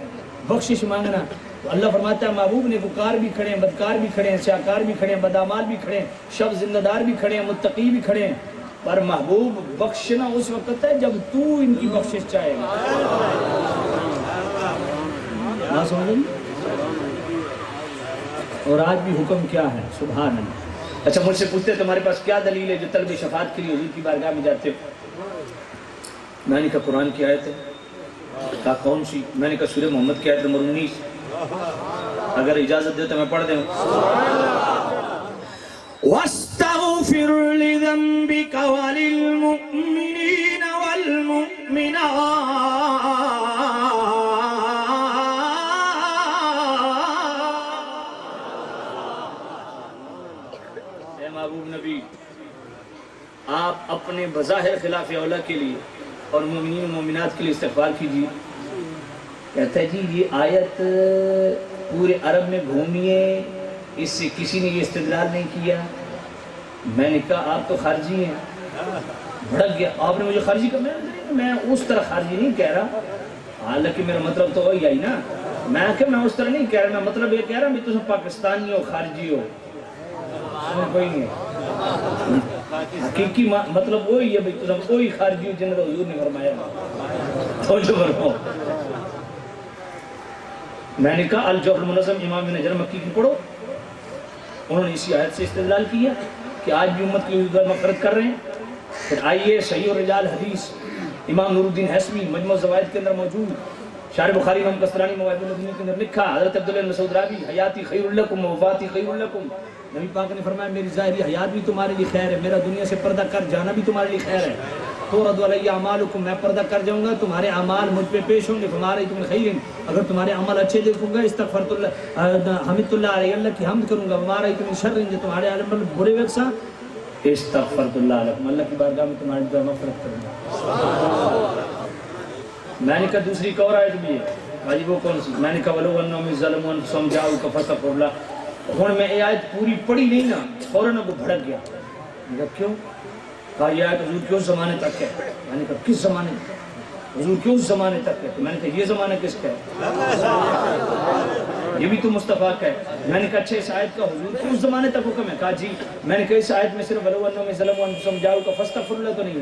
بخشش مانگنا. تو اللہ فرماتا ہے محبوب نیکوکار بھی کھڑے ہیں، بدکار بھی کھڑے ہیں، سیاکار بھی کھڑے ہیں، بدعمال بھی کھڑے ہیں، شب زندہ دار بھی کھڑے ہیں، متقی بھی کھڑے ہیں. پر محبوب بخشنا اس وقت ہے جب تو ان کی بخشش چاہے گا. نہ سمجھیں. اور آج بھی حکم کیا ہے؟ سبحان اللہ. اچھا مجھ سے پوچھتے تمہارے پاس کیا دلیل ہے جو طلب شفاعت کے لیے حضور کی بارگاہ میں جاتے ہو؟ میں نے کہا قرآن کی آیت ہے. کہا کون سی؟ میں نے کہا سورہ محمد کی آیت نمبر 19. اگر اجازت دے تو میں پڑھ دوں. وَاسْتَغْفِرْ لِذَنْبِكَ وَلِلْمُؤْمِنِينَ وَالْمُؤْمِنَاتِ اے محبوب نبی، آپ اپنے بظاہر خلاف اولا کے لیے اور مومنین و مومنات کے لیے استغفار کیجیے. کہتا ہے جی یہ آیت پورے عرب میں گھومی ہے، اس سے کسی نے یہ استدلال نہیں کیا. میں نے کہا آپ تو خارجی ہیں. بھڑک گیا. آپ نے مجھے خارجی کہا. میں اس طرح خارجی نہیں کہہ رہا، حالانکہ میرا مطلب تو وہی آئی نا. میں کہ میں اس طرح نہیں کہہ رہا، میں مطلب یہ کہہ رہا میں تو پاکستانی ہو، خارجی ہو. کوئی نہیں ہے. حقیقی مطلب وہی ہے بھائی، تو وہی خارجی ہو جن حضور نے فرمایا. توجہ فرماؤ. میں نے کہا الجوہر المنظم امام ابن حجر مکی کی پڑھو. انہوں نے اسی آیت سے استدلال کیا کہ آج بھی امت کی مغفرت کر رہے ہیں. پھر آئیے صحیح الرجال حدیث امام نور الدین حسمی مجموع الزوائد کے اندر موجود، شارح بخاری امام قسطلانی مواہب المدینہ کے اندر لکھا. حضرت عبداللہ بن مسعود راوی حیاتی خیر لکم وفاتی خیر لکم. نبی پاک نے فرمایا میری ظاہری حیات بھی تمہارے لیے خیر ہے، میرا دنیا سے پردہ کر جانا بھی تمہارے لیے خیر ہے. تورد علی اعمالکم، میں پردہ کر جاؤں گا، تمہارے اعمال مجھ پہ پیش ہوں گے. فمارا تم خیر، اگر تمہارے عمل اچھے دیکھوں گا استغفرت اللہ حمد اللہ علیہ، اللہ کی حمد کروں گا. فمارا تم شر، جو تمہارے عمل برے ویسا استغفرت اللہ علیکم، اللہ کی بارگاہ میں تمہاری دعا مغفرت کروں گا. میں نے کہا دوسری ایک اور آیت بھی ہے. بھائی وہ کون سی؟ میں نے کہا ولو انہم ظلموا انفسہم جاؤک فاستغفروا اللہ. ہوں میں یہ آیت پوری پڑھی نہیں نا، فوراً وہ بھڑک گیا. میں کہا کیوں؟ کہا یہ آیت حضور کیوں زمانے تک ہے؟ میں نے کہا کس زمانے تک؟ حضور کیوں اس زمانے تک ہے؟ تو میں نے کہا یہ زمانہ کس کا ہے؟ یہ بھی تو مصطفیٰ کا ہے. میں نے کہا اچھا اس آیت کا حضور کیوں اس زمانے تک حکم ہے؟ کہا جی. میں نے کہا اس آیت میں صرف ولو انہم ظلموا انفسہم جاؤک فاستغفروا اللہ تو نہیں ہے.